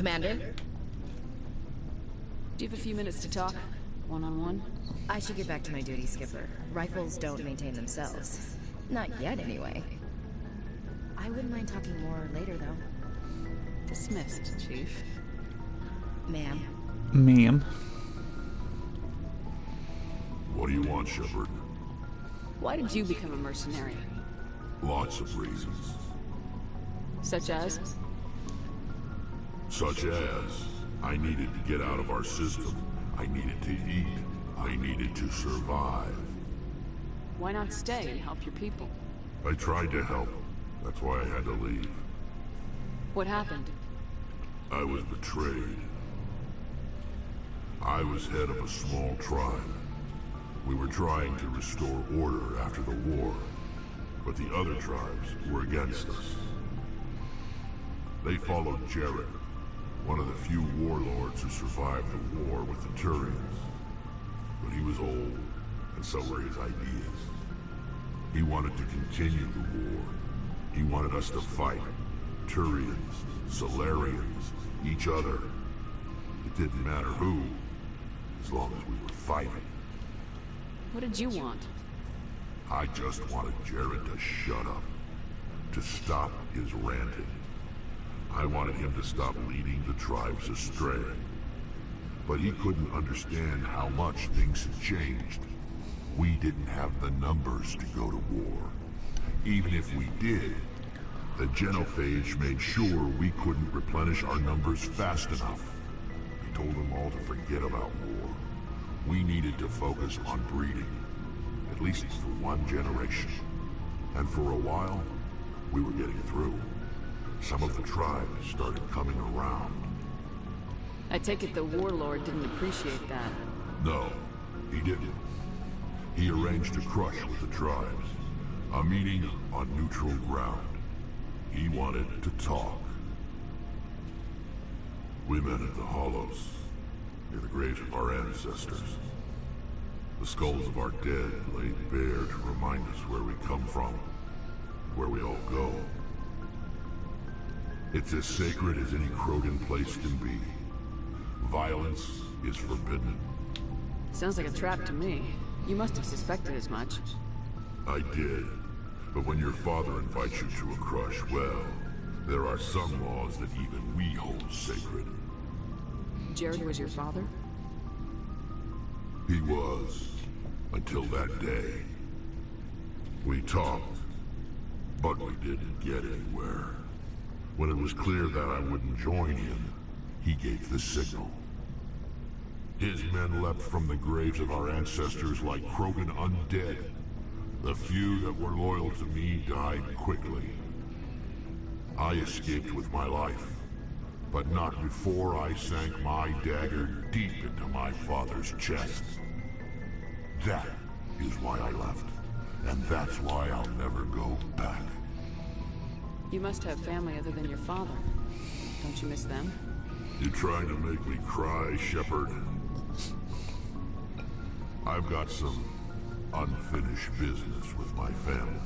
Commander? Do you have a few minutes to talk? One-on-one? I should get back to my duty, Skipper. Rifles don't maintain themselves. Not yet, anyway. I wouldn't mind talking more later, though. Dismissed, Chief. Ma'am. Ma'am. What do you want, Shepard? Why did you become a mercenary? Lots of reasons. Such as? Such as, I needed to get out of our system. I needed to eat. I needed to survive. Why not stay and help your people? I tried to help. That's why I had to leave. What happened? I was betrayed. I was head of a small tribe. We were trying to restore order after the war, but the other tribes were against us. They followed Jared, one of the few warlords who survived the war with the Turians. But he was old, and so were his ideas. He wanted to continue the war. He wanted us to fight. Turians, Solarians, each other. It didn't matter who, as long as we were fighting. What did you want? I just wanted Jared to shut up. To stop his ranting. I wanted him to stop leading the tribes astray. But he couldn't understand how much things had changed. We didn't have the numbers to go to war. Even if we did, the genophage made sure we couldn't replenish our numbers fast enough. He told them all to forget about war. We needed to focus on breeding, at least for one generation. And for a while, we were getting through. Some of the tribes started coming around. I take it the warlord didn't appreciate that. No, he didn't. He arranged a crush with the tribes. A meeting on neutral ground. He wanted to talk. We met at the Hollows, near the graves of our ancestors. The skulls of our dead laid bare to remind us where we come from, where we all go. It's as sacred as any Krogan place can be. Violence is forbidden. Sounds like a trap to me. You must have suspected as much. I did. But when your father invites you to a crush, well, there are some laws that even we hold sacred. Jared was your father? He was, until that day. We talked, but we didn't get anywhere. When it was clear that I wouldn't join him, he gave the signal. His men leapt from the graves of our ancestors like Krogan undead. The few that were loyal to me died quickly. I escaped with my life, but not before I sank my dagger deep into my father's chest. That is why I left, and that's why I'll never go back. You must have family other than your father. Don't you miss them? You trying to make me cry, Shepard? I've got some unfinished business with my family,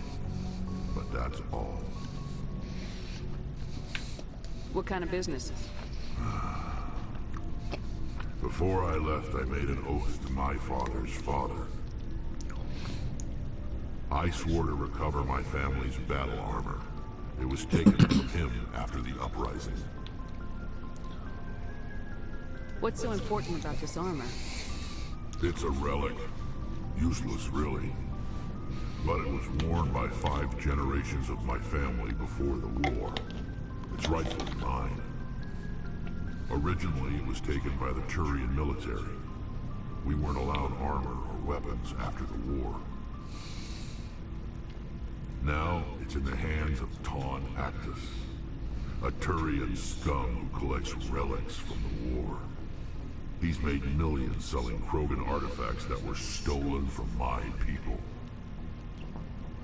but that's all. What kind of business? Before I left, I made an oath to my father's father. I swore to recover my family's battle armor. It was taken from him after the uprising. What's so important about this armor? It's a relic. Useless, really. But it was worn by 5 generations of my family before the war. It's rightfully mine. Originally, it was taken by the Turian military. We weren't allowed armor or weapons after the war. Now, it's in the hands of Thane, a Turian scum who collects relics from the war. He's made millions selling Krogan artifacts that were stolen from my people.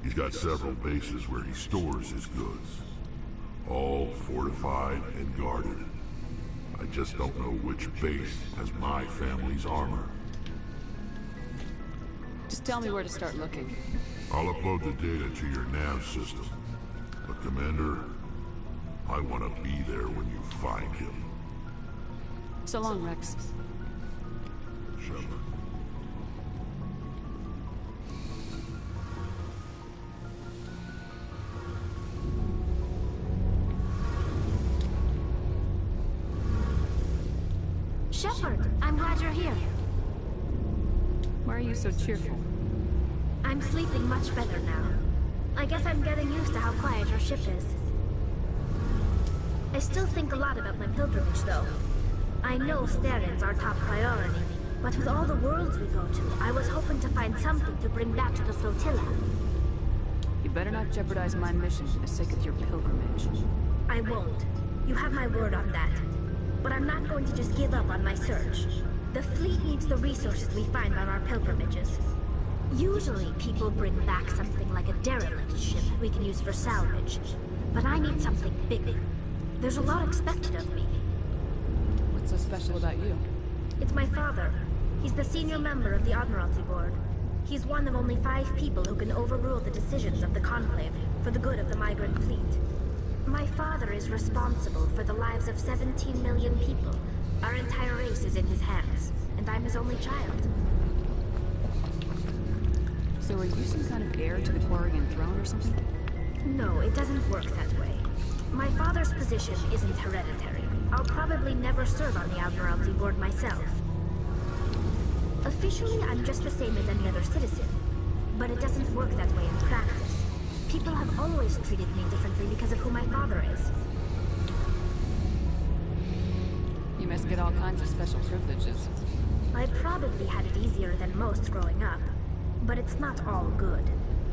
He's got several bases where he stores his goods. All fortified and guarded. I just don't know which base has my family's armor. Just tell me where to start looking. I'll upload the data to your nav system. But Commander, I want to be there when you find him. So long, Rex. Shepard. Shepard, I'm glad you're here. Why are you so cheerful? I'm sleeping much better now. I guess I'm getting used to how quiet your ship is. I still think a lot about my pilgrimage, though. I know Thane's our top priority, but with all the worlds we go to, I was hoping to find something to bring back to the flotilla. You better not jeopardize my mission for the sake of your pilgrimage. I won't. You have my word on that. But I'm not going to just give up on my search. The fleet needs the resources we find on our pilgrimages. Usually, people bring back something like a derelict ship we can use for salvage. But I need something bigger. There's a lot expected of me. What's so special about you? It's my father. He's the senior member of the Admiralty Board. He's one of only 5 people who can overrule the decisions of the Conclave for the good of the migrant fleet. My father is responsible for the lives of 17 million people. Our entire race is in his hands, and I'm his only child. So are you some kind of heir to the Quarian throne or something? No, it doesn't work that way. My father's position isn't hereditary. I'll probably never serve on the Admiralty Board myself. Officially, I'm just the same as any other citizen. But it doesn't work that way in practice. People have always treated me differently because of who my father is. You must get all kinds of special privileges. I probably had it easier than most growing up. But it's not all good.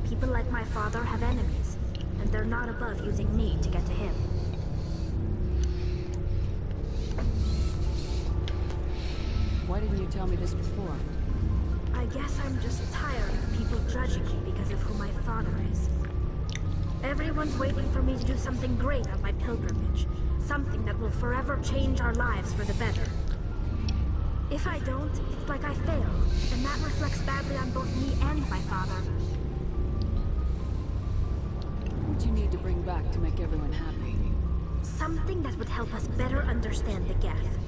People like my father have enemies, and they're not above using me to get to him. Why didn't you tell me this before? I guess I'm just tired of people judging me because of who my father is. Everyone's waiting for me to do something great on my pilgrimage. Something that will forever change our lives for the better. If I don't, it's like I failed, and that reflects badly on both me and my father. What would you need to bring back to make everyone happy? Something that would help us better understand the Geth.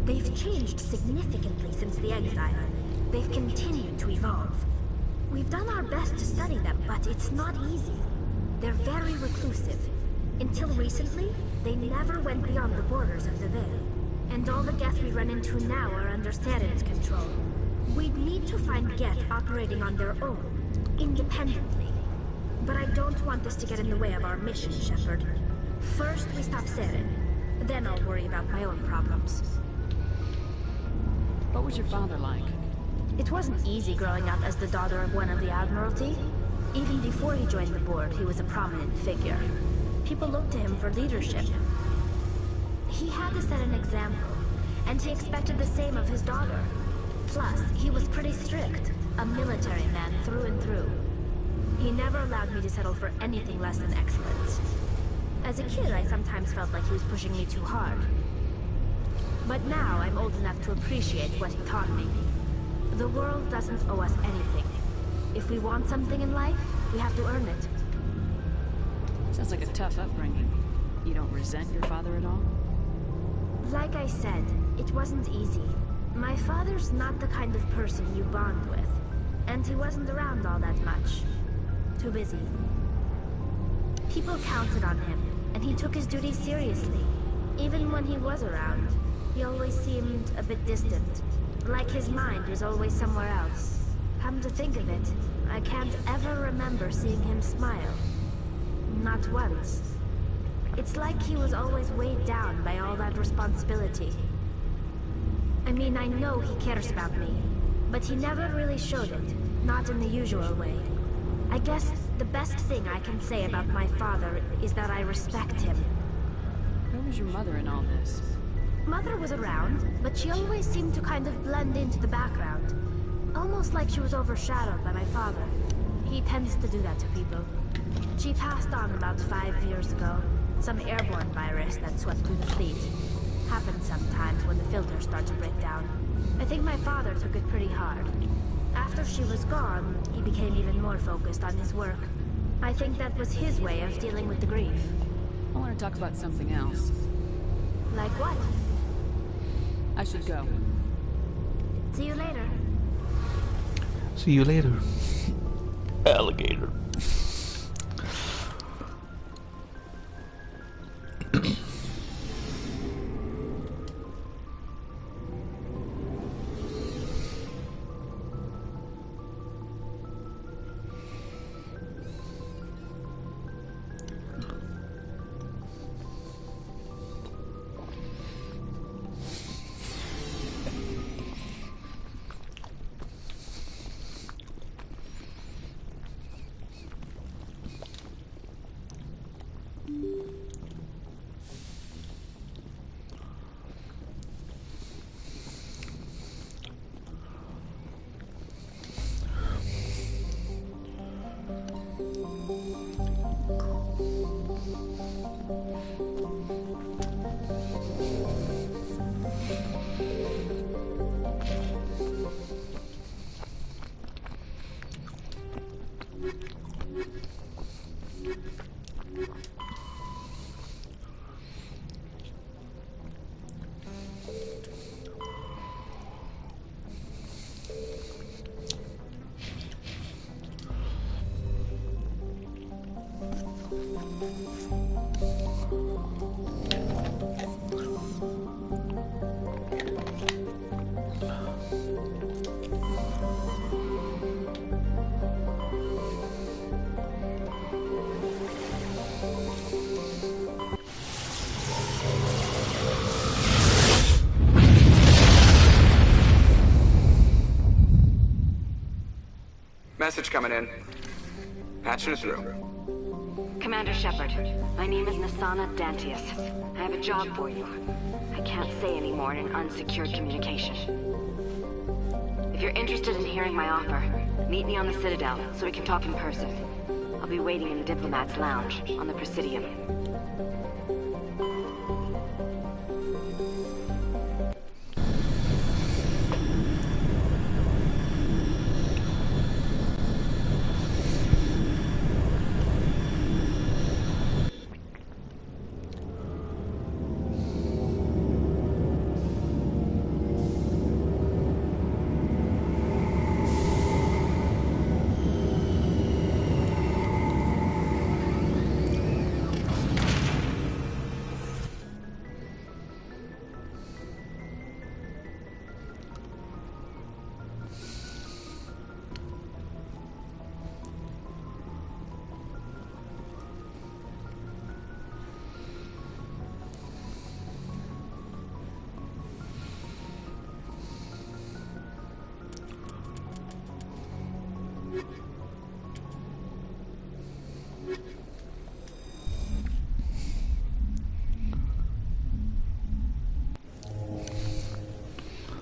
They've changed significantly since the exile. They've continued to evolve. We've done our best to study them, but it's not easy. They're very reclusive. Until recently, they never went beyond the borders of the Veil. And all the Geth we run into now are under Thane's control. We'd need to find Geth operating on their own, independently. But I don't want this to get in the way of our mission, Shepard. First, we stop Thane. Then I'll worry about my own problems. What was your father like? It wasn't easy growing up as the daughter of one of the Admiralty. Even before he joined the board, he was a prominent figure. People looked to him for leadership. He had to set an example, and he expected the same of his daughter. Plus, he was pretty strict, a military man through and through. He never allowed me to settle for anything less than excellence. As a kid, I sometimes felt like he was pushing me too hard. But now, I'm old enough to appreciate what he taught me. The world doesn't owe us anything. If we want something in life, we have to earn it. Sounds like a tough upbringing. You don't resent your father at all? Like I said, it wasn't easy. My father's not the kind of person you bond with. And he wasn't around all that much. Too busy. People counted on him, and he took his duties seriously. Even when he was around, he always seemed a bit distant. Like his mind was always somewhere else. Come to think of it, I can't ever remember seeing him smile. Not once. It's like he was always weighed down by all that responsibility. I mean, I know he cares about me, but he never really showed it, not in the usual way. I guess the best thing I can say about my father is that I respect him. Where was your mother in all this? Mother was around, but she always seemed to kind of blend into the background. Almost like she was overshadowed by my father. He tends to do that to people. She passed on about 5 years ago. Some airborne virus that swept through the fleet. Happens sometimes when the filters start to break down. I think my father took it pretty hard. After she was gone, he became even more focused on his work. I think that was his way of dealing with the grief. I want to talk about something else. Like what? I should go. See you later. See you later, alligator. Message coming in. Patching it through. Commander Shepard, my name is Nasana Dantius. I have a job for you. I can't say any more in an unsecured communication. If you're interested in hearing my offer, meet me on the Citadel so we can talk in person. I'll be waiting in the Diplomat's Lounge on the Presidium.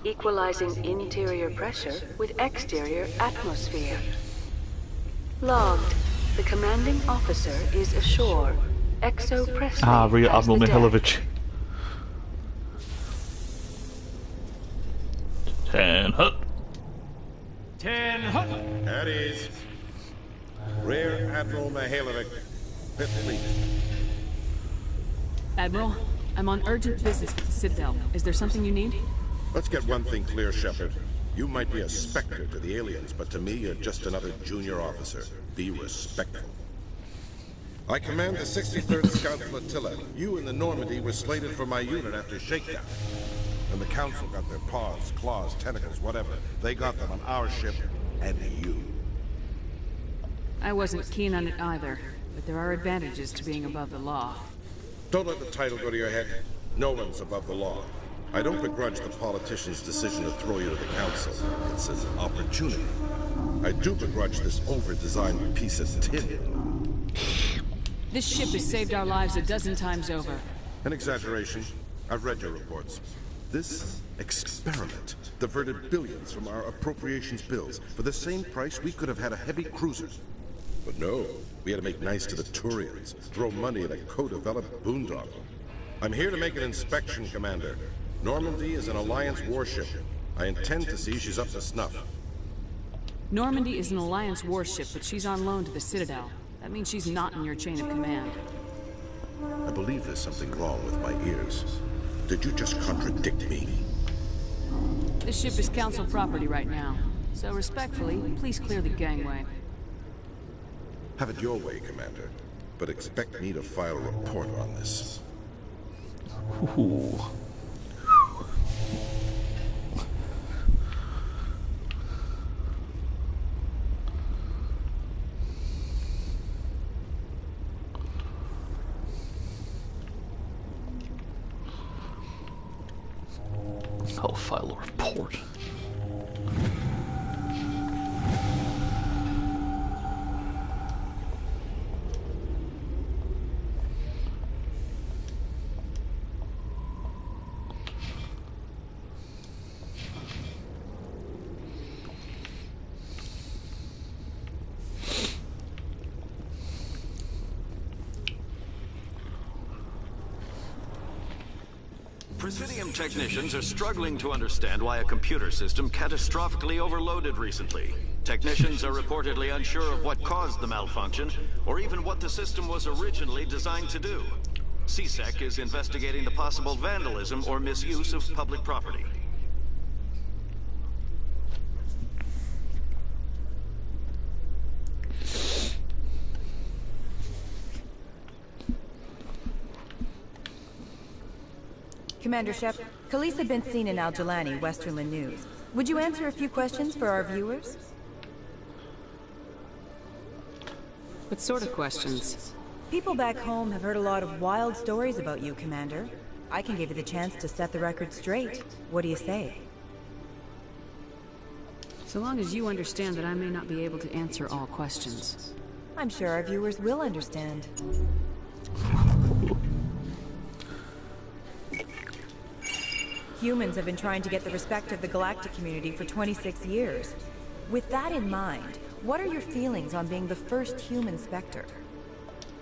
Equalizing interior pressure with exterior atmosphere. Logged. The commanding officer is ashore. Exo Presley Rear has Admiral the deck. Mihailovich. Ten hut. At ease. Rear Admiral Mihailovich, 5th Fleet. Admiral, I'm on urgent business with the Citadel. Is there something you need? Let's get one thing clear, Shepard. You might be a specter to the aliens, but to me, you're just another junior officer. Be respectful. I command the 63rd Scout Flotilla. You and the Normandy were slated for my unit after shakedown. And the Council got their paws, claws, tentacles, whatever. They got them on our ship, and you. I wasn't keen on it either, but there are advantages to being above the law. Don't let the title go to your head. No one's above the law. I don't begrudge the politician's decision to throw you to the Council. It's an opportunity. I do begrudge this over-designed piece of tin. This ship has saved our lives a dozen times over. An exaggeration. I've read your reports. This experiment diverted billions from our appropriations bills. For the same price, we could have had a heavy cruiser. But no, we had to make nice to the Turians, throw money at a co-developed boondoggle. I'm here to make an inspection, Commander. Normandy is an Alliance warship. I intend to see she's up to snuff. Normandy is an Alliance warship, but she's on loan to the Citadel. That means she's not in your chain of command. I believe there's something wrong with my ears. Did you just contradict me? This ship is Council property right now. So respectfully, please clear the gangway. Have it your way, Commander. But expect me to file a report on this. Ooh. I'll file a report. Presidium technicians are struggling to understand why a computer system catastrophically overloaded recently. Technicians are reportedly unsure of what caused the malfunction, or even what the system was originally designed to do. CSEC is investigating the possible vandalism or misuse of public property. Commander Shepard, Khalees had been seen in Al-Jalani, Westerland News. Would you answer a few questions for our viewers? What sort of questions? People back home have heard a lot of wild stories about you, Commander. I can give you the chance to set the record straight. What do you say? So long as you understand that I may not be able to answer all questions. I'm sure our viewers will understand. Humans have been trying to get the respect of the galactic community for 26 years. With that in mind, what are your feelings on being the first human Spectre?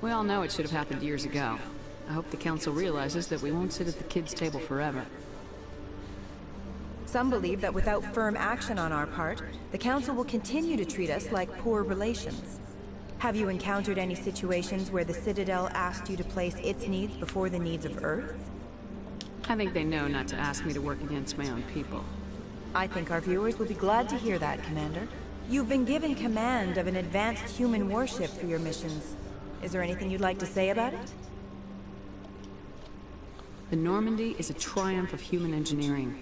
We all know it should have happened years ago. I hope the Council realizes that we won't sit at the kids' table forever. Some believe that without firm action on our part, the Council will continue to treat us like poor relations. Have you encountered any situations where the Citadel asked you to place its needs before the needs of Earth? I think they know not to ask me to work against my own people. I think our viewers will be glad to hear that, Commander. You've been given command of an advanced human warship for your missions. Is there anything you'd like to say about it? The Normandy is a triumph of human engineering.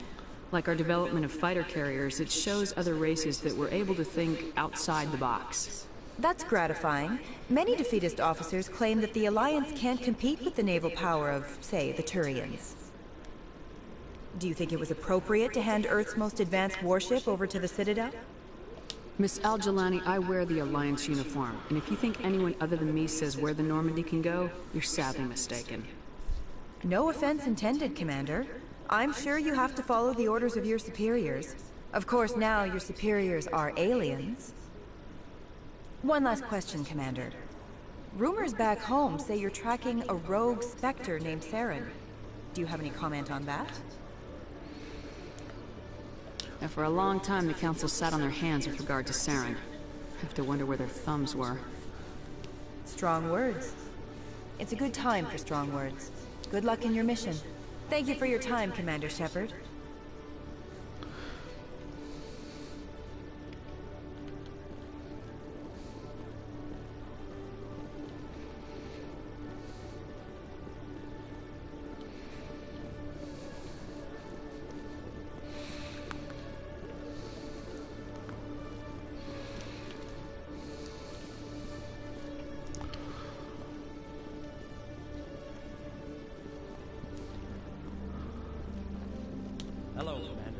Like our development of fighter carriers, it shows other races that we're able to think outside the box. That's gratifying. Many defeatist officers claim that the Alliance can't compete with the naval power of, say, the Turians. Do you think it was appropriate to hand Earth's most advanced warship over to the Citadel? Miss Al-Jalani, I wear the Alliance uniform, and if you think anyone other than me says where the Normandy can go, you're sadly mistaken. No offense intended, Commander. I'm sure you have to follow the orders of your superiors. Of course, now your superiors are aliens. One last question, Commander. Rumors back home say you're tracking a rogue Spectre named Saren. Do you have any comment on that? And for a long time, the Council sat on their hands with regard to Saren. I have to wonder where their thumbs were. Strong words. It's a good time for strong words. Good luck in your mission. Thank you for your time, Commander Shepard. Hello, Commander.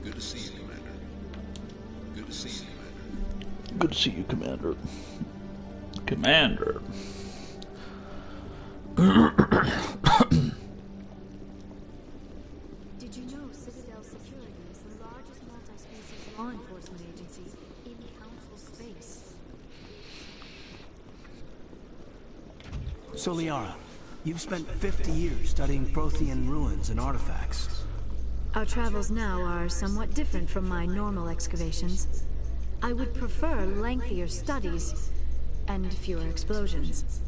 Good to see you, Commander. Good to see you, Commander. Good to see you, Commander. Commander. Did you know Citadel Security is the largest multi-species law enforcement agency in Council space? So, Liara, you've spent 50 years studying Prothean ruins and artifacts. Our travels now are somewhat different from my normal excavations. I would prefer lengthier studies and fewer explosions.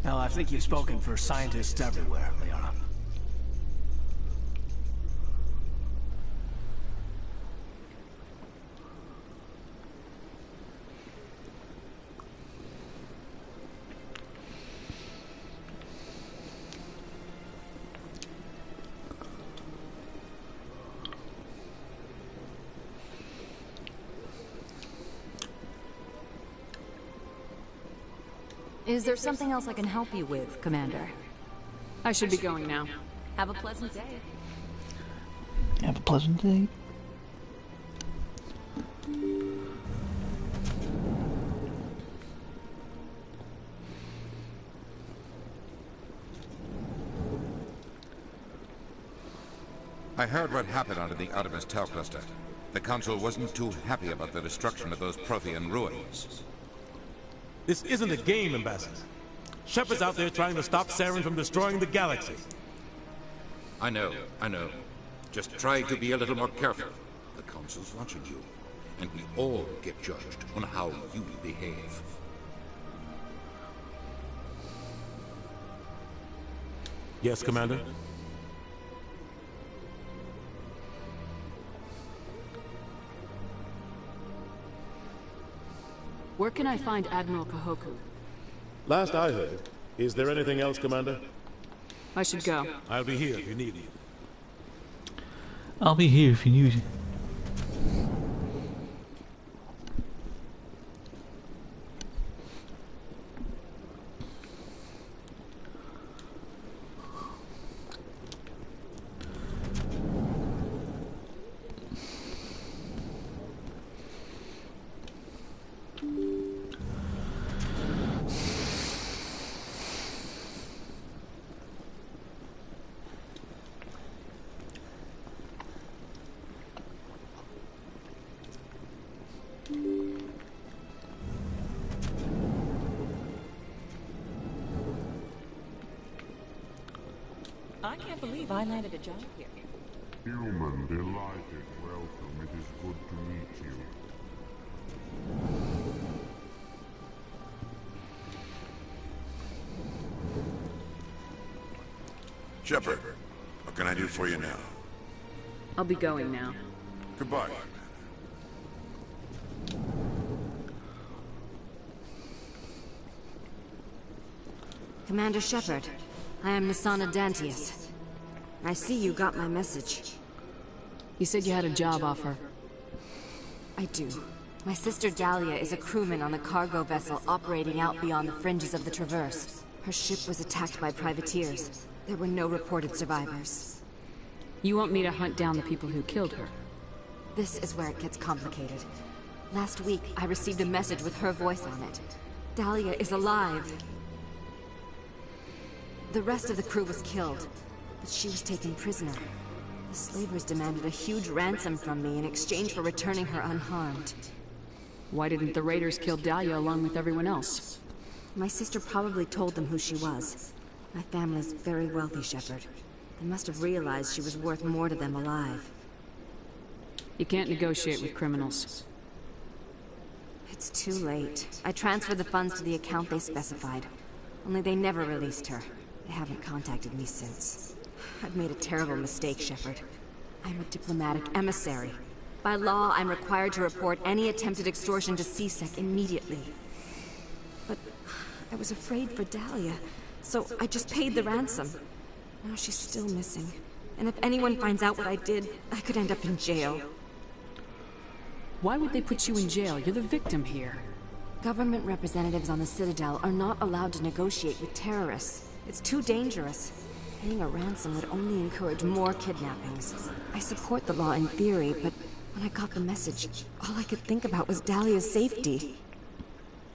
Well, I think you've spoken for scientists everywhere, Liara. Is there something else I can help you with, Commander? I should be going now. Have a pleasant day. Have a pleasant day. I heard what happened under the Artemis Tau cluster. The Council wasn't too happy about the destruction of those Prothean ruins. This isn't a game, Ambassador. Shepard's out there trying to stop Saren from destroying the galaxy. I know. Just try to be a little more careful. The Council's watching you, and we all get judged on how you behave. Yes, Commander? Where can I find Admiral Kahoku? Last I heard, is there anything else, Commander? I should go. I'll be here if you need me. I'll be here if you need it. I can't believe I landed a job here. Human delighted. Welcome. It is good to meet you. Shepard, what can I do for you now? I'll be going now. Goodbye. Commander Shepard, I am Nasana Dantius. I see you got my message. You said you had a job offer. I do. My sister Dahlia is a crewman on a cargo vessel operating out beyond the fringes of the Traverse. Her ship was attacked by privateers. There were no reported survivors. You want me to hunt down the people who killed her? This is where it gets complicated. Last week, I received a message with her voice on it. Dahlia is alive. The rest of the crew was killed, but she was taken prisoner. The slavers demanded a huge ransom from me in exchange for returning her unharmed. Why didn't the raiders kill Dahlia along with everyone else? My sister probably told them who she was. My family's very wealthy, Shepard. They must have realized she was worth more to them alive. You can't negotiate with criminals. It's too late. I transferred the funds to the account they specified. Only they never released her. They haven't contacted me since. I've made a terrible mistake, Shepard. I'm a diplomatic emissary. By law, I'm required to report any attempted extortion to CSEC immediately. But I was afraid for Dahlia, so I just paid the ransom. Now she's still missing. And if anyone finds out what I did, I could end up in jail. Why would they put you in jail? You're the victim here. Government representatives on the Citadel are not allowed to negotiate with terrorists. It's too dangerous. Paying a ransom would only encourage more kidnappings. I support the law in theory, but when I got the message, all I could think about was Dahlia's safety.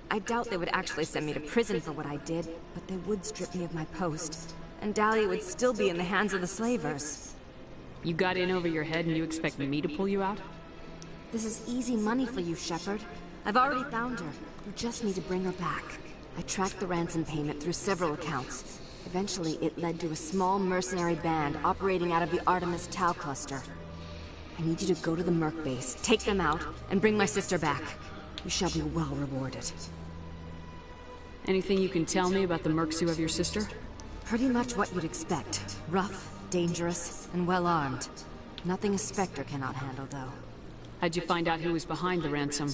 I doubt they would actually send me to prison for what I did, but they would strip me of my post. And Dahlia would still be in the hands of the slavers. You got in over your head and you expect me to pull you out? This is easy money for you, Shepard. I've already found her. You just need to bring her back. I tracked the ransom payment through several accounts. Eventually, it led to a small mercenary band operating out of the Artemis Tau cluster. I need you to go to the Merc base, take them out, and bring my sister back. You shall be well rewarded. Anything you can tell me about the mercs who have your sister? Pretty much what you'd expect. Rough, dangerous, and well-armed. Nothing a Spectre cannot handle, though. How'd you find out who was behind the ransom?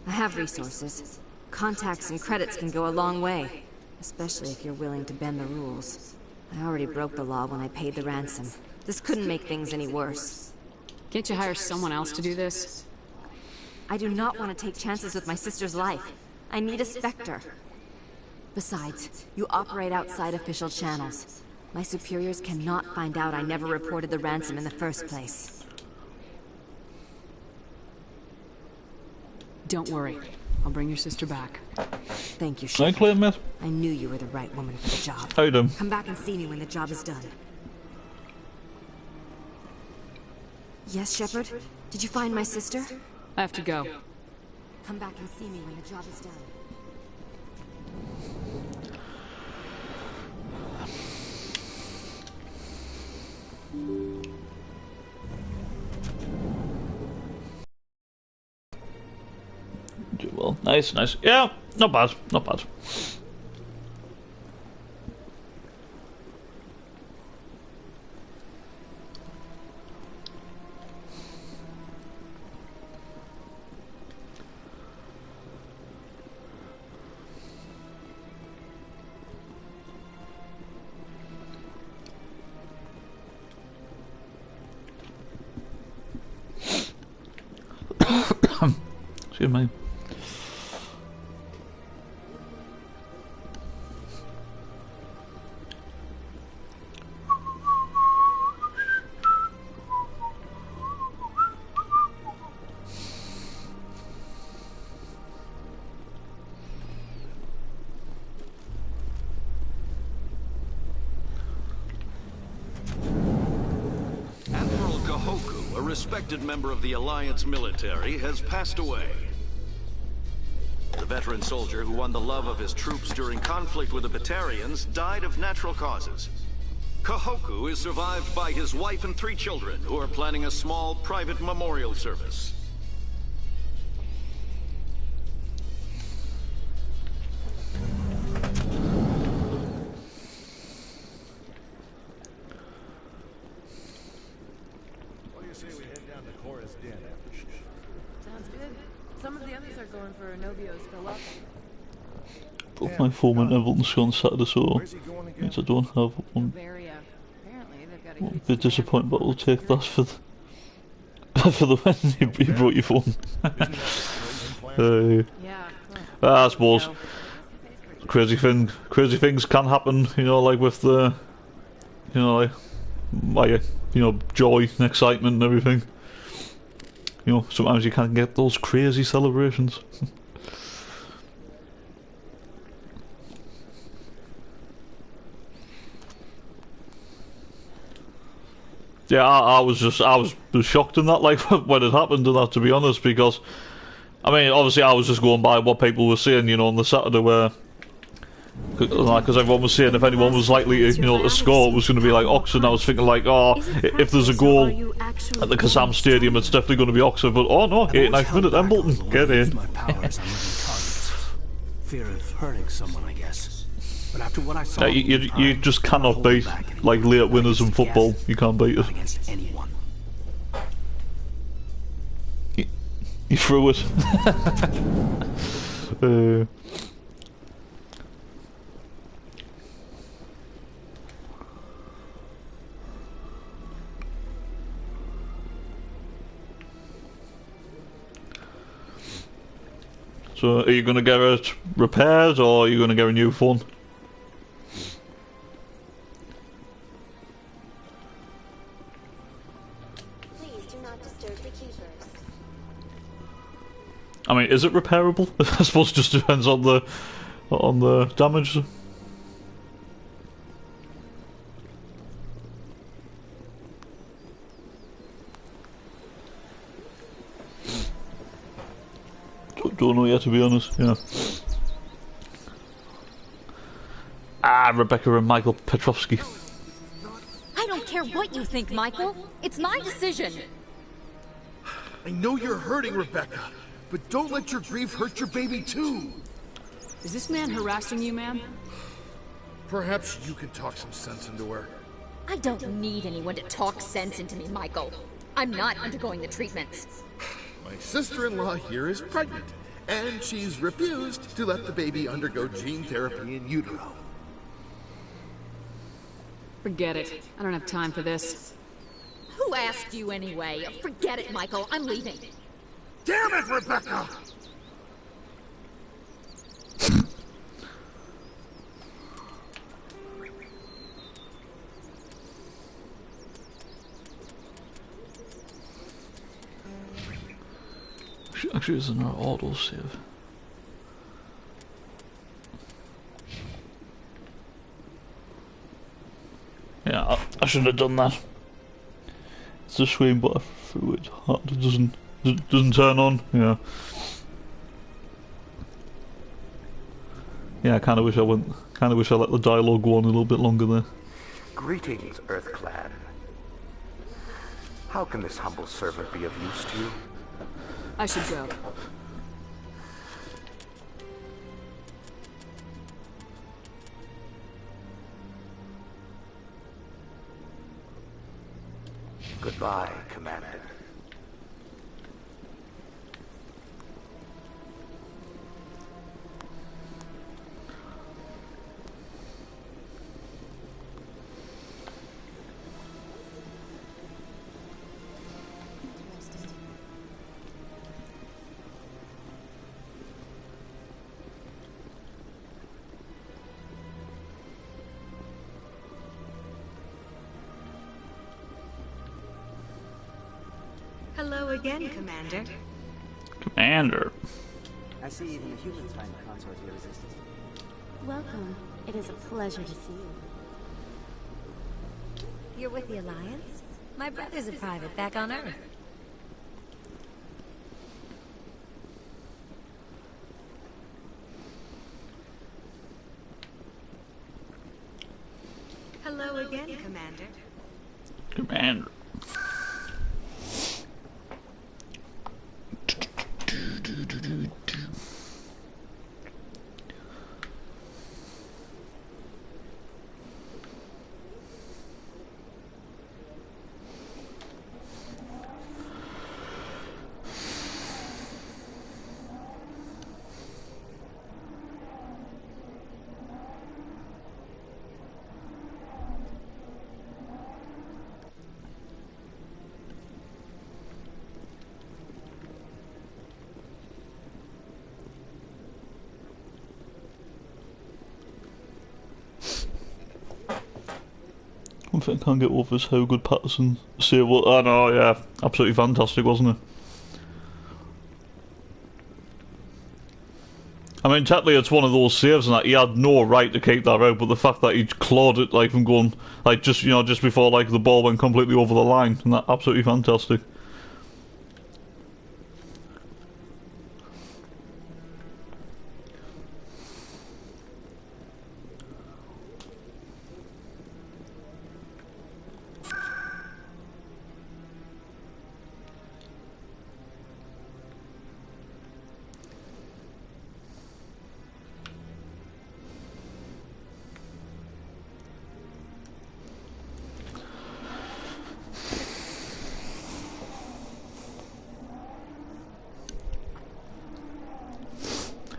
I have resources. Contacts and credits can go a long way. Especially if you're willing to bend the rules. I already broke the law when I paid the ransom. This couldn't make things any worse. Can't you hire someone else to do this? I do not want to take chances with my sister's life. I need a Spectre. Besides, you operate outside official channels. My superiors cannot find out I never reported the ransom in the first place. Don't worry. I'll bring your sister back. Thank you, Shepard. I knew you were the right woman for the job. How you doing? Come back and see me when the job is done. Yes, Shepard? Did you find my sister? I have to go. Come back and see me when the job is done. Well, nice. Yeah, not bad. Excuse me. A respected member of the Alliance military has passed away. The veteran soldier who won the love of his troops during conflict with the Batarians died of natural causes. Kahoku is survived by his wife and 3 children who are planning a small private memorial service. Both my foreman Evelyn's on Saturday, so means I don't have one. I'm a bit disappointed, but we'll take that for the when you brought your phone. I suppose crazy things can happen, you know, like with the, you know, like joy and excitement and everything. You know, sometimes you can't get those crazy celebrations. Yeah, I was shocked in that, like, when it happened and that, to be honest, because, I mean, obviously I was just going by what people were saying, you know, on the Saturday where, because everyone was saying if anyone was likely to, you know, to score, it was going to be like Oxford. I was thinking like, oh, if there's a goal at the Kazam Stadium, it's definitely going to be Oxford, but oh no, 89th minute, Embleton, get in. Fear of hurting someone, I guess. But after what I saw, you just cannot beat like late winners in football. You can't beat it. Against anyone. You threw it. So, are you going to get it repaired, or are you going to get a new phone? I mean, is it repairable? I suppose it just depends on the damage. Don't know yet, to be honest. Yeah. Rebecca and Michael Petrovsky. I don't care what you think, Michael. It's my decision. I know you're hurting, Rebecca. but don't let your grief hurt your baby too. Is this man harassing you, ma'am? Perhaps you can talk some sense into her. I don't need anyone to talk sense into me, Michael. I'm not undergoing the treatments. My sister-in-law here is pregnant, and she's refused to let the baby undergo gene therapy in utero. Forget it. I don't have time for this. Who asked you anyway? Forget it, Michael. I'm leaving. Damn it, Rebecca! Actually, isn't our auto save? Yeah, I shouldn't have done that. It's a shame, but I threw it hard. It doesn't turn on. Yeah. Yeah, I kind of wish I went. Kind of wish I let the dialogue go on a little bit longer there. Greetings, Earth Clan. How can this humble servant be of use to you? I should go. Goodbye, Commander. Hello again, Commander. Commander. I see even the humans find the consort here resistant. Welcome. It is a pleasure to see you. You're with the Alliance? My brother's a private back on Earth. Hello again, Commander. Commander. One thing I can't get over is how good Patterson saved. Well, I know, yeah, absolutely fantastic, wasn't it? I mean, technically it's one of those saves and that he had no right to keep that out, but the fact that he clawed it like from going, like just, you know, just before like the ball went completely over the line, and that absolutely fantastic.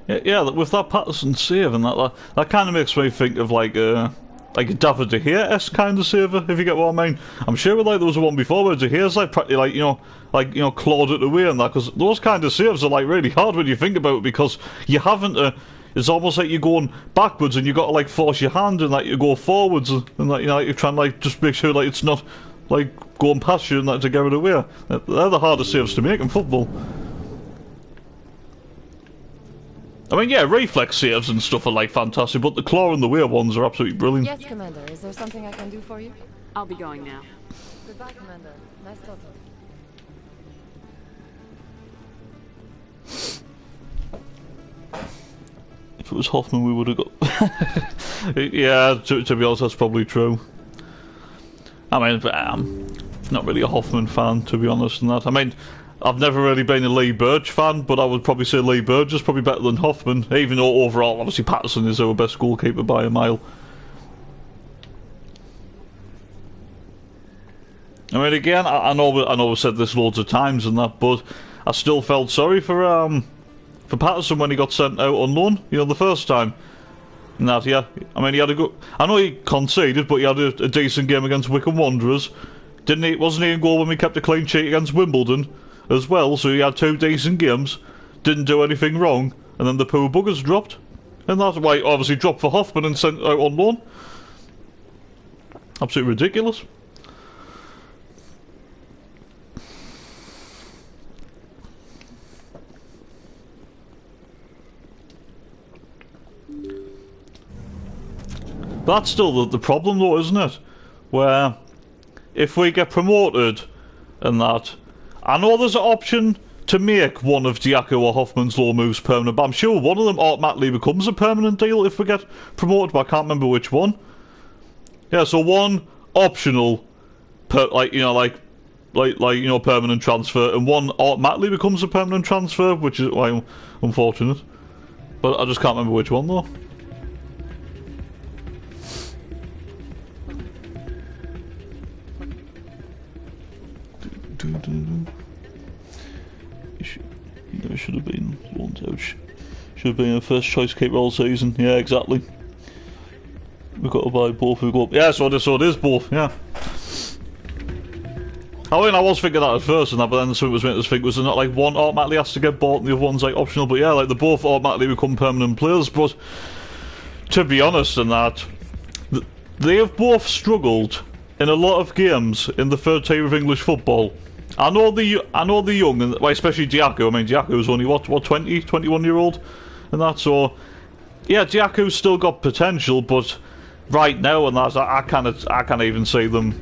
Yeah, with that Patterson save and that kind of makes me think of like a David De Gea-esque kind of saver, if you get what I mean. I'm sure like there was one before where De Gea's like practically clawed it away and that, because those kind of saves are like really hard when you think about it, because you haven't it's almost like you're going backwards and you got to like force your hand and like you go forwards and like, you know, like you're trying to like just make sure like it's not like going past you and that to get it away. They're the hardest saves to make in football. I mean, yeah, reflex saves and stuff are like fantastic, but the claw and the way ones are absolutely brilliant. Yes, Commander. Is there something I can do for you? I'll be going now. Goodbye, Commander. Nice talking. If it was Hoffman, we would have got. Yeah, to be honest, that's probably true. I mean, I'm not really a Hoffman fan, to be honest, and that. I mean, I've never really been a Lee Burge fan, but I would probably say Lee Burge is probably better than Hoffman, even though overall, obviously, Patterson is our best goalkeeper by a mile. I mean, again, I know I've said this loads of times and that, but I still felt sorry for Patterson when he got sent out on loan, you know, the first time. And that, yeah, I mean, he had a good... I know he conceded, but he had a decent game against Wycombe Wanderers. Didn't he? Wasn't he in goal when we kept a clean sheet against Wimbledon as well? So he had 2 decent games, didn't do anything wrong, and then the poor buggers dropped. And that's why he obviously dropped for Hoffman and sent out on loan. Absolutely ridiculous. That's still the problem though, isn't it? Where if we get promoted and that, I know there's an option to make one of Diaco or Hoffman's low moves permanent, but I'm sure one of them automatically becomes a permanent deal if we get promoted, but I can't remember which one. Yeah, so one optional, permanent transfer, and one automatically becomes a permanent transfer, which is why unfortunate. But I just can't remember which one though. It should have been loaned out. Should have been a first choice keeper all season. Yeah, exactly. We've got to buy both. Yeah, so it is both. Yeah. I mean, I was thinking that at first, and that, but then something was making us think, was it not like one automatically has to get bought and the other one's like optional? But yeah, like they both automatically become permanent players. But to be honest, in that they have both struggled in a lot of games in the third tier of English football. I know the young, and well, especially Diaco. I mean, Diaco was only what 20, 21-year-old, and that. So yeah, Diaco's still got potential, but right now, and that, I can't even see them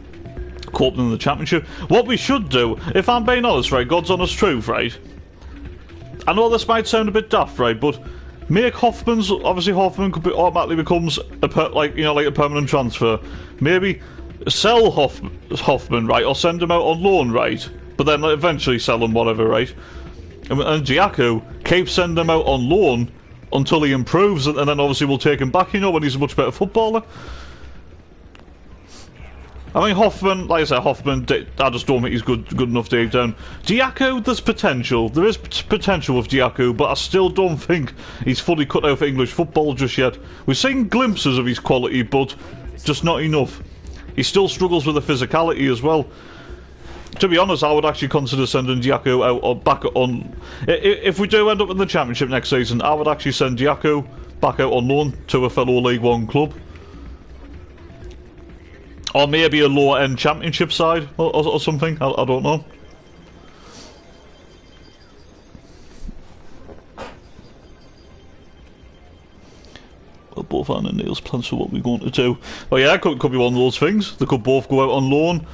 coping in the championship. What we should do, if I'm being honest, right, God's honest truth, right. I know this might sound a bit daft, right, but make Hoffman automatically becomes a permanent transfer. Maybe sell Hoffman, right, or send him out on loan, right, but then eventually sell him, whatever, right. And Diaco, keep sending him out on loan until he improves, and then obviously we'll take him back, you know, when he's a much better footballer. I mean, Hoffman, like I said, I just don't think he's good enough deep down. Diaco, there's potential. There is potential with Diaco, but I still don't think he's fully cut out for English football just yet. We've seen glimpses of his quality, but just not enough. He still struggles with the physicality as well. To be honest, I would actually consider sending Diaco out or back on... If we do end up in the Championship next season, I would actually send Diaco back out on loan to a fellow League One club. Or maybe a lower-end Championship side or something, I don't know. Well, both Anne and Neil's plans for what we're going to do. But yeah, it could be one of those things. They could both go out on loan.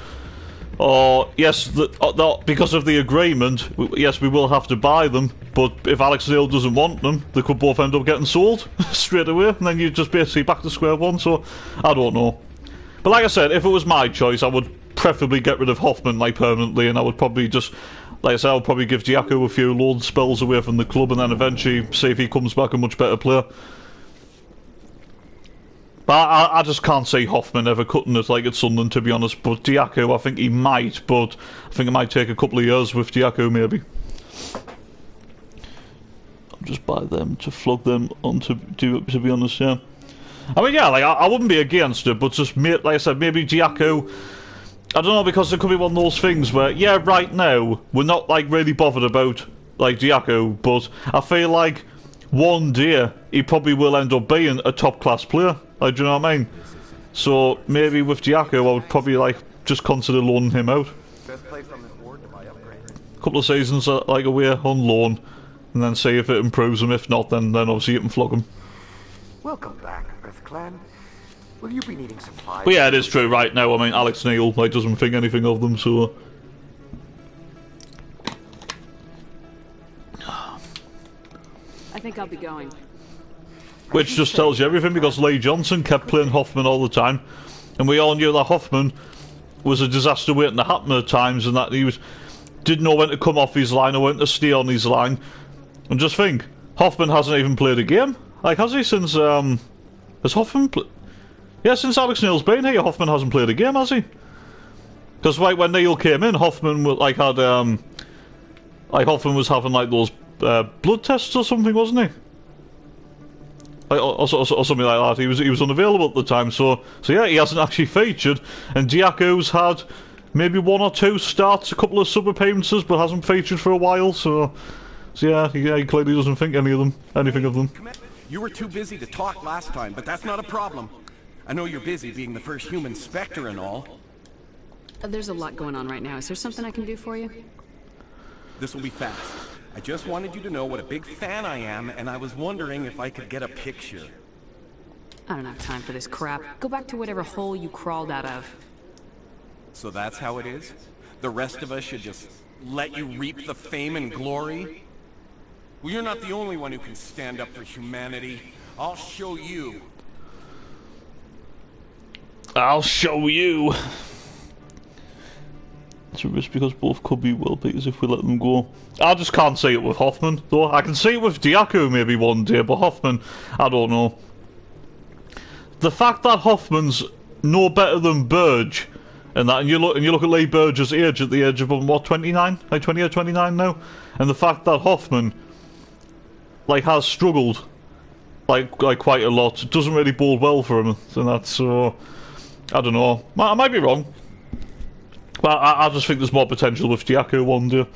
Or, yes, because of the agreement, yes, we will have to buy them. But if Alex Neil doesn't want them, they could both end up getting sold straight away. And then you're just basically back to square one. So, I don't know. But like I said, if it was my choice, I would preferably get rid of Hoffman, like, permanently. And I would probably just, like I said, I would probably give Diaco a few loan spells away from the club. And then eventually see if he comes back a much better player. But I just can't see Hoffman ever cutting it like at Sunderland, to be honest. But Diaco, I think he might, but I think it might take a couple of years with Diaco, maybe. I'll just buy them to flog them on to be honest, yeah. I mean, yeah, like, I wouldn't be against it, but just, like I said, maybe Diaco... I don't know, because it could be one of those things where, yeah, right now, we're not, like, really bothered about, like, Diaco, but I feel like one day he probably will end up being a top-class player. Like, do you know what I mean? So, maybe with Diaco, I would probably, like, just consider loaning him out. A couple of seasons, like, away on loan, and then see if it improves him. If not, then obviously you can flog him. Welcome back, EarthClan. Will you be needing supplies? But yeah, it is true right now. I mean, Alex Neil, like, doesn't think anything of them, so... I think I'll be going. Which just tells you everything, because Lee Johnson kept playing Hoffman all the time, and we all knew that Hoffman was a disaster waiting to happen at times, and that he was... didn't know when to come off his line or when to stay on his line. And just think, Hoffman hasn't even played a game. Like, has he since, has Hoffman yeah, since Alex Neil's been here, Hoffman hasn't played a game, has he? Because like when Neil came in, Hoffman like had like Hoffman was having like those blood tests or something, wasn't he? Like, or something like that. He was unavailable at the time, so yeah, he hasn't actually featured. And Diako's had maybe 1 or 2 starts, a couple of sub appearances, but hasn't featured for a while. So yeah, he clearly doesn't think anything of them. You were too busy to talk last time, but that's not a problem. I know you're busy being the first human Spectre and all. There's a lot going on right now. Is there something I can do for you? This will be fast. I just wanted you to know what a big fan I am, and I was wondering if I could get a picture. I don't have time for this crap. Go back to whatever hole you crawled out of. So that's how it is? The rest of us should just let you reap the fame and glory? Well, you're not the only one who can stand up for humanity. I'll show you. I'll show you. It's a risk because both could be well beaters if we let them go. I just can't see it with Hoffman, though. I can see it with Diako maybe one day, but Hoffman, I don't know. The fact that Hoffman's no better than Burge, and you look at Lee Burge's age at the age of what, 29, like 20 or 29 now, and the fact that Hoffman like has struggled like quite a lot, it doesn't really bode well for him, and that's so. I don't know. I might be wrong. But I just think there's more potential with Diako one day.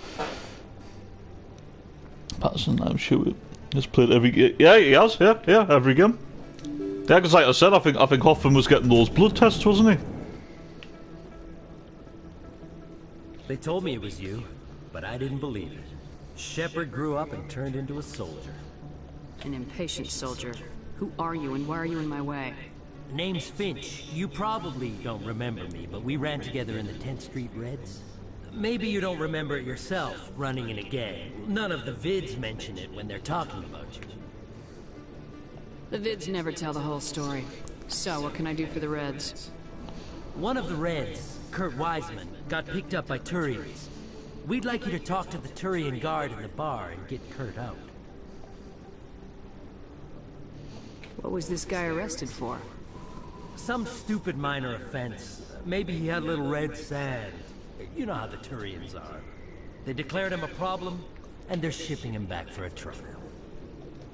Patterson, I'm sure he's played every game. Yeah, he has. Yeah, every game. Yeah, because like I said, I think Hoffman was getting those blood tests, wasn't he? They told me it was you, but I didn't believe it. Shepard grew up and turned into a soldier. An impatient soldier. Who are you and why are you in my way? Name's Finch. You probably don't remember me, but we ran together in the 10th Street Reds. Maybe you don't remember it yourself, running in a gang. None of the vids mention it when they're talking about you. The vids never tell the whole story. So, what can I do for the Reds? One of the Reds, Kurt Wiseman, got picked up by Turians. We'd like you to talk to the Turian guard in the bar and get Kurt out. What was this guy arrested for? Some stupid minor offense. Maybe he had a little red sand. You know how the Turians are. They declared him a problem, and they're shipping him back for a trial.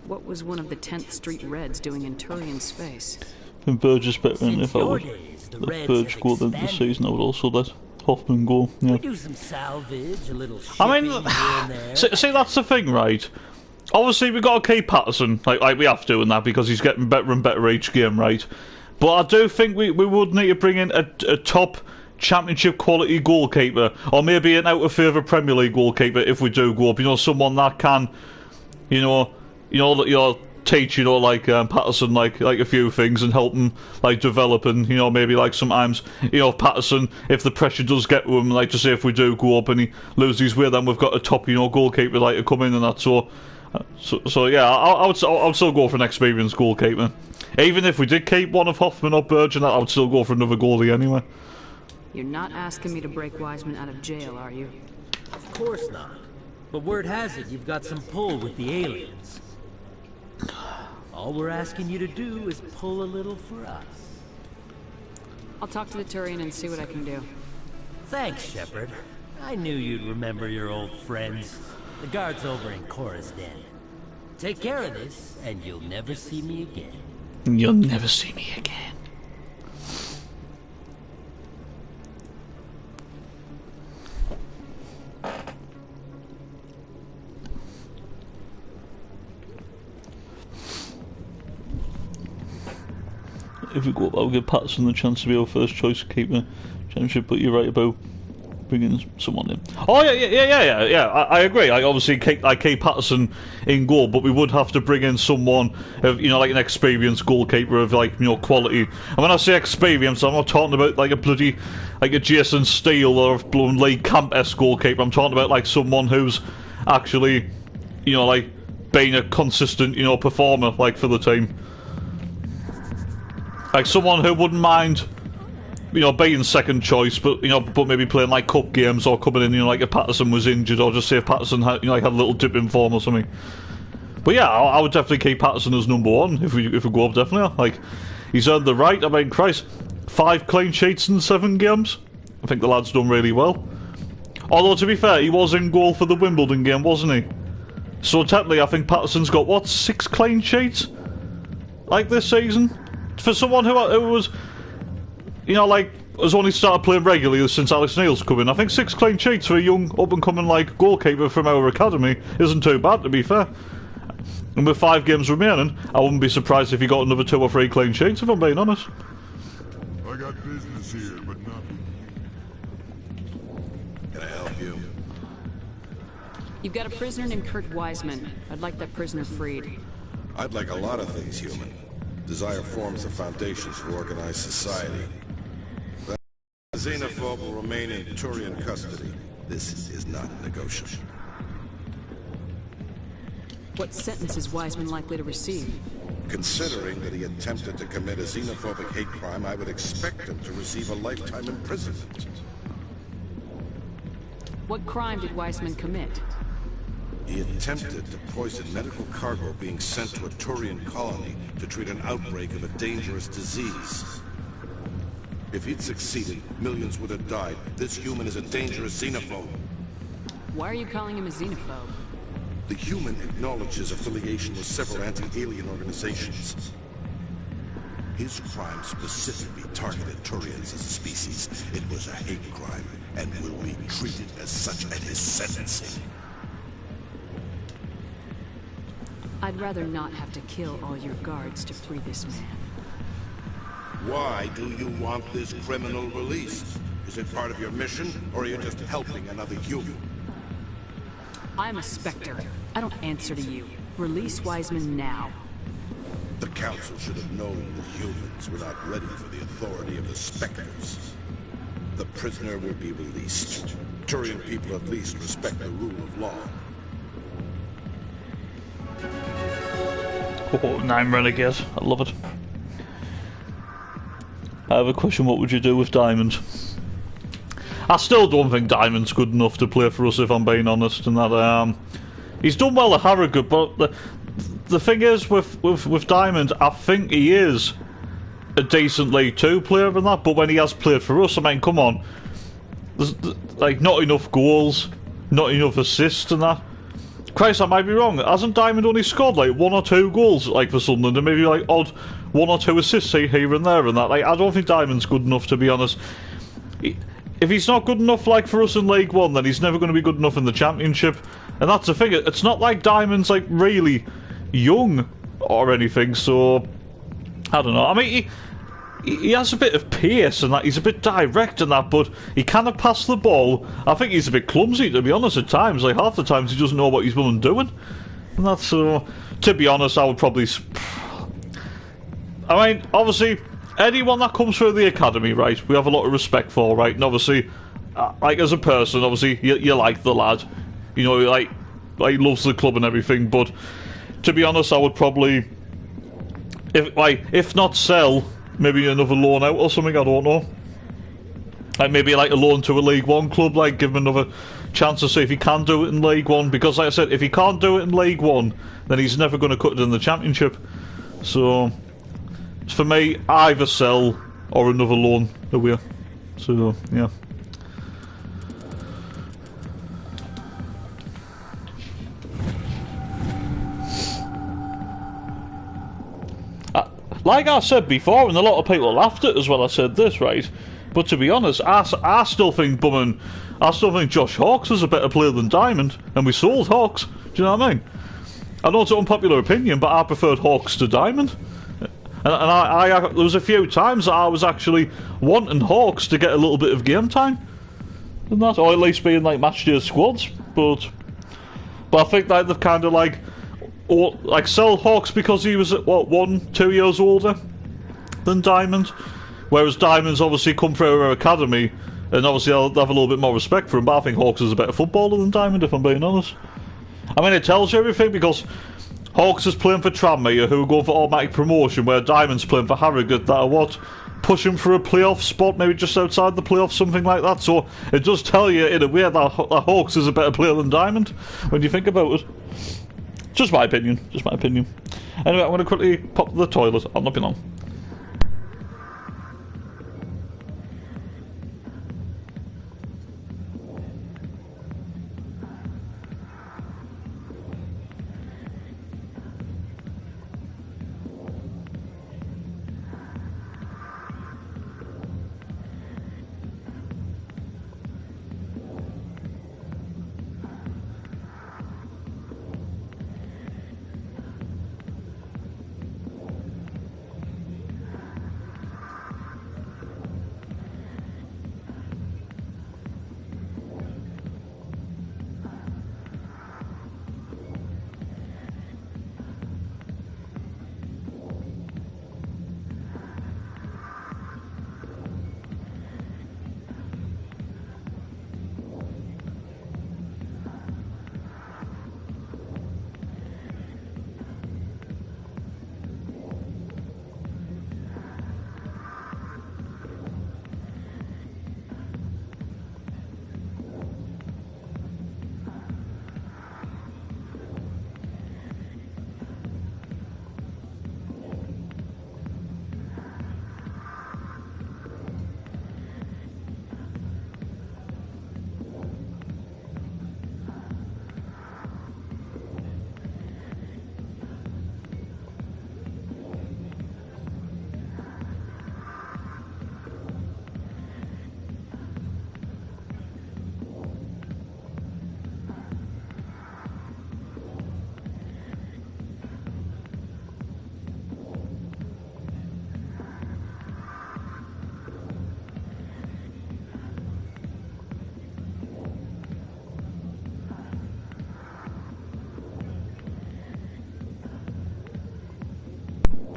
What was one of the 10th Street Reds doing in Turian space? And Burge is better, and if I would let Burge go then the season, I would also let Hoffman go. Yeah. We do some salvage, a little shipping I mean, here and there. see, that's the thing, right? Obviously, we've got to keep Patterson, like we have to in that, because he's getting better and better each game, right? But I do think we would need to bring in a top championship quality goalkeeper, or maybe an out of favour Premier League goalkeeper if we do go up. You know, someone that can, teach, like Patterson, like a few things and help him like develop, and maybe like sometimes Patterson, if the pressure does get to him, like to say if we do go up and he loses his way, then we've got a top goalkeeper like to come in and that. So yeah, I would still go for an experienced goalkeeper. Even if we did keep one of Hoffman or Burge, and that, I would still go for another goalie anyway. You're not asking me to break Wiseman out of jail, are you? Of course not. But word has it you've got some pull with the aliens. All we're asking you to do is pull a little for us. I'll talk to the Turian and see what I can do. Thanks, Shepard. I knew you'd remember your old friends. The guard's over in Cora's den. Take care of this, and you'll never see me again. You'll never see me again. If we go up, I'll give Patterson the chance to be our first choice keeper championship, but you're right about bringing someone in. Oh yeah. I agree. I obviously keep Patterson in goal, but we would have to bring in someone of like an experienced goalkeeper of quality. And when I say experience, I'm not talking about like a bloody a Jason Steele or a blown Lee Camp-esque goalkeeper. I'm talking about like someone who's actually like being a consistent performer like for the team. Like someone who wouldn't mind you know, being second choice, but, you know, but maybe playing, like, cup games or coming in, you know, like if Patterson was injured, or just say if Patterson had, you know, like, had a little dip in form or something. But yeah, I would definitely keep Patterson as number one if we go up, definitely. Like, he's earned the right. I mean, Christ, 5 clean sheets in 7 games. I think the lad's done really well. Although, to be fair, he was in goal for the Wimbledon game, wasn't he? So technically, I think Patterson's got, what, 6 clean sheets? Like, this season? For someone who was, you know, like, has only started playing regularly since Alex Neil's come in. I think 6 clean sheets for a young, up-and-coming, like, goalkeeper from our academy isn't too bad, to be fair. And with 5 games remaining, I wouldn't be surprised if he got another 2 or 3 clean sheets, if I'm being honest. I got business here, but not... Can I help you? You've got a prisoner named Kurt Wiseman. I'd like that prisoner freed. I'd like a lot of things, human. Desire forms the foundations for organized society. The xenophobe will remain in Turian custody. This is not negotiable. What sentence is Wiseman likely to receive? Considering that he attempted to commit a xenophobic hate crime, I would expect him to receive a lifetime imprisonment. What crime did Wiseman commit? He attempted to poison medical cargo being sent to a Turian colony to treat an outbreak of a dangerous disease. If he'd succeeded, millions would have died. This human is a dangerous xenophobe. Why are you calling him a xenophobe? The human acknowledges affiliation with several anti-alien organizations. His crime specifically targeted Turians as a species. It was a hate crime and will be treated as such at his sentencing. I'd rather not have to kill all your guards to free this man. Why do you want this criminal released? Is it part of your mission, or are you just helping another human? I'm a Spectre. I don't answer to you. Release Wiseman now. The Council should have known that humans were not ready for the authority of the Spectres. The prisoner will be released. Turian people at least respect the rule of law. Oh, 9 Renegade. I love it. I have a question. What would you do with Diamond? I still don't think Diamond's good enough to play for us, if I'm being honest. And that he's done well at Harrogate, but the thing is with Diamond, I think he is a decent League 2 player and that. But when he has played for us, I mean, come on, there's like not enough goals, not enough assists and that. Christ, I might be wrong. Hasn't Diamond only scored like 1 or 2 goals, like for Sunderland, and maybe like odd 1 or 2 assists here and there and that? Like, I don't think Diamond's good enough, to be honest. If he's not good enough, like, for us in League 1, then he's never going to be good enough in the Championship. And that's the thing. It's not like Diamond's like really young or anything. So I don't know. I mean, he has a bit of pace and that. He's a bit direct and that, but he cannot pass the ball. I think he's a bit clumsy, to be honest, at times. Like, half the times he doesn't know what he's doing. And that's so. To be honest, I would probably. I mean, obviously, anyone that comes through the academy, right, we have a lot of respect for, right? And obviously, like, as a person, obviously, you like the lad. You know, like he loves the club and everything. But to be honest, I would probably, if not sell, maybe another loan out or something. I don't know. Like maybe like a loan to a League 1 club. Like give him another chance to see if he can do it in League 1. Because like I said, if he can't do it in League 1, then he's never going to cut it in the Championship. So for me, either sell or another loan away. So yeah. Like I said before, and a lot of people laughed at as well, I said this, right? But to be honest, I still think Josh Hawkes is a better player than Diamond, and we sold Hawkes. Do you know what I mean? I know it's an unpopular opinion, but I preferred Hawkes to Diamond. And I there was a few times that I was actually wanting Hawkes to get a little bit of game time, and that, or at least be in like match day squads. But I think that they've kind of like sell Hawkes because he was what 1-2 years older than Diamond, whereas Diamond's obviously come through our academy, and obviously I'll have a little bit more respect for him. But I think Hawkes is a better footballer than Diamond, if I'm being honest. I mean, it tells you everything because Hawkes is playing for Tranmere, who are going for automatic promotion, where Diamond's playing for Harrogate, that are what pushing for a playoff spot, maybe just outside the playoffs, something like that. So it does tell you, in a way, that Hawks is a better player than Diamond, when you think about it. Just my opinion. Just my opinion. Anyway, I'm going to quickly pop to the toilet. I'll not be long.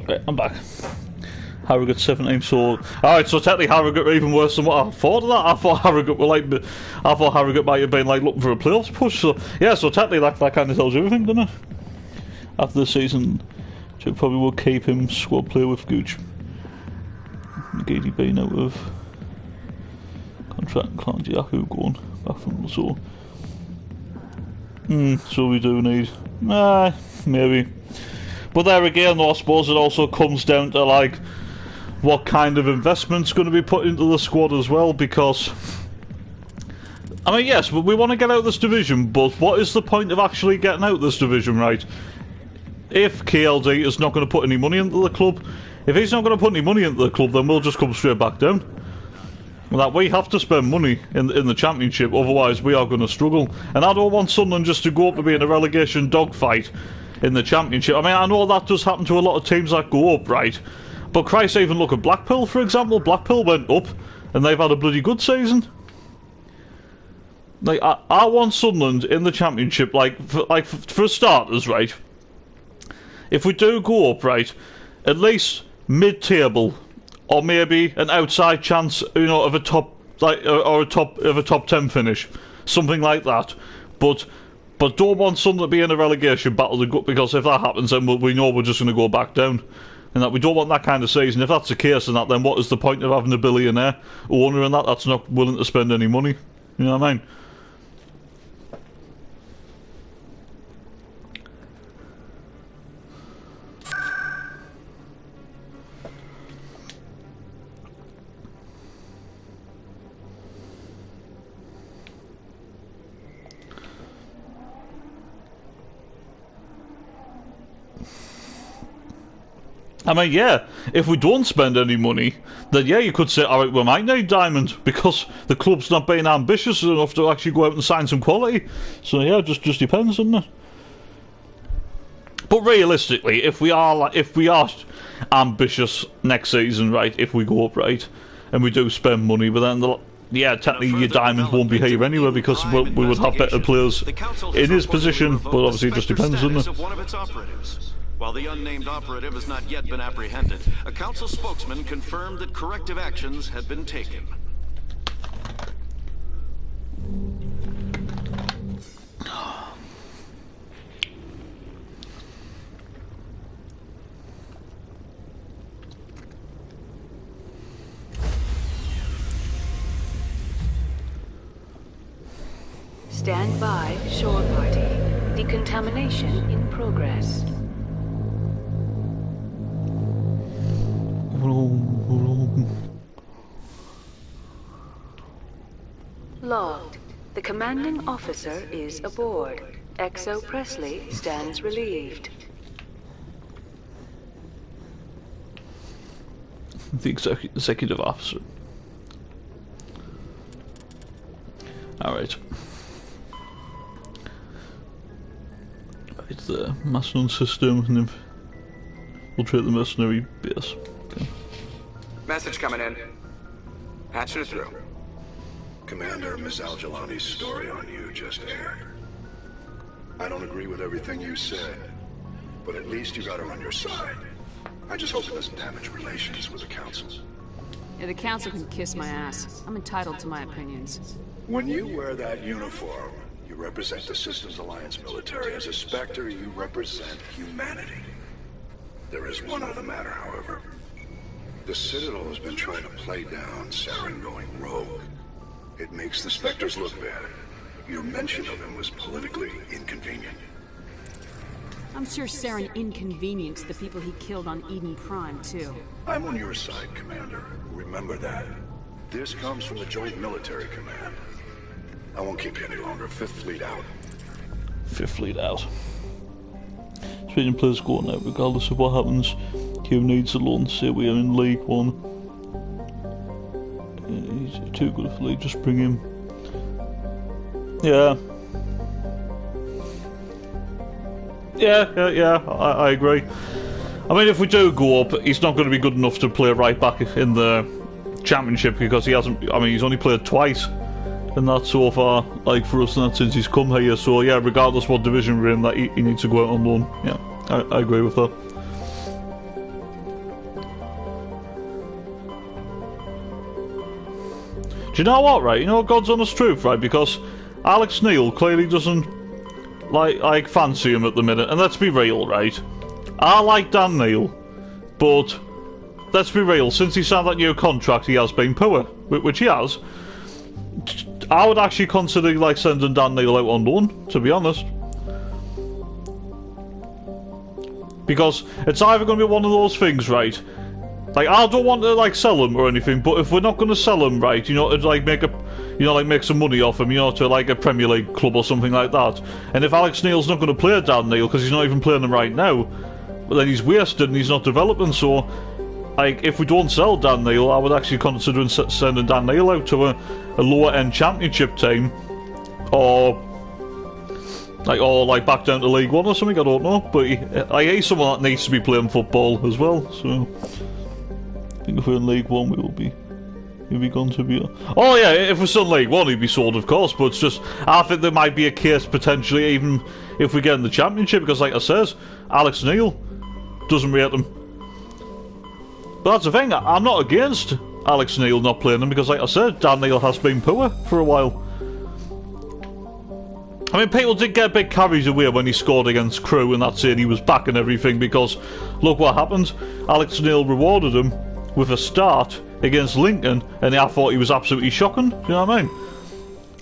Right, I'm back. Harrogate 17, so... Alright, so technically Harrogate were even worse than what I thought of that. I thought Harrogate were like... I thought Harrogate might have been like looking for a playoffs push, so... Yeah, so technically that kind of tells you everything, doesn't it? After the season, Chip probably will keep him squad player with Gooch. Renegade being out of... contract, Clan Yaku going back from the so... so we do need... maybe. But there again, though, I suppose it also comes down to, like, what kind of investment's going to be put into the squad as well, because... I mean, yes, but we want to get out of this division, but what is the point of actually getting out of this division, right? If KLD is not going to put any money into the club, if he's not going to put any money into the club, then we'll just come straight back down. That we have to spend money in the championship, otherwise we are going to struggle. And I don't want Sunderland just to go up to be in a relegation dogfight in the championship. I mean, I know that does happen to a lot of teams that go up, right? But Christ, even look at Blackpool, for example. Blackpool went up, and they've had a bloody good season. Like, I want Sunderland in the championship, for starters, right? If we do go up, right, at least mid-table, or maybe an outside chance, you know, of a top, or a top 10 finish, something like that. But don't want Sunderland to be in a relegation battle, because if that happens, then we know we're just going to go back down. And that we don't want that kind of season. If that's the case, then what is the point of having a billionaire owner and that's not willing to spend any money? You know what I mean? I mean, yeah, if we don't spend any money, then yeah, you could say, alright, we might need Diamond, because the club's not being ambitious enough to actually go out and sign some quality. So yeah, just depends, doesn't it? But realistically, if we are ambitious next season, right, if we go up, right, and we do spend money, but then yeah, technically your Diamond won't be here anyway, because we would have better players in his position, but obviously it just depends, doesn't it? While the unnamed operative has not yet been apprehended, a council spokesman confirmed that corrective actions had been taken. Stand by, shore party. Decontamination in progress. Logged. The commanding officer is aboard. Exo Presley stands relieved. The executive officer. Alright. It's the Macedon system and infiltrate the mercenary base. Okay. Message coming in. Patching it through. Commander, Miss Al-Jalani's story on you just aired. I don't agree with everything you said, but at least you got her on your side. I just hope it doesn't damage relations with the Council. Yeah, the Council can kiss my ass. I'm entitled to my opinions. When you wear that uniform, you represent the Systems Alliance military. As a Spectre, you represent humanity. There is one other matter, however. The Citadel has been trying to play down Saren going rogue. It makes the Spectres look bad. Your mention of him was politically inconvenient. I'm sure Saren inconvenienced the people he killed on Eden Prime, too. I'm on your side, Commander. Remember that. This comes from the Joint Military Command. I won't keep you any longer. Fifth Fleet out. Fifth Fleet out. Sweden players go now, regardless of what happens. Q needs alone. Say we are in League 1. He's too good for League, just bring him. Yeah. Yeah, I agree. I mean, if we do go up, he's not going to be good enough to play right back in the Championship because he hasn't. I mean, he's only played twice in that so far, like for us, not since he's come here. So yeah, regardless what division we're in, that he needs to go out on loan. Yeah, I agree with that. Do you know what, right? You know God's honest truth, right? Because Alex Neil clearly doesn't like fancy him at the minute, and let's be real, right? I like Dan Neil, but let's be real, since he signed that new contract he has been poor, which he has. I would actually consider like sending Dan Neil out on loan, to be honest. Because it's either going to be one of those things, right? Like, I don't want to like sell him or anything, but if we're not going to sell him, right, you know, to like make make some money off him, you know, to like a Premier League club or something like that. And if Alex Neil's not going to play Dan Neil because he's not even playing him right now, well, then he's wasted and he's not developing. So, like, if we don't sell Dan Neil, I would actually consider sending Dan Neil out to a lower end Championship team, or back down to League 1 or something. I don't know, but he's someone that needs to be playing football as well. So, I think if we're in League 1, he'll be going to be. Oh yeah, if we're still in League 1, he'd be sold, of course. But it's just, I think there might be a case potentially, even if we get in the Championship, because like I says, Alex Neil doesn't rate them. But that's the thing, I'm not against Alex Neil not playing them, because like I said, Dan Neil has been poor for a while. I mean, people did get a bit carried away when he scored against Crew and that's it, he was back and everything, because look what happened. Alex Neil rewarded him with a start against Lincoln, and I thought he was absolutely shocking. Do you know what I mean?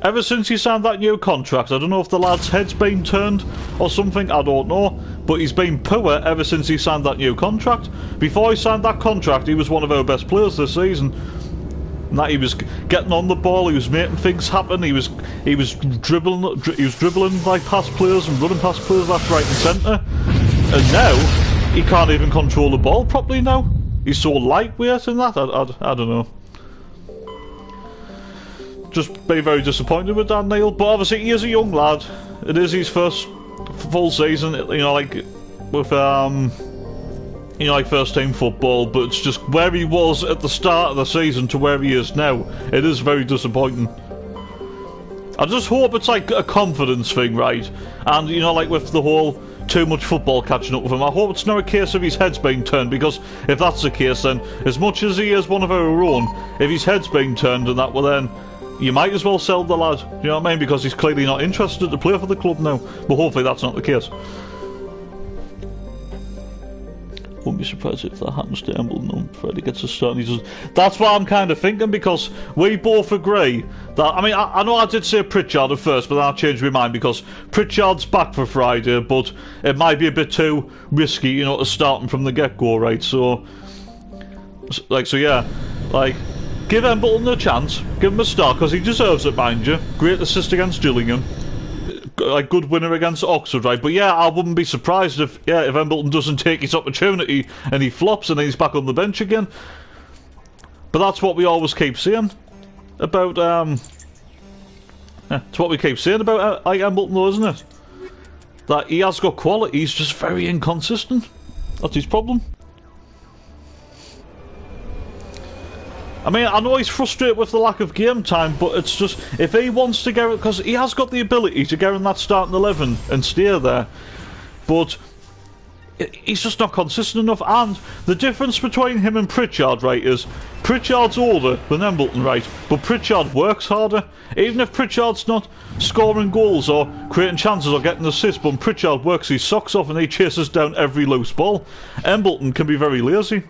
Ever since he signed that new contract, I don't know if the lad's head's been turned or something, I don't know, but he's been poor ever since he signed that new contract. Before he signed that contract, he was one of our best players this season. And that he was getting on the ball, he was making things happen, he was dribbling like past players and running past players left, right and centre. And now he can't even control the ball properly now. He's so lightweight in that, I don't know. Just be very disappointed with Dan Neil, but obviously he is a young lad. It is his first full season, you know, like with you know, like first team football, but it's just where he was at the start of the season to where he is now. It is very disappointing. I just hope it's like a confidence thing, right? And you know, like with the whole too much football catching up with him, I hope it's not a case of his head's being turned, because if that's the case, then as much as he is one of our own, if his head's being turned and that, well then you might as well sell the lad. Do you know what I mean? Because he's clearly not interested to play for the club now. But hopefully that's not the case. Wouldn't be surprised if that happens to Embleton and Freddy gets a start. And he does. That's what I'm kind of thinking, because we both agree that. I mean, I know I did say Pritchard at first, but then I changed my mind because Pritchard's back for Friday, but it might be a bit too risky, you know, to start him from the get-go, right? So yeah, like, give Embleton a chance, give him a start because he deserves it, mind you. Great assist against Gillingham. Like, good winner against Oxford, right? But yeah, I wouldn't be surprised if Embleton doesn't take his opportunity and he flops and then he's back on the bench again. But that's what we always keep saying about it's what we keep saying about Embleton, though, isn't it? That he has got quality, he's just very inconsistent. That's his problem. I mean, I know he's frustrated with the lack of game time, but it's just, if he wants to get, because he has got the ability to get in that starting 11 and stay there, but he's just not consistent enough. And the difference between him and Pritchard, right, is Pritchard's older than Embleton, right, but Pritchard works harder. Even if Pritchard's not scoring goals or creating chances or getting assists, but Pritchard works his socks off and he chases down every loose ball. Embleton can be very lazy.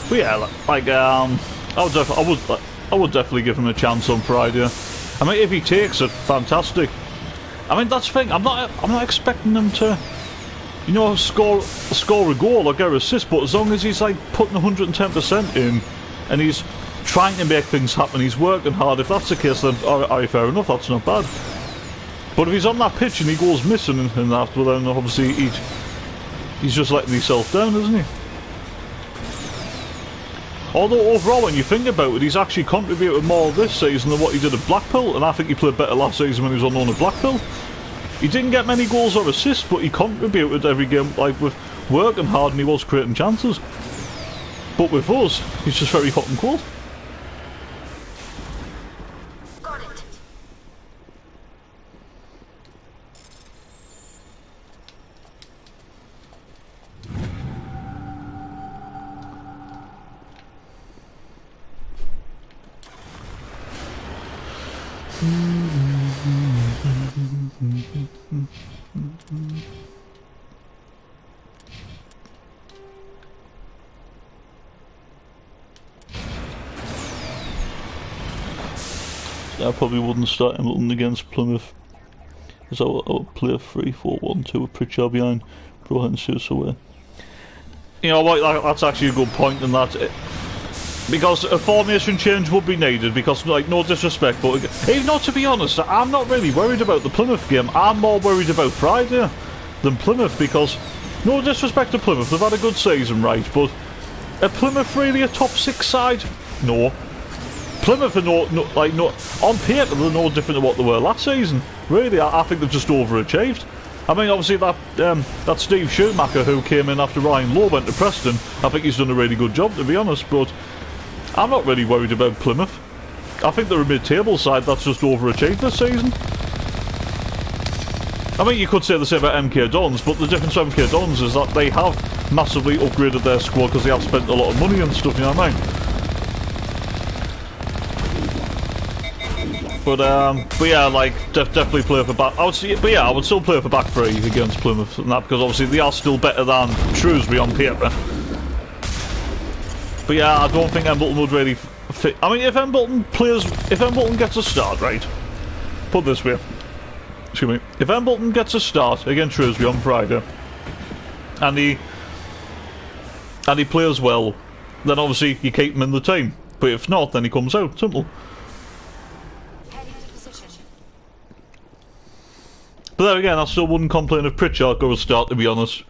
But yeah, like I would definitely give him a chance on Friday. I mean, if he takes it, fantastic. I mean, that's the thing. I'm not expecting him to, you know, score a goal or get an assist. But as long as he's like putting 110% in, and he's trying to make things happen, he's working hard. If that's the case, then alright, fair enough. That's not bad. But if he's on that pitch and he goes missing and that, well, then obviously he's just letting himself down, isn't he? Although overall, when you think about it, he's actually contributed more this season than what he did at Blackpool, and I think he played better last season when he was on loan at Blackpool. He didn't get many goals or assists, but he contributed every game, like, with working hard, and he was creating chances. But with us, he's just very hot and cold. Got it. I probably wouldn't start Embleton against Plymouth, because I would play a 3-4-1-2 with Pritchard behind, Brohan and Seuss away. You know what, that's actually a good point in that, because a formation change would be needed, because, like, no disrespect, but even though, to be honest, I'm not really worried about the Plymouth game. I'm more worried about Friday than Plymouth, because, no disrespect to Plymouth, they've had a good season, right, but are Plymouth really a top 6 side? No. Plymouth are on paper they're no different to what they were last season. Really, I think they've just overachieved. I mean, obviously that Steve Schumacher who came in after Ryan Lowe went to Preston, I think he's done a really good job, to be honest, but I'm not really worried about Plymouth. I think they're a mid-table side that's just overachieved this season. I mean, you could say the same about MK Dons, but the difference with MK Dons is that they have massively upgraded their squad because they have spent a lot of money and stuff, you know what I mean? But yeah, like, definitely play for back. I would still play for back 3 against Plymouth and that, because obviously they are still better than Shrewsbury on paper. But yeah, I don't think Embleton would really fit. I mean, if Embleton gets a start, right? Put it this way. Excuse me. If Embleton gets a start against Shrewsbury on Friday, and he plays well, then obviously you keep him in the team. But if not, then he comes out. Simple. But there again, I still wouldn't complain if Pritchard got a start, to be honest.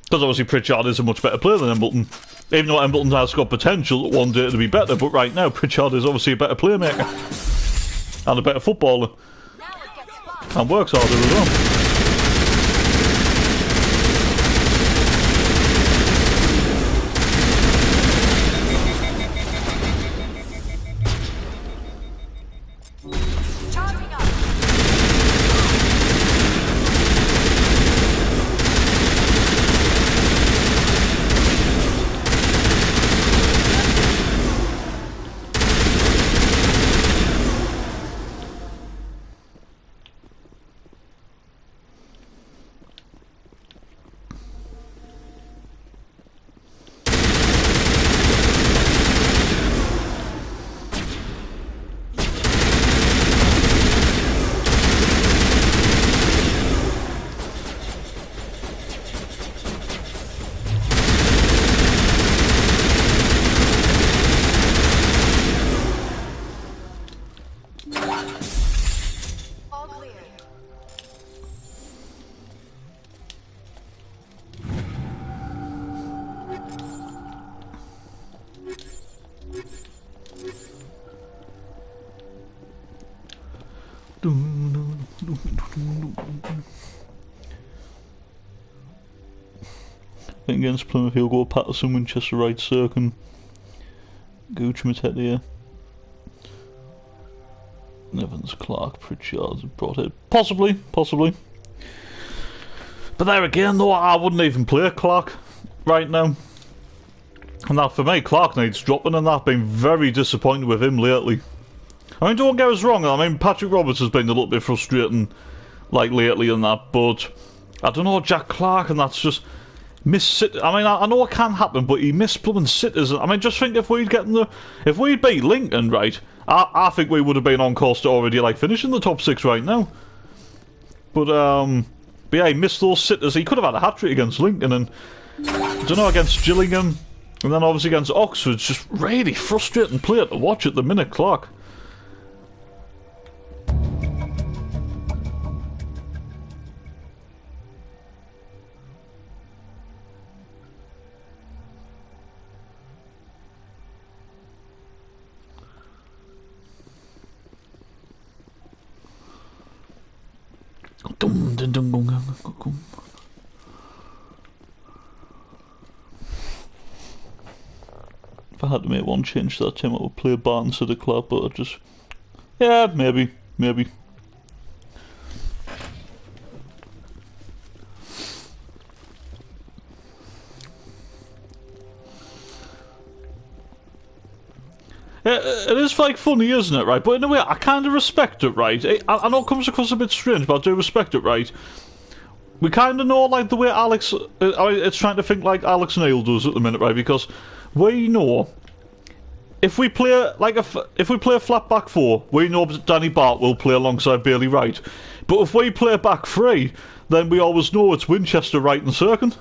Because obviously Pritchard is a much better player than Embleton. Even though Embleton has got potential one day to be better, but right now Pritchard is obviously a better playmaker. And a better footballer. And works harder as well. Against Plymouth, he'll go Patterson, Winchester, Wright, Sirkin, Gooch, Matetia, Evans, Clark, Pritchard, Broadhead. Possibly. But there again, though, I wouldn't even play Clark right now. And that, for me, Clark needs dropping, and I've been very disappointed with him lately. I mean, don't get us wrong, I mean, Patrick Roberts has been a little bit frustrating, like, lately and that, but I don't know, Jack Clark, and that's just miss. I mean, I know it can happen, but he missed blooming sitters. I mean, just think if we'd beat Lincoln, right, I think we would have been on course to already, like, finishing the top 6 right now. But yeah, he missed those sitters. He could have had a hat-trick against Lincoln, and I don't know, against Gillingham, and then obviously against Oxford. It's just really frustrating player to watch at the minute, Clark. If I had to make one change to that team, I would play Barton to the club, but I just... yeah, maybe. It is, like, funny, isn't it, right? But in a way, I kind of respect it, right? I know it comes across a bit strange, but I do respect it, right? We kind of know, like, the way Alex... it's trying to think like Alex Neil does at the minute, right? Because we know... if we play, like, if we play a flat back 4, we know that Danny Bart will play alongside Bailey Wright. But if we play back 3, then we always know it's Winchester, Wright and Sirkin.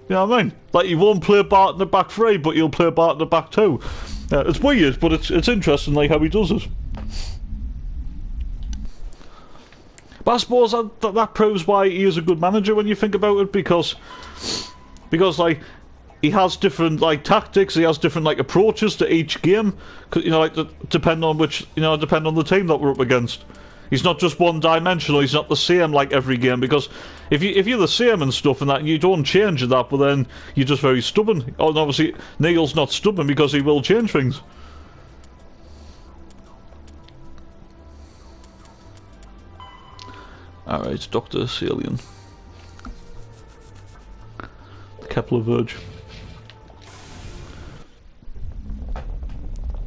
You know what I mean? Like, he won't play Bart in the back 3, but he'll play Bart in the back 2. It's weird, but it's interesting, like, how he does it. But I suppose that proves why he is a good manager when you think about it, because like, he has different, like, tactics, he has different, like, approaches to each game, you know, like, depending on the team that we're up against. He's not just one-dimensional, he's not the same, like, every game, because if you're the same and stuff and that, and you don't change that, but then you're just very stubborn. Oh, and obviously, Neil's not stubborn because he will change things. Alright, Dr. Salian. Kepler Verge.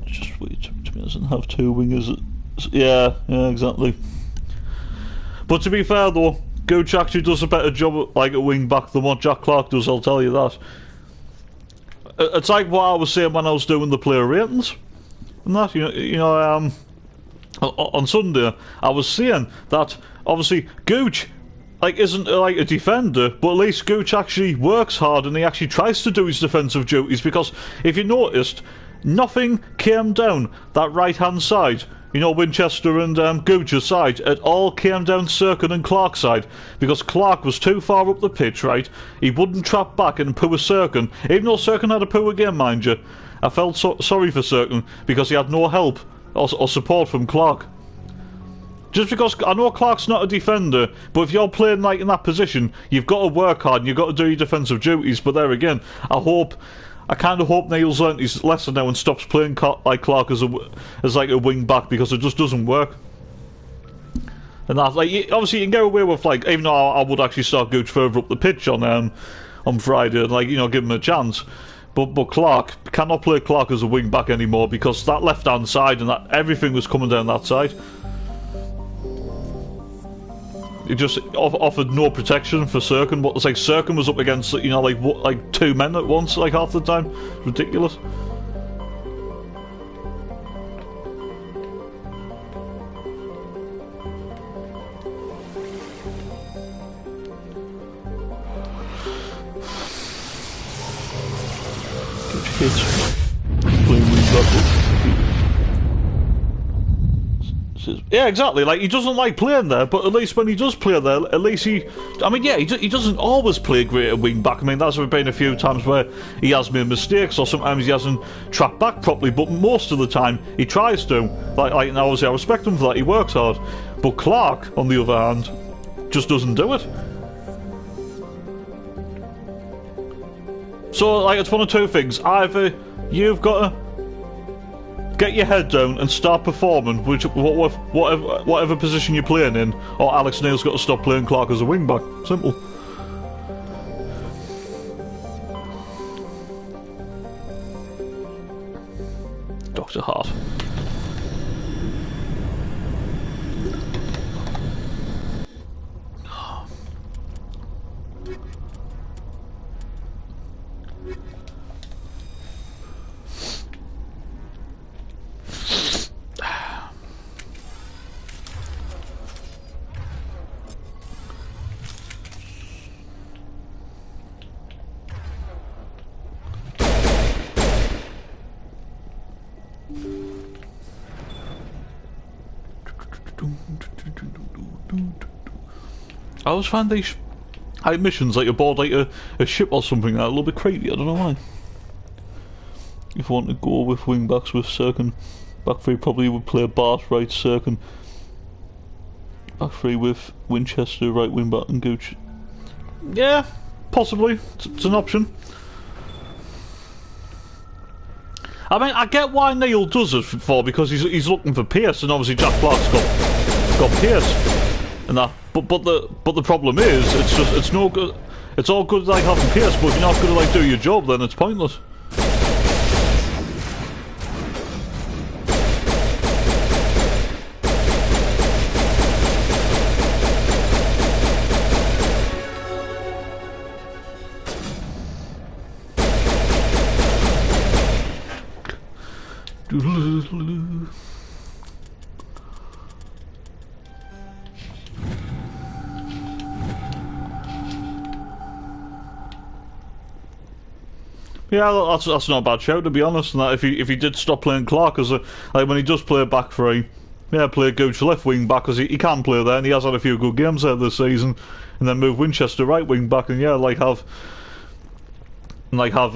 Just wait, Timmy doesn't have 2 wingers. Yeah, exactly. But to be fair though, Gooch actually does a better job like a wing back than what Jack Clark does, I'll tell you that. It's like what I was saying when I was doing the player ratings and that, you know, on Sunday I was saying that obviously Gooch, like, isn't like a defender, but at least Gooch actually works hard and he actually tries to do his defensive duties, because if you noticed, nothing came down that right hand side. You know, Winchester and Gooch's side, it all came down Sirkin and Clark's side, because Clark was too far up the pitch, right? He wouldn't trap back and poo a Sirkin, even though Sirkin had a poo again, mind you. I felt sorry for Sirkin, because he had no help or support from Clark. Just because, I know Clark's not a defender, but if you're playing, like, in that position, you've got to work hard and you've got to do your defensive duties, but there again, I kind of hope Neil's learnt his lesson now and stops playing like Clark as like a wing back, because it just doesn't work. And that, like, obviously you can get away with, like, even though I would actually start Gooch further up the pitch on Friday, and, like, you know, give him a chance. But Clark cannot play Clark as a wing back anymore, because that left hand side and that everything was coming down that side. It just offered no protection for Sirkin. What, it's like Sirkin was up against, you know, like 2 men at once, like half the time. Ridiculous. Yeah, exactly. Like, he doesn't like playing there, but at least when he does play there, at least he doesn't always play great at wing back. I mean, there's been a few times where he has made mistakes, or sometimes he hasn't trapped back properly, but most of the time he tries to. Like, and obviously I respect him for that, he works hard. But Clark, on the other hand, just doesn't do it. So, like, it's one of two things. Either you've got to get your head down and start performing, whatever position you're playing in, or Alex Neil's got to stop playing Clark as a wingback. Simple. Dr. Hart. I always find these missions like aboard like a ship or something a little bit creepy. I don't know why. If I want to go with wingbacks with Sirkin, back three probably would play Bart, right Sirkin. Back three with Winchester, right wingback and Gooch. Yeah, possibly. It's an option. I mean, I get why Neil does it because he's looking for Pierce, and obviously Jack Black's got Pierce and that. But the problem is, it's no good. It's all good like having Pierce, but if you're not going to like do your job, then it's pointless. Yeah, that's not a bad show, to be honest. And that if he did stop playing Clark as like when he does play back three, yeah, play Gooch left wing back because he can play there, and he has had a few good games there this season. And then move Winchester right wing back, and yeah, have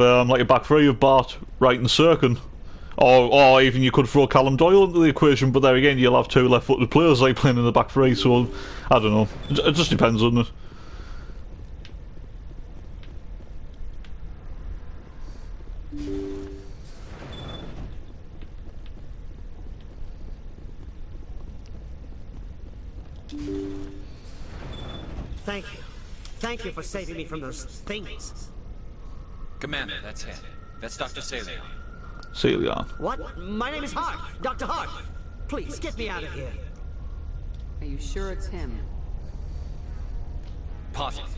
a back three of Bart, Wright, and Sirkin. Or even you could throw Callum Doyle into the equation, but there again you'll have two left-footed players like playing in the back three. So I don't know. It just depends, doesn't it? Thank you. Thank you for saving me from those things. Commander, that's him. That's Dr. Salion. Salion. What? My name is Hart. Dr. Hart. Please, get me out of here. Are you sure it's him? Positive.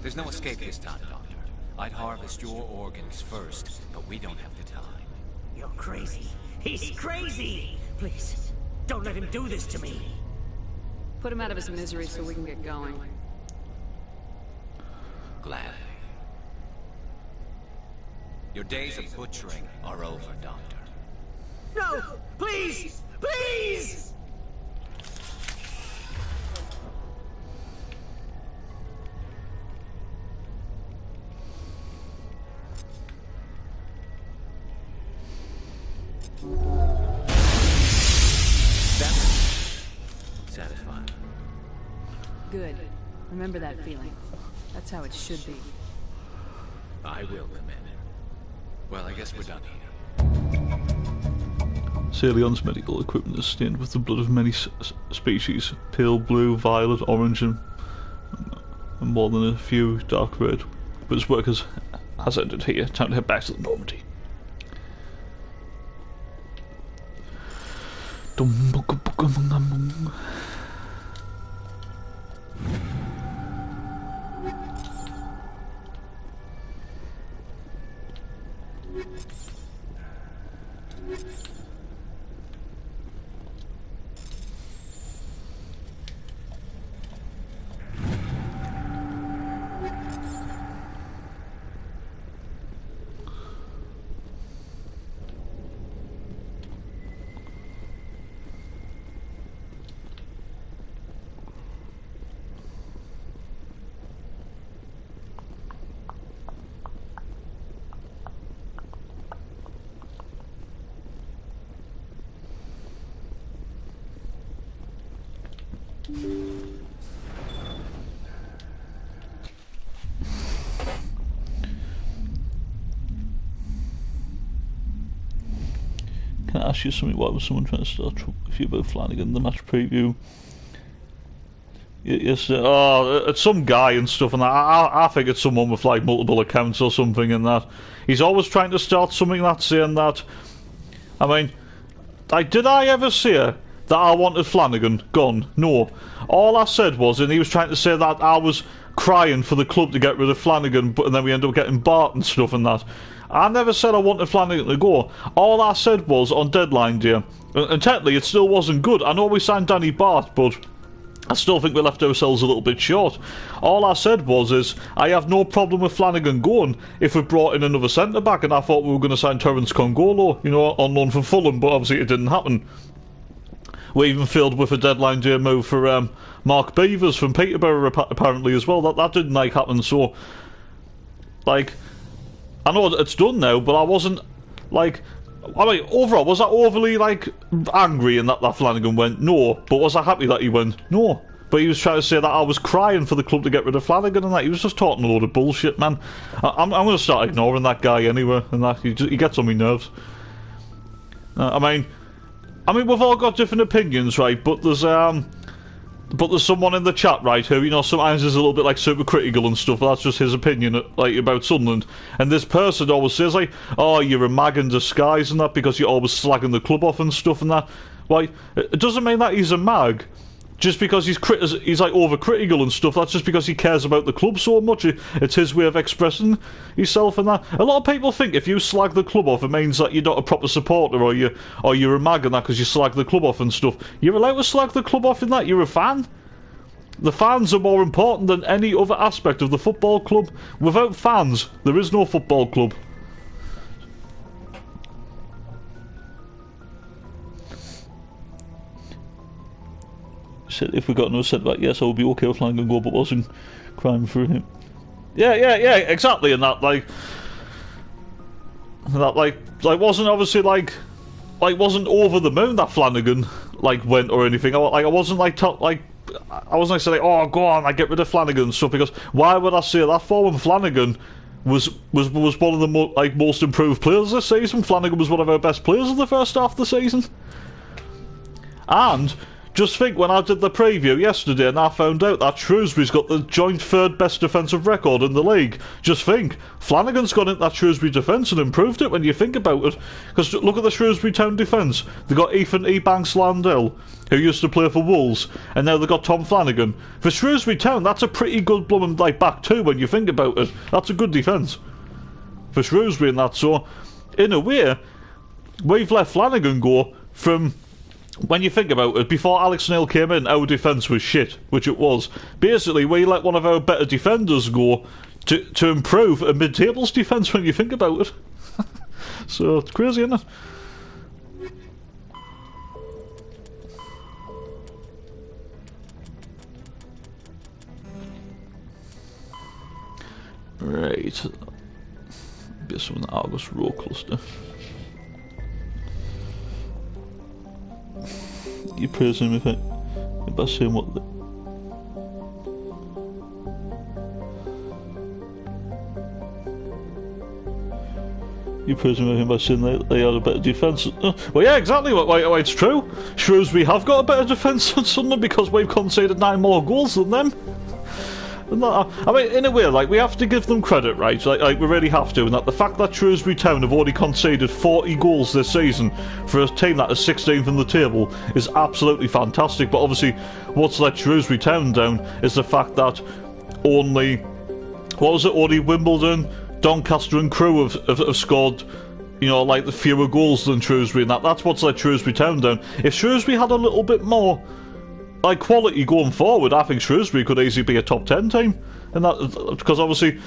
There's no escape this time, Doctor. I'd harvest your organs first, but we don't have the time. You're crazy. He's crazy! Please, don't let him do this to me. Put him out of his misery so we can get going. Gladly. Your days of butchering are over, Doctor. No! Please! Please! That's satisfying. Good. Remember that feeling. That's how it should be. I will, Commander. Well, I guess we're done here. Salion's medical equipment is stained with the blood of many species. Pale blue, violet, orange, and more than a few dark red. But his work has ended here. Time to head back to the Normandy. Can I ask you something? Why was someone trying to start trouble with you about Flanagan in the match preview? Yes, it's some guy and stuff, and I think it's someone with like multiple accounts or something, and that he's always trying to start something that's saying that. I mean, like, did I ever say that I wanted Flanagan gone? No. All I said was, and he was trying to say that I was crying for the club to get rid of Flanagan, and then we ended up getting Bart and stuff and that. I never said I wanted Flanagan to go. All I said was on deadline day, and technically it still wasn't good. I know we signed Danny Bart, but I still think we left ourselves a little bit short. All I said was I have no problem with Flanagan going if we brought in another centre-back, and I thought we were going to sign Terence Congolo, you know, on loan from Fulham, but obviously it didn't happen. We even failed with a deadline day move for Mark Beavers from Peterborough apparently as well. That didn't like happen, so like I know it's done now, but I wasn't like, I mean, overall, was I overly like angry in that Flanagan went? No. But was I happy that he went? No. But he was trying to say that I was crying for the club to get rid of Flanagan and that. He was just talking a load of bullshit, man. I'm going to start ignoring that guy anyway, and that he gets on my nerves. I mean, we've all got different opinions, right? But there's someone in the chat, right, who, you know, sometimes is a little bit like super critical and stuff. That's just his opinion, like, about Sunderland. And this person always says like, "Oh, you're a mag in disguise and that because you're always slagging the club off and stuff and that." Like, it doesn't mean that he's a mag just because he's like over-critical and stuff. That's just because he cares about the club so much. It's his way of expressing himself and that. A lot of people think if you slag the club off, it means that you're not a proper supporter or you're a mag and that because you slag the club off and stuff. You're allowed to slag the club off in that. You're a fan. The fans are more important than any other aspect of the football club. Without fans, there is no football club. Said if we got no setback, yes, I would be okay with Flanagan go, but wasn't crying for him. Yeah, exactly. And that wasn't obviously like wasn't over the moon that Flanagan like went or anything. I wasn't like I wasn't saying, "Oh, go on, I get rid of Flanagan and stuff," because why would I say that for when Flanagan was one of the most improved players this season? Flanagan was one of our best players in the first half of the season. And just think, when I did the preview yesterday and I found out that Shrewsbury's got the joint third best defensive record in the league, just think, Flanagan's gone into that Shrewsbury defence and improved it when you think about it. Because look at the Shrewsbury Town defence. They've got Ethan Ebanks-Landell, who used to play for Wolves, and now they've got Tom Flanagan. For Shrewsbury Town, that's a pretty good blooming back two when you think about it. That's a good defence for Shrewsbury and that. So, in a way, we've let Flanagan go from... When you think about it, before Alex Neil came in, our defence was shit, which it was. Basically, we let one of our better defenders go to improve a mid-tables defence when you think about it. So, it's crazy, isn't it? Right. Get some of the Argus Row cluster. You praise him if I say what you praise him by saying they had a better defence. Well, yeah, exactly. Why it's true. Shrewsbury have got a better defence than Sunderland because we've conceded 9 more goals than them. I mean, in a way, like, we have to give them credit, right? Like we really have to. And that the fact that Shrewsbury Town have already conceded 40 goals this season for a team that is 16th in the table is absolutely fantastic. But obviously, what's let Shrewsbury Town down is the fact that only Wimbledon, Doncaster and Crewe have scored, you know, like the fewer goals than Shrewsbury, and that's what's let Shrewsbury Town down. If Shrewsbury had a little bit more like quality going forward, I think Shrewsbury could easily be a top 10 team, and that because obviously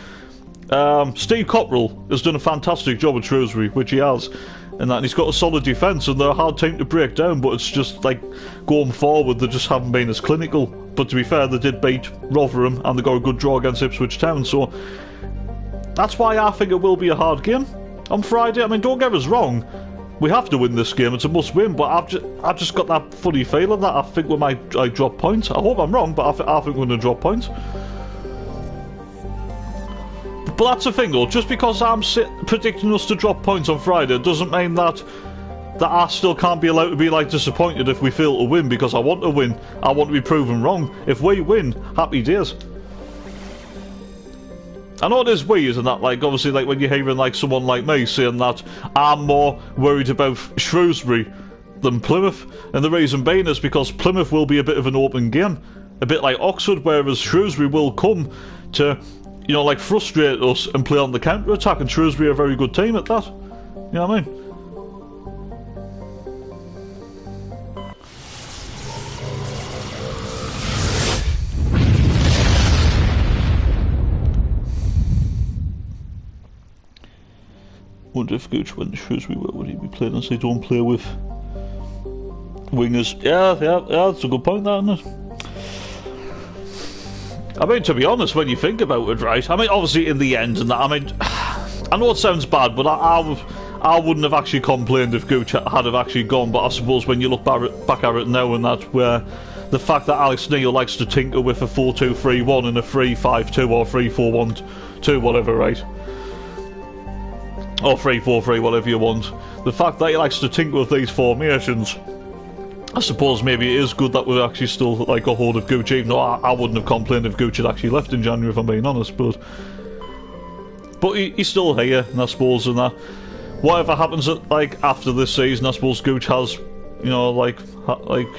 Steve Cotterill has done a fantastic job at Shrewsbury, which he has, and he's got a solid defence, and they're a hard team to break down. But it's just like going forward, they just haven't been as clinical. But to be fair, they did beat Rotherham, and they got a good draw against Ipswich Town, so that's why I think it will be a hard game on Friday. I mean, don't get us wrong. We have to win this game. It's a must-win, but I've just got that funny feeling that I think we might drop points. I hope I'm wrong, but I think we're going to drop points. But that's the thing, though. Just because I'm predicting us to drop points on Friday doesn't mean that that I still can't be allowed to be like disappointed if we fail to win, because I want to win. I want to be proven wrong. If we win, happy days. I know it is we, isn't that? Like, obviously, like when you're hearing like someone like me saying that I'm more worried about Shrewsbury than Plymouth, and the reason being is because Plymouth will be a bit of an open game, a bit like Oxford, whereas Shrewsbury will come to, you know, like frustrate us and play on the counter attack, and Shrewsbury are a very good team at that. You know what I mean? Wonder if Gooch went to Shrewsbury, where would he be playing as they don't play with wingers? Yeah, that's a good point, that, isn't it? I mean, to be honest, when you think about it, right, I mean, obviously in the end, and that, I mean, I know it sounds bad, but I wouldn't have actually complained if Gooch had have actually gone, but I suppose when you look back at it now, and that, where the fact that Alex Neil likes to tinker with a 4-2-3-1 and a 3-5-2 or 3-4-1-2, whatever, right? Or 3-4-3, whatever you want. The fact that he likes to tinker with these formations, I suppose maybe it is good that we're actually still like a hold of Gooch, even though I wouldn't have complained if Gooch had actually left in January, if I'm being honest, but he's still here, and I suppose, and that whatever happens like after this season, I suppose Gooch has, you know, like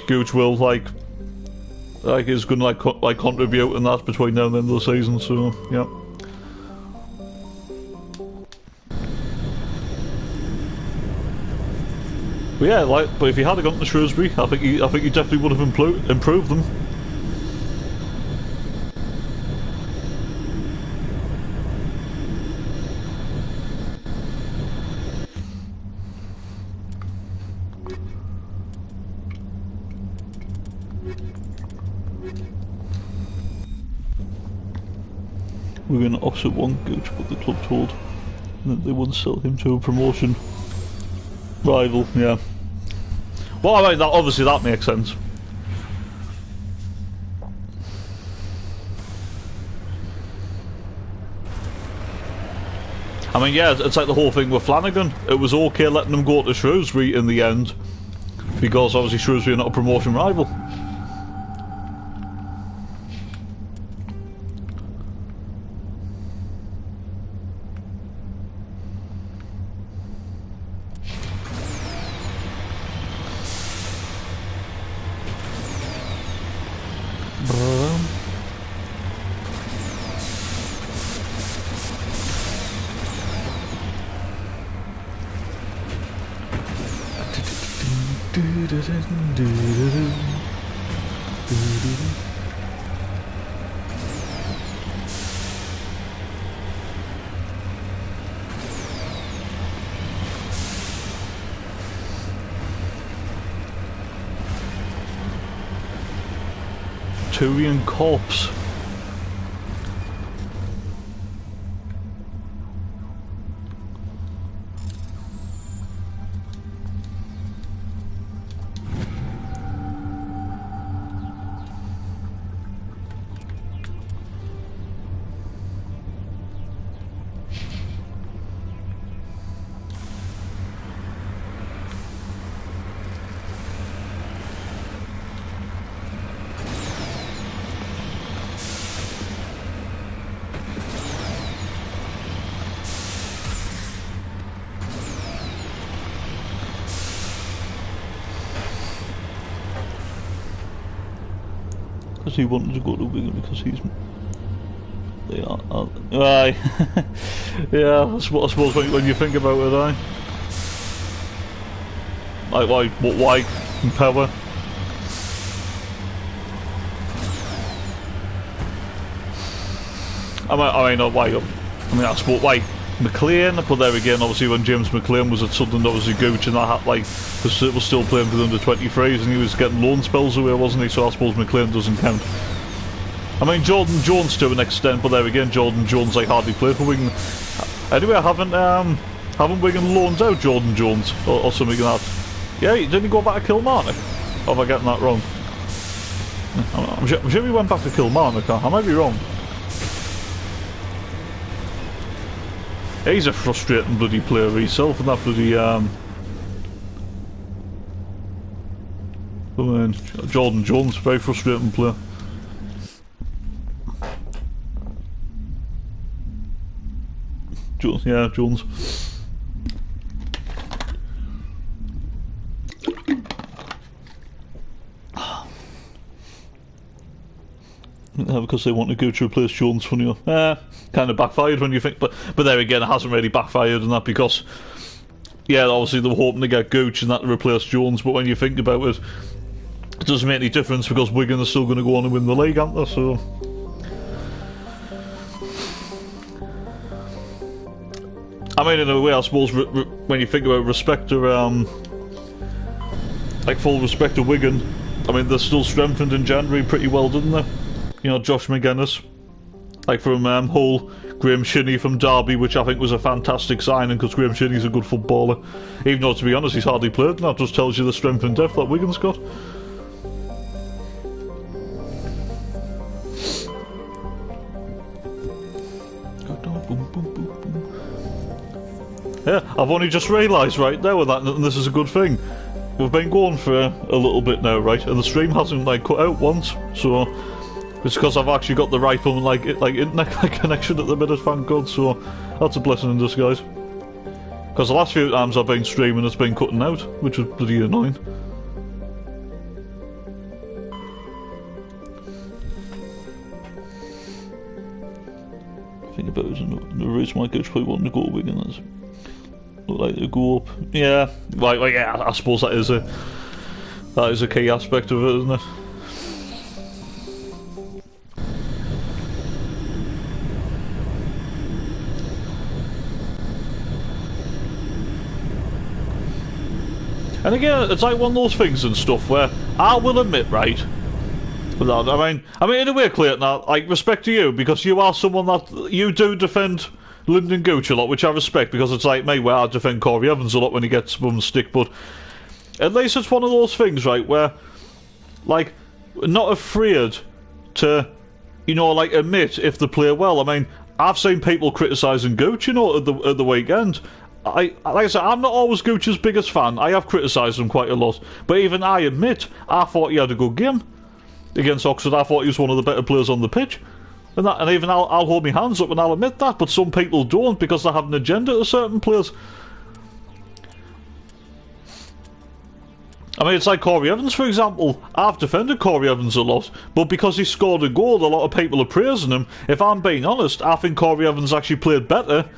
Gooch will like is going to like contribute in that between now and the end of the season, so yeah. But yeah, but if he had gone to Shrewsbury, I think he definitely would have improved them. We're going to Oxford one Gooch, but the club told that they wouldn't sell him to a promotion rival, yeah. Well, I mean, obviously that makes sense. I mean, yeah, it's like the whole thing with Flanagan. It was okay letting him go to Shrewsbury in the end, because obviously Shrewsbury are not a promotion rival. Turian corpse. Because he wanted to go to Wigan because he's... They are... Aye. Yeah, I suppose when you think about it, aye. Like, why Power? I mean, not why... I mean, I suppose why McLean, but there again, obviously when James McLean was at Sunderland, obviously Gooch and that had, like, was still playing for the under-23s and he was getting loan spells away, wasn't he? So I suppose McLean doesn't count. I mean, Jordan Jones to an extent, but there again, Jordan Jones like hardly played for Wigan. Anyway, haven't Wigan loaned out Jordan Jones or something like that? Yeah, didn't he go back to Kilmarnock? Or am I getting that wrong? I'm sure he went back to Kilmarnock. I might be wrong. He's a frustrating bloody player himself, and that bloody I mean, Jordan Jones, very frustrating player. Jones, yeah, Jones. Because they want to go to replace Jones for you. Kind of backfired when you think, but there again, it hasn't really backfired in that because, yeah, obviously they were hoping to get Gooch and that to replace Jones, but when you think about it, it doesn't make any difference because Wigan are still going to go on and win the league, aren't they? So, I mean, in a way, I suppose when you think about respect to, like full respect to Wigan, I mean, they're still strengthened in January pretty well, didn't they? You know, Josh McGuinness, like from Hull, Graham Shinney from Derby, which I think was a fantastic signing because Graham Shinney's a good footballer. Even though, to be honest, he's hardly played, and that just tells you the strength and depth that Wigan's got. Yeah, I've only just realised right now with that, and this is a good thing. We've been going for a little bit now, right, and the stream hasn't like cut out once, so it's because I've actually got the right phone like internet connection at the minute, thank God. So that's a blessing in disguise. Because the last few times I've been streaming, it's been cutting out, which was bloody annoying. Think about it, the reason why Coach probably wanted to go to Wigan is look like to go up. Yeah, well, yeah, I suppose that is a key aspect of it, isn't it? And again, it's like one of those things and stuff where I will admit, right? I mean, in a way, Clayton, like respect to you because you are someone that you do defend Lyndon Gooch a lot, which I respect because it's like me where I defend Corey Evans a lot when he gets bum stick, but at least it's one of those things, right, where like not afraid to, you know, like admit if they play well. I mean, I've seen people criticising Gooch, you know, at the weekend. Like I said, I'm not always Gooch's biggest fan. I have criticised him quite a lot, but even I admit I thought he had a good game against Oxford. I thought he was one of the better players on the pitch, and even I'll hold my hands up and I'll admit that. But some people don't because they have an agenda to certain players. I mean, it's like Corey Evans, for example. I've defended Corey Evans a lot, but because he scored a goal, a lot of people are praising him. If I'm being honest, I think Corey Evans actually played better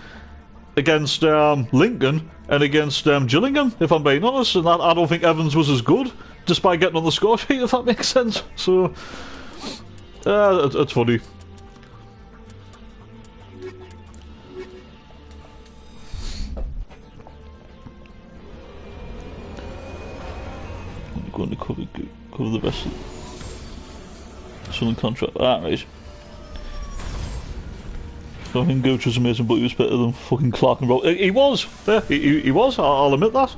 against Lincoln and against Gillingham, if I'm being honest, and I don't think Evans was as good, despite getting on the score sheet, if that makes sense. So, it's funny. I'm going to cover the rest of the Southern contract. Right. I think Gooch was amazing, but he was better than fucking Clark and Roberts. He was! Yeah, he was, I'll admit that.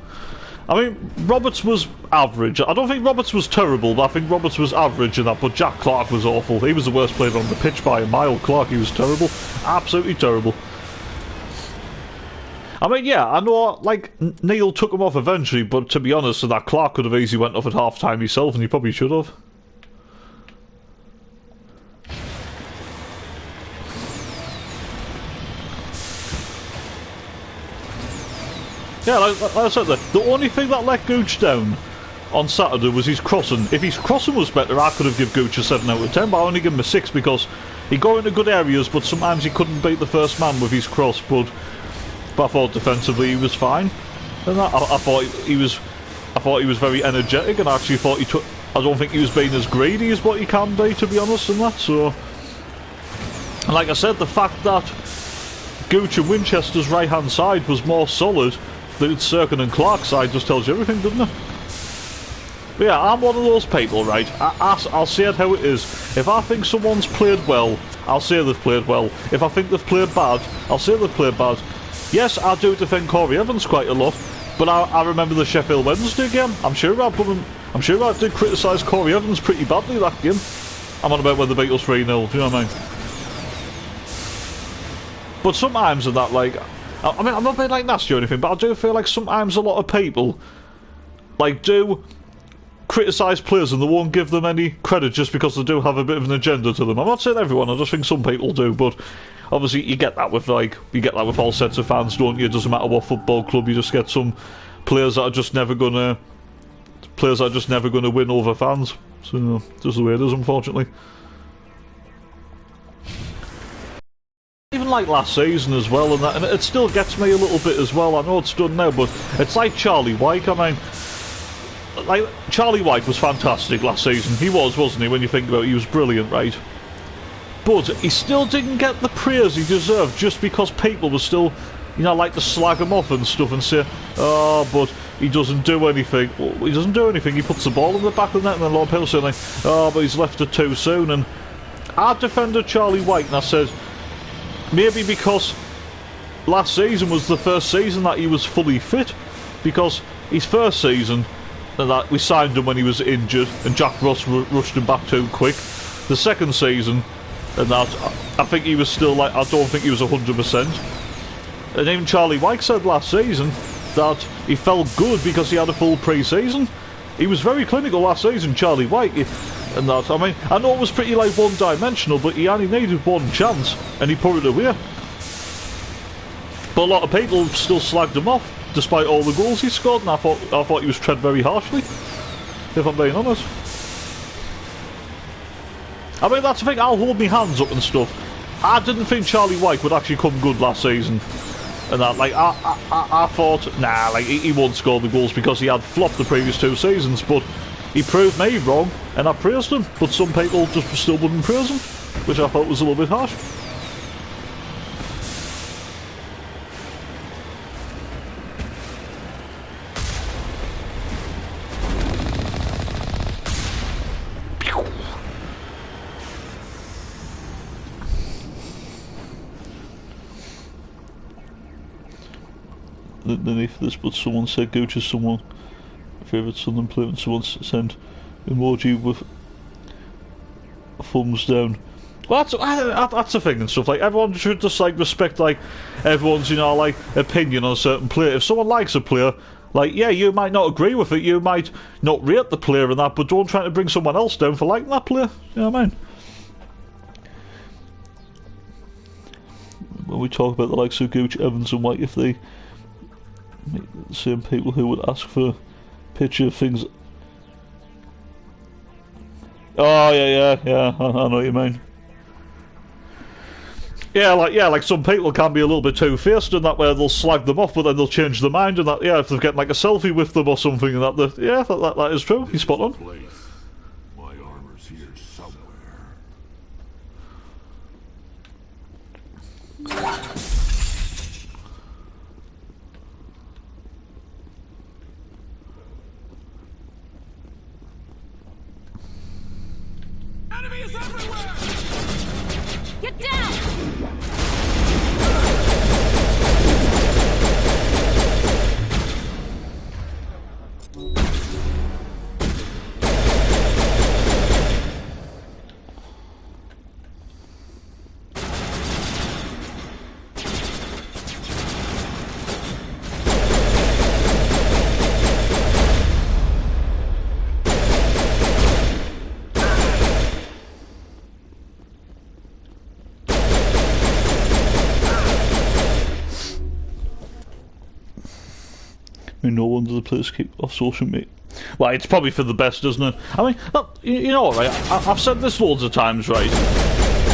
I mean, Roberts was average. I don't think Roberts was terrible, but I think Roberts was average in that, but Jack Clark was awful. He was the worst player on the pitch by a mile. Clark, he was terrible. Absolutely terrible. I mean, yeah, I know, like, Neil took him off eventually, but to be honest, that Clark could have easily went off at half-time himself, and he probably should have. Yeah, like I said, the only thing that let Gooch down on Saturday was his crossing. If his crossing was better, I could have given Gooch a 7 out of 10, but I only give him a 6 because he got into good areas, but sometimes he couldn't beat the first man with his cross. But I thought defensively he was fine, and I thought he was very energetic, and I actually thought I don't think he was being as greedy as what he can be, to be honest, in that. So, and like I said, the fact that Gooch and Winchester's right hand side was more solid than Serkin and Clark's side just tells you everything, doesn't it? But yeah, I'm one of those people, right? I'll say it how it is. If I think someone's played well, I'll say they've played well. If I think they've played bad, I'll say they've played bad. Yes, I do defend Corey Evans quite a lot, but I remember the Sheffield Wednesday game. I'm sure I did criticise Corey Evans pretty badly that game. I'm on about when the beat us 3-0, do you know what I mean? But sometimes in that, like, I mean, I'm not being like nasty or anything, but I do feel like sometimes a lot of people, like, do criticise players and they won't give them any credit just because they do have a bit of an agenda to them. I'm not saying everyone, I just think some people do, but obviously you get that with all sets of fans, don't you? It doesn't matter what football club, you just get some players that are just never gonna win over fans. So just the way it is, unfortunately. Even like last season as well, and it still gets me a little bit as well. I know it's done now, but it's like Charlie White. I mean, like Charlie White was fantastic last season. He was, wasn't he? When you think about it, he was brilliant, right? But he still didn't get the praise he deserved, just because people were still, you know, like to slag him off and stuff and say, oh, but he doesn't do anything. Well, he doesn't do anything. He puts the ball in the back of the net, and then a lot of people say, like, oh, but he's left it too soon. And I defended Charlie White, and I said, maybe because last season was the first season that he was fully fit, because his first season, and that we signed him when he was injured, and Jack Ross rushed him back too quick. The second season, and that I think he was still like, I don't think he was 100%. And even Charlie White said last season that he felt good because he had a full pre-season. He was very clinical last season, Charlie White. And that, I mean, I know it was pretty like one-dimensional, but he only needed one chance, and he put it away. But a lot of people still slagged him off, despite all the goals he scored, and I thought he was tread very harshly, if I'm being honest. I mean, that's the thing, I'll hold my hands up and stuff. I didn't think Charlie White would actually come good last season. And that, like, I thought, nah, like, he won't score the goals because he had flopped the previous 2 seasons, but he proved me wrong, and I praised him, but some people just still wouldn't praise him, which I thought was a little bit harsh. Underneath this, but someone said go to someone favourite Southern player, and someone sent emoji with a thumbs down. Well, that's the thing and stuff. Like, everyone should just like respect like everyone's, you know, like opinion on a certain player. If someone likes a player, like, yeah, you might not agree with it, you might not rate the player and that, but don't try to bring someone else down for liking that player. You know what I mean? When we talk about the likes of Gooch, Evans and White, if they the same people who would ask for picture things. Oh yeah, I know what you mean. Yeah, like some people can be a little bit two-faced in that, where they'll slag them off, but then they'll change their mind, and that, yeah, if they're getting like a selfie with them or something, and that, yeah, that is true. He's spot on. My armor's here somewhere. Enemies everywhere! Get down! No wonder the players keep off social media. Well, it's probably for the best, isn't it? I mean, you know what, right? I've said this loads of times, right?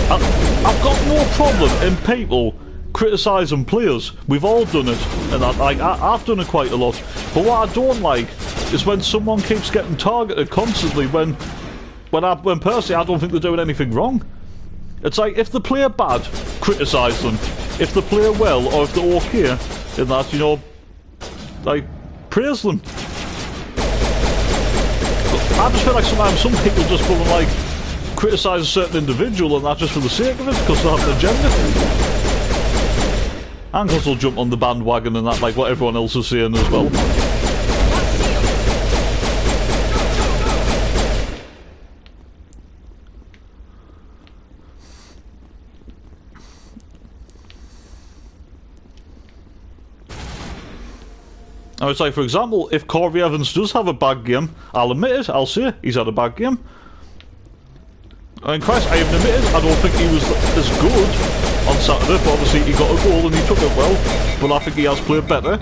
I've got no problem in people criticising players. We've all done it, and I've done it quite a lot. But what I don't like is when someone keeps getting targeted constantly. When personally I don't think they're doing anything wrong. It's like, if the player bad, criticise them. If they play well, or if they're okay, in that, you know, like, praise them. I just feel like sometimes some people just go and like criticise a certain individual, and that just for the sake of it, because they have an agenda. And because they'll jump on the bandwagon and that, like what everyone else is saying as well. Now it's like, for example, if Corey Evans does have a bad game, I'll admit it, I'll say he's had a bad game. I mean, Christ, I even admitted I don't think he was as good on Saturday, but obviously he got a goal and he took it well, but I think he has played better.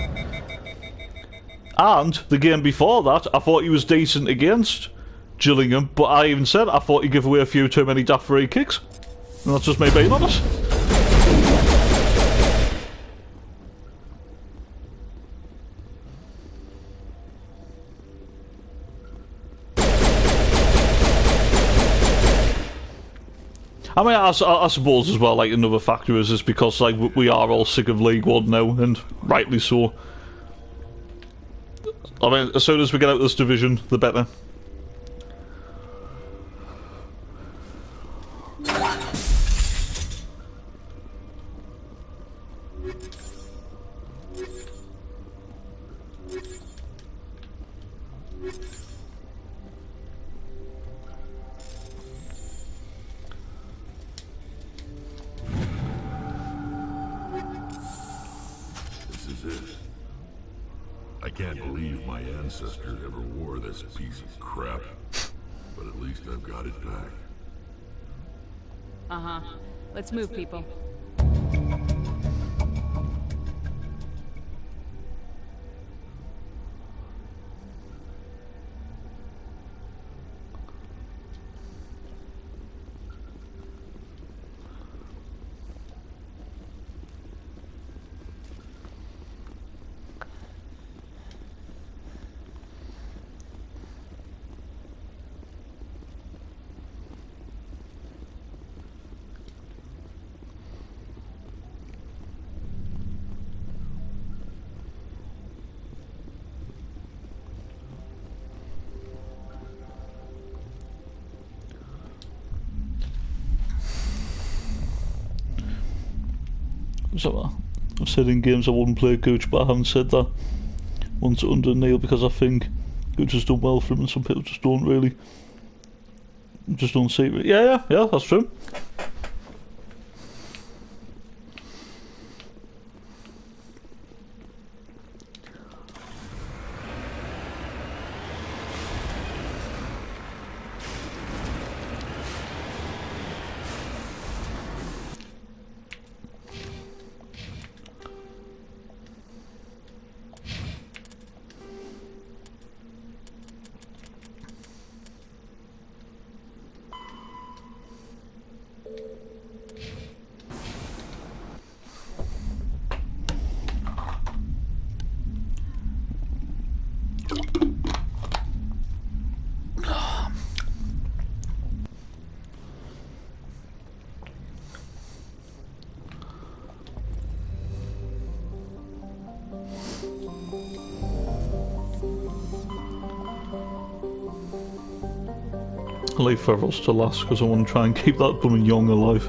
And the game before that, I thought he was decent against Gillingham, but I even said I thought he gave away a few too many daft free kicks. And that's just me being honest. I mean, I suppose as well, like, another factor is because, like, we are all sick of League One now, and rightly so. I mean, as soon as we get out of this division, the better. I can't believe my ancestors ever wore this piece of crap, but at least I've got it back. Uh-huh. Let's move, people. So I've said in games I wouldn't play Gooch, but I haven't said that once under Neil because I think Gooch has done well for him and some people just don't really, just don't see it. Yeah, that's true. I'll leave Ferals to last because I want to try and keep that blooming young alive.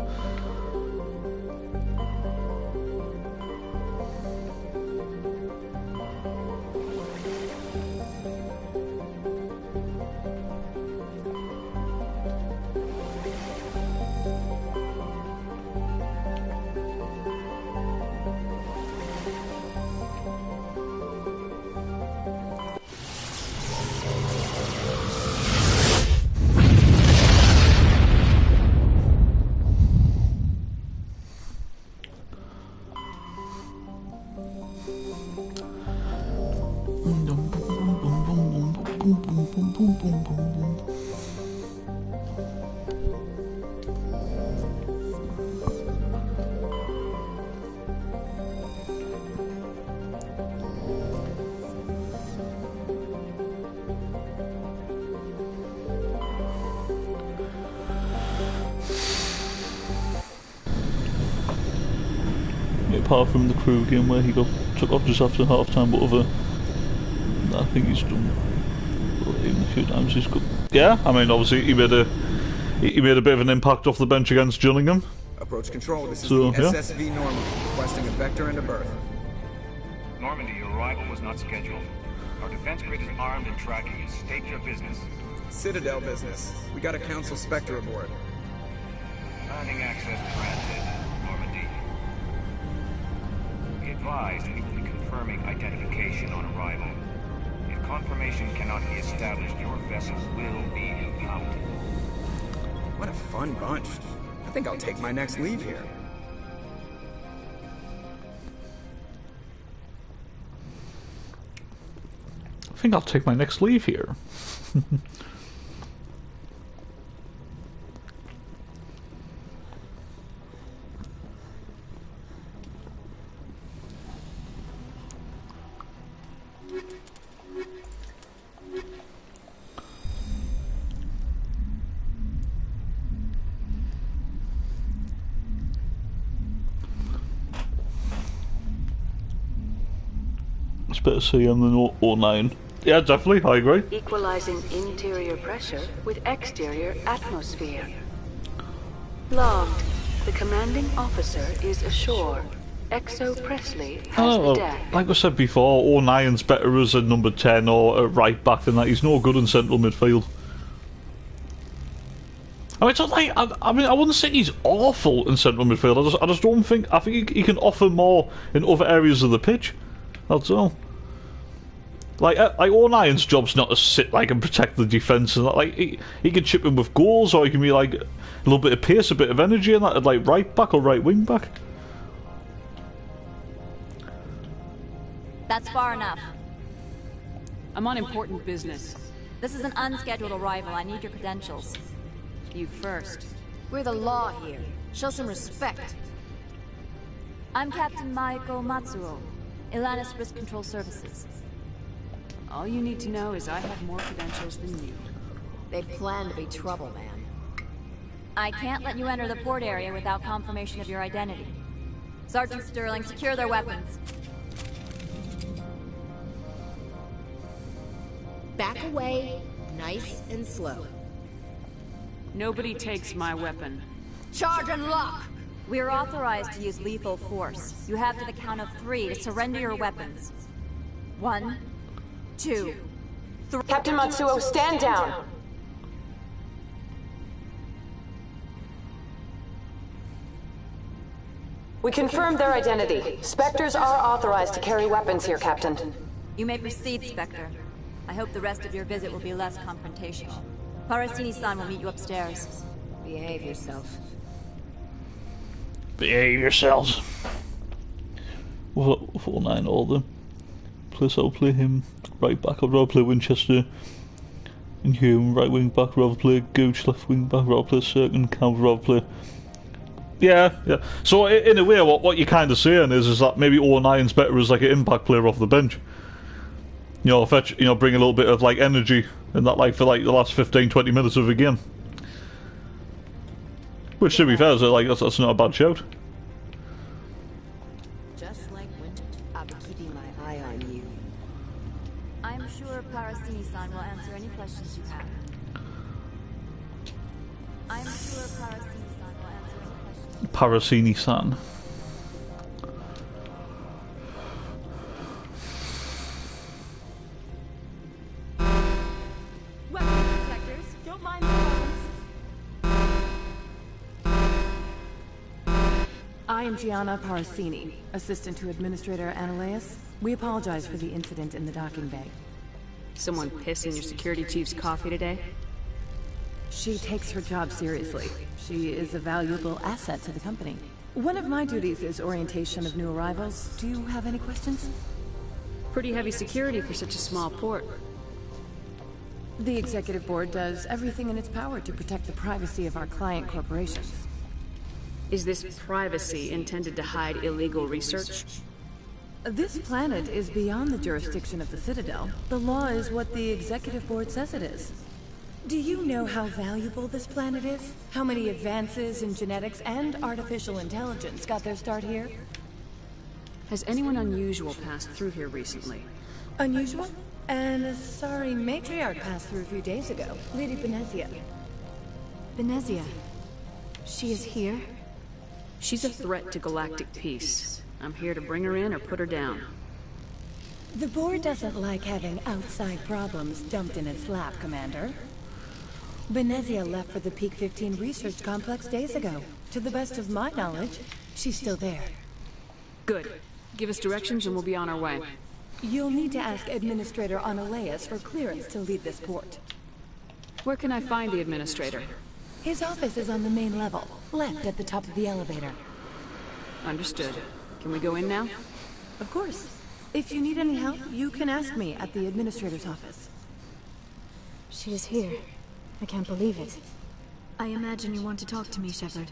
Apart from the crew game where he took off just after half time, but other, I think he's done even a few times he's good. Yeah, I mean obviously he made a bit of an impact off the bench against Gillingham. Approach control, this is the SSV Normandy, requesting a vector and a berth. Normandy, your arrival was not scheduled. Our defense grid is armed and tracking you. State your business. Citadel business. We got a Council Spectre aboard. Landing access granted, Normandy. Be advised, we will be confirmed confirming identification on arrival. If confirmation cannot be established, your vessel will be impounded. What a fun bunch. I think I'll take my next leave here. I think I'll take my next leave here. It's better CM than 09. Yeah, definitely, I agree. Equalizing interior pressure with exterior atmosphere. Logged. The commanding officer is ashore. Exo Presley has the deck. Like I said before, 09's better as a number 10 or a right back than that. He's no good in central midfield. I mean, it's not like, I mean, I wouldn't say he's awful in central midfield. I just don't think. I think he can offer more in other areas of the pitch. That's all. Like 09's job's not to sit like and protect the defence and that. Like he can chip in with goals, or he can be like a little bit of pace, a bit of energy, and that at like right back or right wing back. That's far enough. I'm on important business. This is an unscheduled arrival. I need your credentials. You first. We're the law here. Show some respect. I'm Captain Maiko Matsuo, Ilanis Risk Control Services. All you need to know is I have more credentials than you. They plan to be trouble, man. I can't let you enter the port area without confirmation of your identity. Sergeant Sterling, secure their weapons. Back away, nice and slow. Nobody takes my weapon. Charge and lock! We're authorized to use lethal force. You have to the count of 3 to surrender your weapons. 1, 2, 3. Captain Matsuo, stand down! We confirmed their identity. Spectres are authorized to carry weapons here, Captain. You may proceed, Spectre. I hope the rest of your visit will be less confrontational. Parasini-san will meet you upstairs. Behave yourself. Behave yourselves. With 09 all them. Plus I'll play him right back. I'd rather play Winchester and Hume right wing back, rather play Gooch left wing back, rather play Cirque Camp, rather play. Yeah. So in a way, what you're kind of saying is that maybe 09's better as like an impact player off the bench. You know, fetch, you know, bring a little bit of like energy in that, like for like the last 15-20 minutes of a game. Which, to be fair, is like that's not a bad shout. Just like Winter, I'll be keeping my eye on you. I'm sure Parasini-san will answer any questions you have. I'm sure Parasini-san will answer any questions. Parasini-san. I am Gianna Parasini, assistant to Administrator Ananias. We apologize for the incident in the docking bay. Someone pissed in your security chief's coffee today? She takes her job seriously. She is a valuable asset to the company. One of my duties is orientation of new arrivals. Do you have any questions? Pretty heavy security for such a small port. The Executive Board does everything in its power to protect the privacy of our client corporations. Is this privacy intended to hide illegal research? This planet is beyond the jurisdiction of the Citadel. The law is what the Executive Board says it is. Do you know how valuable this planet is? How many advances in genetics and artificial intelligence got their start here? Has anyone unusual passed through here recently? Unusual? And a sorry matriarch passed through a few days ago. Lady Benezia. Benezia? She is here? She's a threat to galactic peace. I'm here to bring her in or put her down. The board doesn't like having outside problems dumped in its lap, Commander. Benezia left for the Peak 15 research complex days ago. To the best of my knowledge, she's still there. Good. Give us directions and we'll be on our way. You'll need to ask Administrator Analeas for clearance to leave this port. Where can I find the Administrator? His office is on the main level, left at the top of the elevator. Understood. Can we go in now? Of course. If you need any help, you can ask me at the Administrator's office. She is here. I can't believe it. I imagine you want to talk to me, Shepard.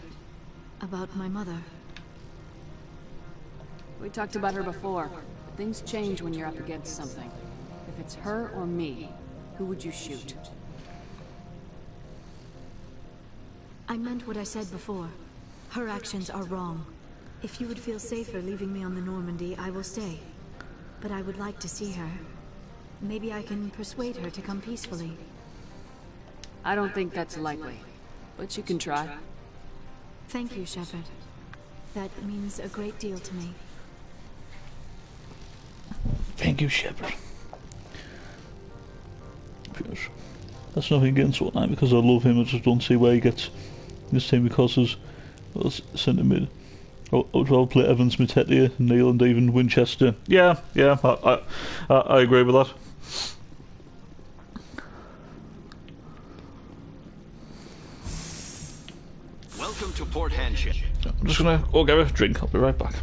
About my mother. We talked about her before. Things change when you're up against something. If it's her or me, who would you shoot? I meant what I said before. Her actions are wrong. If you would feel safer leaving me on the Normandy, I will stay. But I would like to see her. Maybe I can persuade her to come peacefully. I don't think that's likely, but you can try. Thank you, Shepard. That means a great deal to me. Thank you, Shepard. That's nothing against Fortnite because I love him. I just don't see where he gets this team because there's centre mid. I would rather play Evans, Matetia, Neil, and even Winchester. Yeah, I agree with that. Welcome to Port Handshake. I'm just gonna go get a drink. I'll be right back.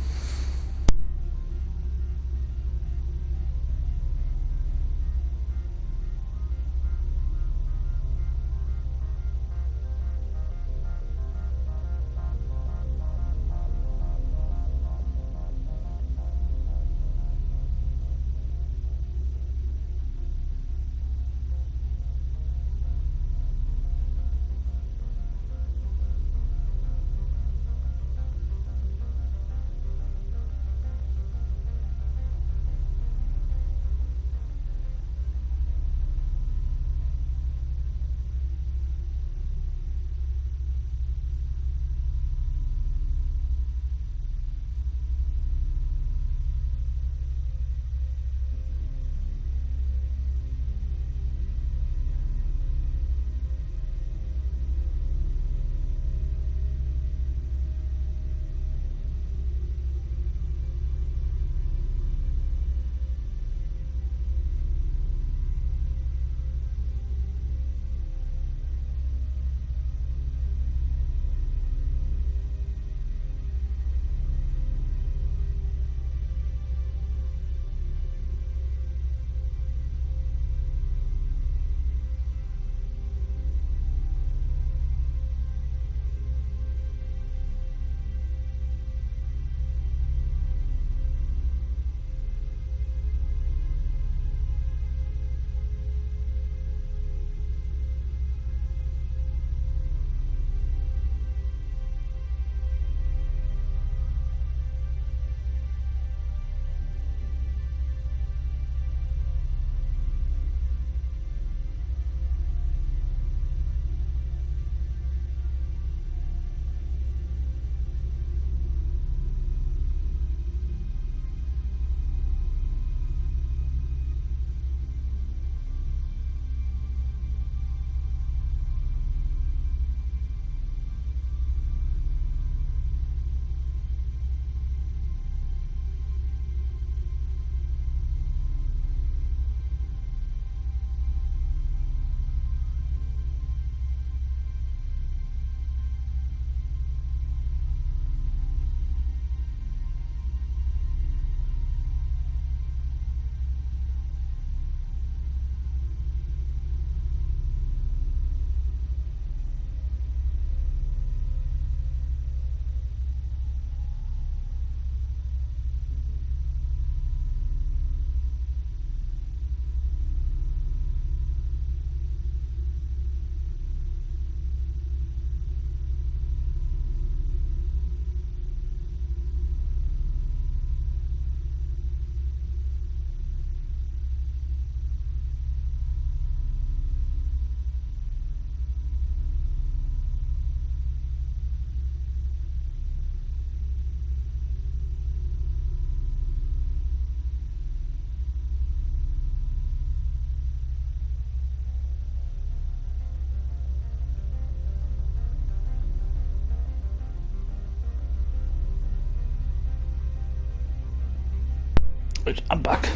Right, I'm back.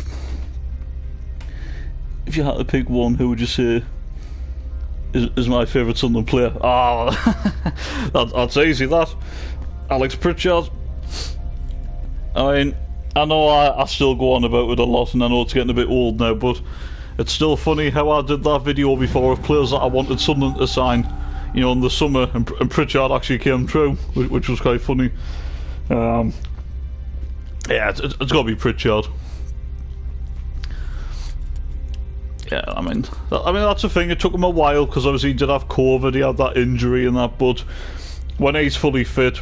If you had to pick one, who would you say is my favourite Sunderland player? That's easy, that. Alex Pritchard. I mean, I know I still go on about it a lot, and I know it's getting a bit old now, but it's still funny how I did that video before of players that I wanted Sunderland to sign, you know, in the summer, and Pritchard actually came true, which was quite funny. Yeah, it's got to be Pritchard. Yeah, I mean that's the thing. It took him a while because obviously he did have COVID, he had that injury and that. But when he's fully fit,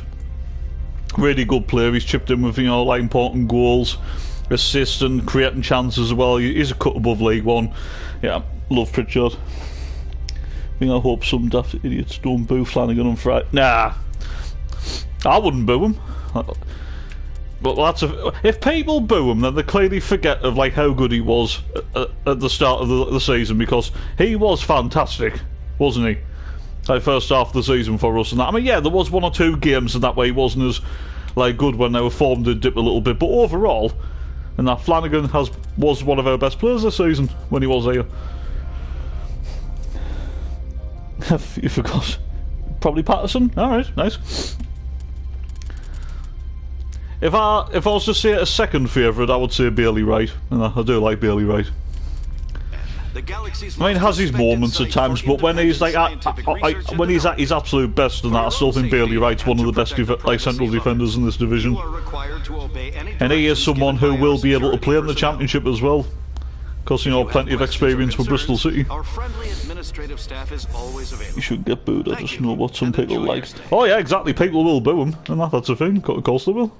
really good player. He's chipped in with, you know, like important goals, assists and creating chances as well. He's a cut above League One. Yeah, love Pritchard. I mean, I hope some daft idiots don't boo Flanagan on Friday. Nah, I wouldn't boo him. But if people boo him, then they clearly forget of like how good he was at the start of the season, because he was fantastic, wasn't he? Like first half of the season for us and that. I mean, yeah, there was one or two games in that way he wasn't as like good when they were formed to dip a little bit, but overall, and that Flanagan was one of our best players this season when he was here. You forgot. Probably Patterson. All right, nice. If I was to say a second favourite, I would say Bailey Wright, and I do like Bailey Wright. I mean, he has his moments at times, but when he's like when he's at his absolute best, and that, I still think Bailey Wright's one of the best central defenders in this division. And he is someone who will be able to play in the Championship as well, because, you know, plenty of experience with Bristol City. You should get booed. I just know what some people like. Oh yeah, exactly. People will boo him, and that's a thing. Of course they will.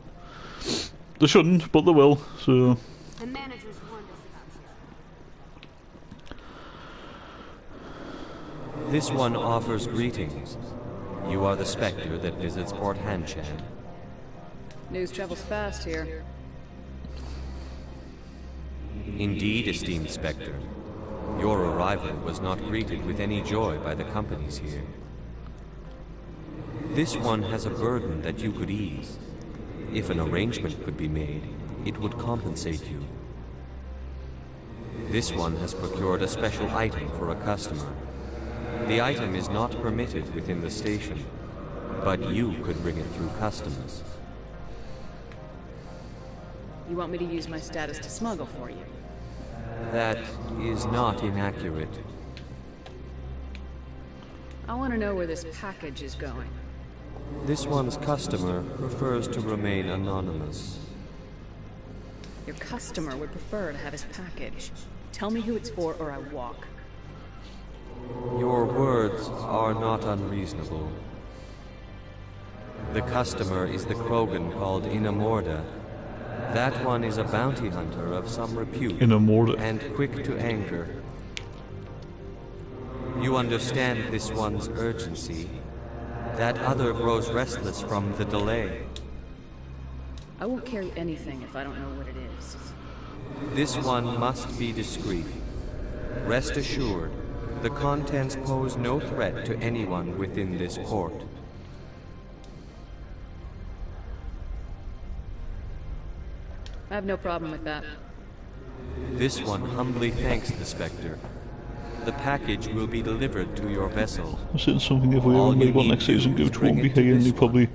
They shouldn't, but they will. So. The managers warned us about you. This one offers greetings. You are the Spectre that visits Port Hanchan. News travels fast here. Indeed, esteemed Spectre. Your arrival was not greeted with any joy by the companies here. This one has a burden that you could ease. If an arrangement could be made, it would compensate you. This one has procured a special item for a customer. The item is not permitted within the station, but you could bring it through customs. You want me to use my status to smuggle for you? That is not inaccurate. I want to know where this package is going. This one's customer prefers to remain anonymous. Your customer would prefer to have his package. Tell me who it's for, or I walk. Your words are not unreasonable. The customer is the Krogan called Inamorda. That one is a bounty hunter of some repute, Inamorda, and quick to anger. You understand this one's urgency. That other grows restless from the delay. I won't carry anything if I don't know what it is. This one must be discreet. Rest assured, the contents pose no threat to anyone within this port. I have no problem with that. This one humbly thanks the Spectre. The package will be delivered to your vessel. I'm saying something if we are in League One next season, Gooch won't be here, and he probably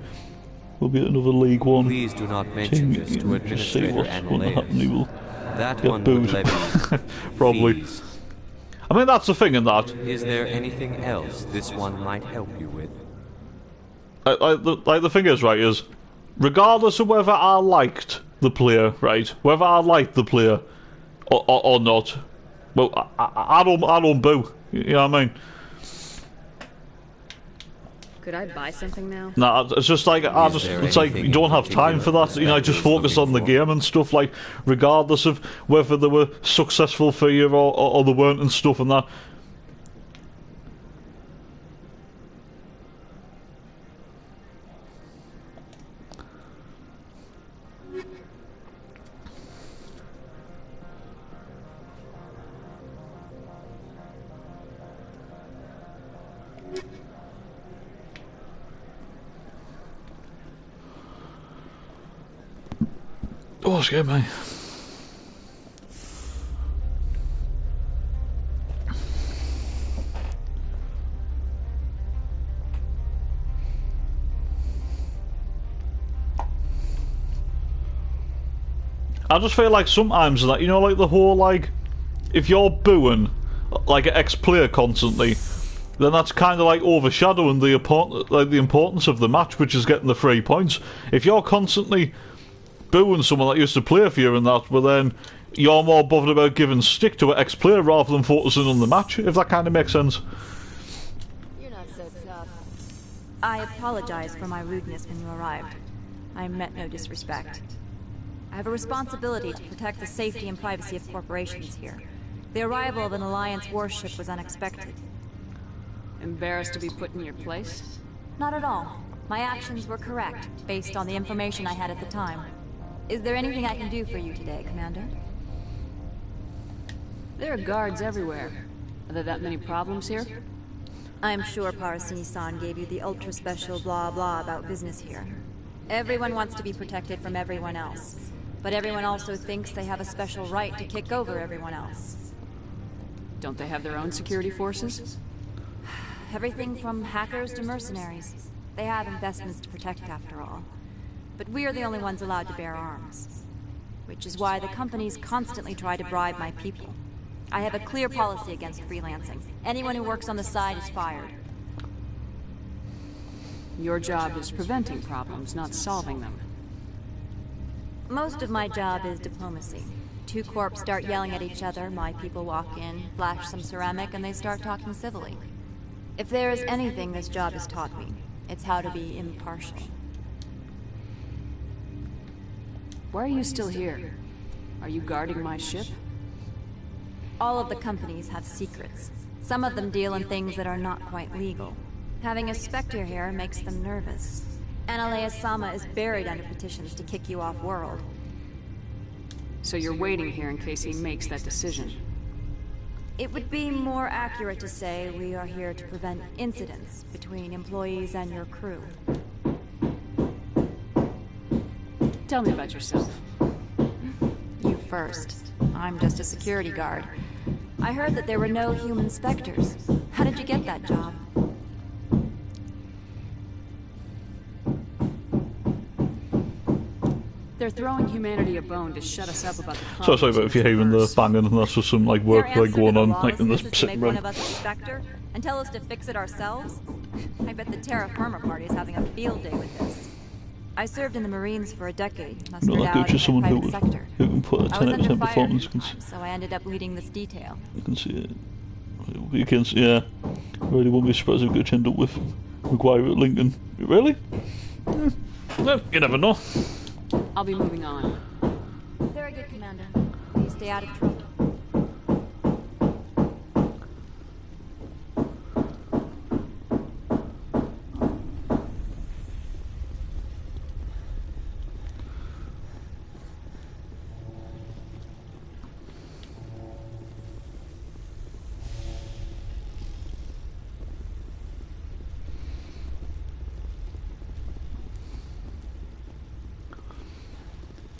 will be at another League One. Please do not mention team. this to Just say Administrator what's going to happen, he will that get one booed. would levy Probably. fees. I mean, that's the thing in that. Is there anything else this one might help you with? The thing is, right, is regardless of whether I liked the player, right, whether I liked the player or not, well, I don't boo. You know what I mean? Could I buy something now? Nah, it's just like it's like you don't have time for that. You know, just focus on the game and stuff. Like, regardless of whether they were successful for you or they weren't and stuff and that. Oh, scared me. I just feel like sometimes that, you know, like the whole, like, if you're booing like an ex-player constantly, then that's kind of like overshadowing the importance of the match, which is getting the 3 points. If you're constantly booing someone that used to play for you and that, but then you're more bothered about giving stick to an ex-player rather than focusing on the match, if that kind of makes sense. You're not so tough. I apologize for my rudeness when you arrived. I meant no disrespect. I have a responsibility to protect the safety and privacy of corporations here. The arrival of an Alliance warship was unexpected. Embarrassed to be put in your place? Not at all. My actions were correct, based on the information I had at the time. Is there anything I can do for you today, Commander? There are guards everywhere. Are there that many problems here? I'm sure Parasini-san gave you the ultra-special blah-blah about business here. Everyone wants to be protected from everyone else. But everyone also thinks they have a special right to kick over everyone else. Don't they have their own security forces? Everything from hackers to mercenaries. They have investments to protect after all. But we are the only ones allowed to bear arms. Which is why the companies constantly try to bribe my people. I have a clear policy against freelancing. Anyone who works on the side is fired. Your job is preventing problems, not solving them. Most of my job is diplomacy. Two corps start yelling at each other, my people walk in, flash some ceramic, and they start talking civilly. If there is anything this job has taught me, it's how to be impartial. Why are you still here? Are you guarding my ship? All of the companies have secrets. Some of them deal in things that are not quite legal. Having a Spectre here makes them nervous. Analea-sama is buried under petitions to kick you off-world. So you're waiting here in case he makes that decision? It would be more accurate to say we are here to prevent incidents between employees and your crew. Tell me about yourself. You first. I'm just a security guard. I heard that there were no human Spectres. How did you get that job? They're throwing humanity a bone to shut us up about the So sorry about if you're hearing the banging and that's just some like work like going on like in this sitting room. One of us a Spectre and tell us to fix it ourselves? I bet the Terra Firma party is having a field day with this. I served in the Marines for a decade, mustered like out in the someone private sector. who can put a 10% performance. So I ended up leading this detail. You can see it. You can see, yeah. Really won't be surprised if we could end up with McGuire at Lincoln. Really? Well, you never know. I'll be moving on. Very good, Commander. Please stay out of trouble.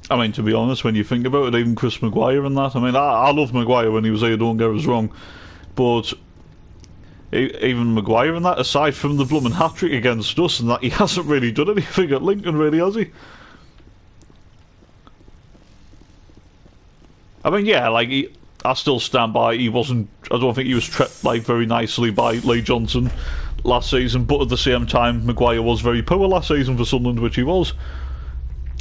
I mean, to be honest, when you think about it, even Chris Maguire and that, I mean, I love Maguire when he was here, don't get us wrong, but even Maguire and that, aside from the blooming hat-trick against us and that, he hasn't really done anything at Lincoln, really, has he? I mean, yeah, like, I still stand by, he wasn't, I don't think he was treated, like, very nicely by Lee Johnson last season, but at the same time, Maguire was very poor last season for Sunderland, which he was.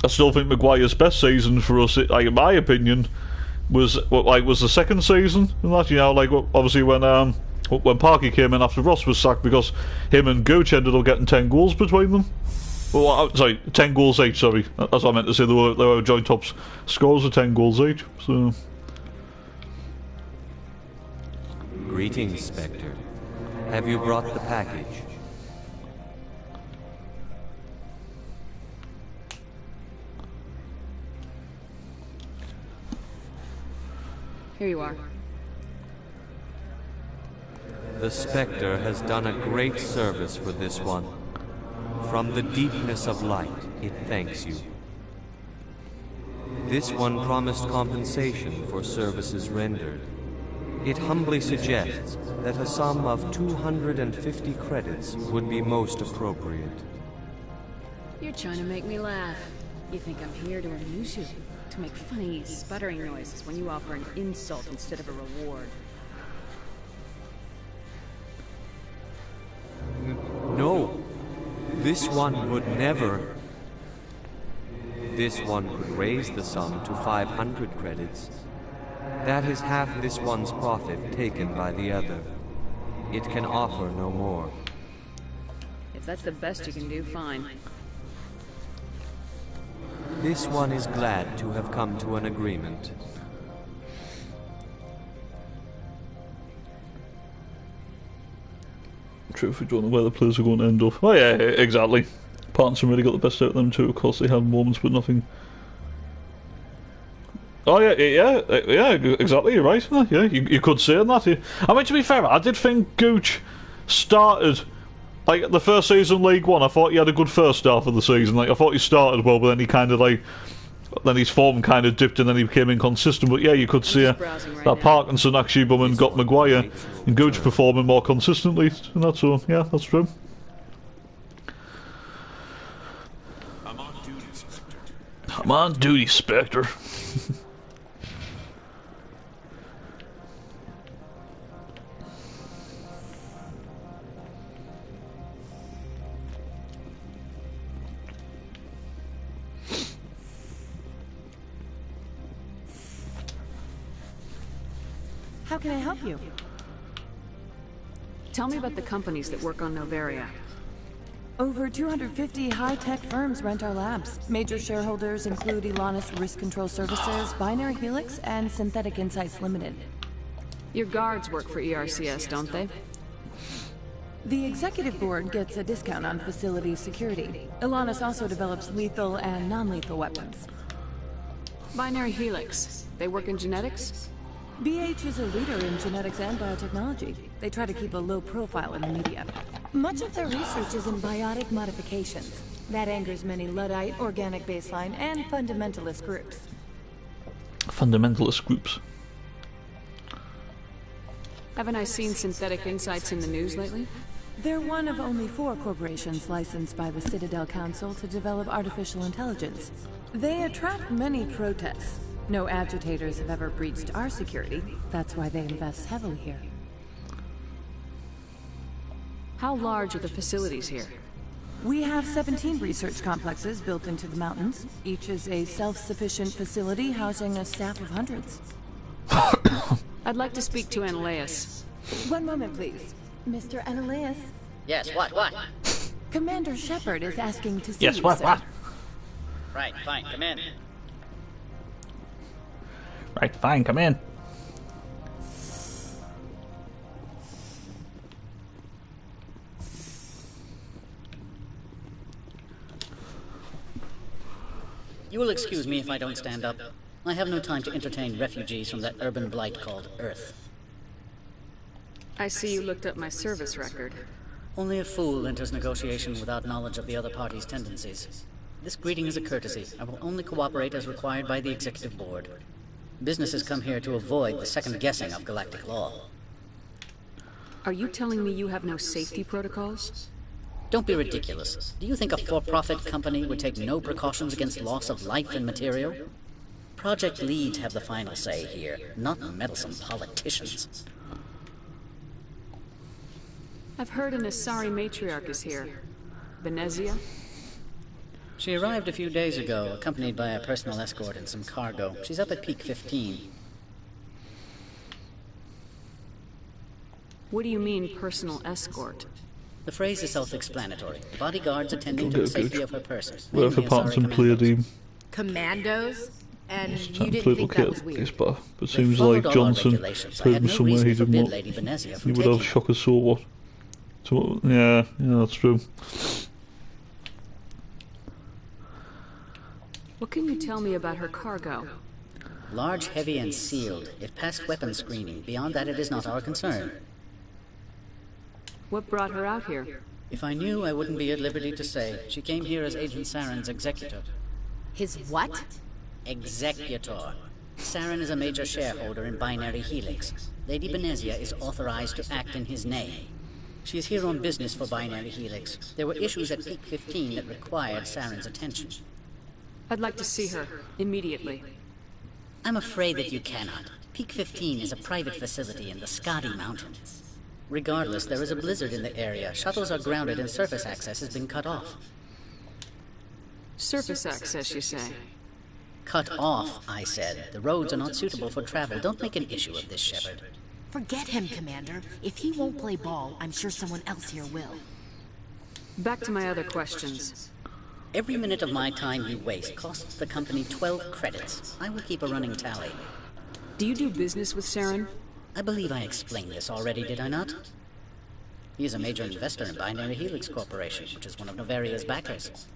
I still think Maguire's best season for us, like, in my opinion, was the second season. And that, you know, like obviously when Parky came in after Ross was sacked, because him and Gooch ended up getting 10 goals between them. Well, sorry, 10 goals each. Sorry, that's what I meant to say. They were joint top scores of 10 goals each. So. Greetings, Spectre. Have you brought the package? Here you are. The Spectre has done a great service for this one. From the deepness of light, it thanks you. This one promised compensation for services rendered. It humbly suggests that a sum of 250 credits would be most appropriate. You're trying to make me laugh. You think I'm here to amuse you? to make funny, sputtering noises when you offer an insult instead of a reward. No. This one would never. This one could raise the sum to 500 credits. That is half this one's profit taken by the other. It can offer no more. If that's the best you can do, fine. This one is glad to have come to an agreement. Truth, we don't know where the players are going to end up. Oh yeah, exactly. Partners really got the best out of them too. Of course, they had moments, but nothing. Oh yeah, exactly. You're right. Yeah, you could say that. Yeah. I mean, to be fair, I did think Gooch started like the first season, League One. I thought he had a good first half of the season. Like I thought he started well, but then he kind of like. Then his form kind of dipped and then he became inconsistent. But yeah, you could see that Parkinson actually and got Maguire and Gooch performing more consistently. And that's so, yeah, that's true. I'm on duty, Spectre. I'm on duty, Spectre. How can I help you? Tell me about the companies that work on Noveria. Over 250 high-tech firms rent our labs. Major shareholders include Elanus Risk Control Services, Binary Helix, and Synthetic Insights Limited. Your guards work for ERCS, don't they? The executive board gets a discount on facility security. Elanus also develops lethal and non-lethal weapons. Binary Helix. They work in genetics? BH is a leader in genetics and biotechnology. They try to keep a low profile in the media. Much of their research is in biotic modifications. That angers many Luddite, organic baseline, and fundamentalist groups. Fundamentalist groups. Haven't I seen Synthetic Insights in the news lately? They're one of only 4 corporations licensed by the Citadel Council to develop artificial intelligence. They attract many protests. No agitators have ever breached our security. That's why they invest heavily here. How large are the facilities here? We have 17 research complexes built into the mountains. Each is a self-sufficient facility housing a staff of hundreds. I'd like to speak to Ananias. One moment, please. Mr. Ananias? Yes, what? Commander Shepard is asking to see yes, you, what? sir. Right, fine, come in. Right, fine, come in. You will excuse me if I don't stand up. I have no time to entertain refugees from that urban blight called Earth. I see you looked up my service record. Only a fool enters negotiation without knowledge of the other party's tendencies. This greeting is a courtesy. I will only cooperate as required by the Executive Board. Businesses come here to avoid the second guessing of galactic law. Are you telling me you have no safety protocols? Don't be ridiculous. Do you think a for-profit company would take no precautions against loss of life and material? Project leads have the final say here, not meddlesome politicians. I've heard an Asari matriarch is here. Venezia? She arrived a few days ago, accompanied by a personal escort and some cargo. She's up at Peak 15. What do you mean, personal escort? The phrase is self-explanatory. Bodyguards attending to the safety of her person. Whatever parts and play team. Commandos? And you Time didn't to think look that was at weird? this, but it seems like Johnson heard me somewhere he did not. He would have shock us so what. So, yeah, that's true. What can you tell me about her cargo? Large, heavy, and sealed. It passed weapons screening. Beyond that, it is not our concern. What brought her out here? If I knew, I wouldn't be at liberty to say. She came here as Agent Saren's executor. His what? Executor. Saren is a major shareholder in Binary Helix. Lady Venezia is authorized to act in his name. She is here on business for Binary Helix. There were issues at Peak 15 that required Saren's attention. I'd like to see her, immediately. I'm afraid that you cannot. Peak 15 is a private facility in the Scotty Mountains. Regardless, there is a blizzard in the area. Shuttles are grounded and surface access has been cut off. Surface access, you say? Cut off, I said. The roads are not suitable for travel. Don't make an issue of this, Shepard. Forget him, Commander. If he won't play ball, I'm sure someone else here will. Back to my other questions. Every minute of my time you waste costs the company 12 credits. I will keep a running tally. Do you do business with Saren? I believe I explained this already, did I not? He is a major investor in Binary Helix Corporation, which is one of Novaria's backers.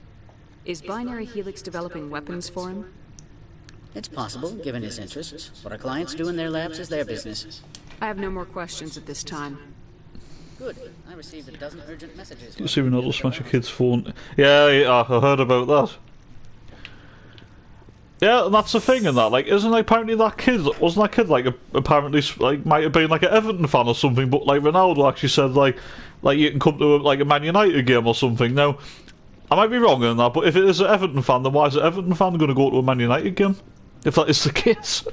Is Binary Helix developing weapons for him? It's possible, given his interests. What our clients do in their labs is their business. I have no more questions at this time. Good. I received a dozen urgent messages. You see when they'll smash a kid's phone. Yeah, I heard about that. Yeah, and that's the thing in that, like, isn't like apparently that kid, wasn't that kid like apparently like might have been like an Everton fan or something, but like Ronaldo actually said like you can come to like a Man United game or something. Now, I might be wrong in that, but if it is an Everton fan, then why is an Everton fan going to go to a Man United game? If that is the case,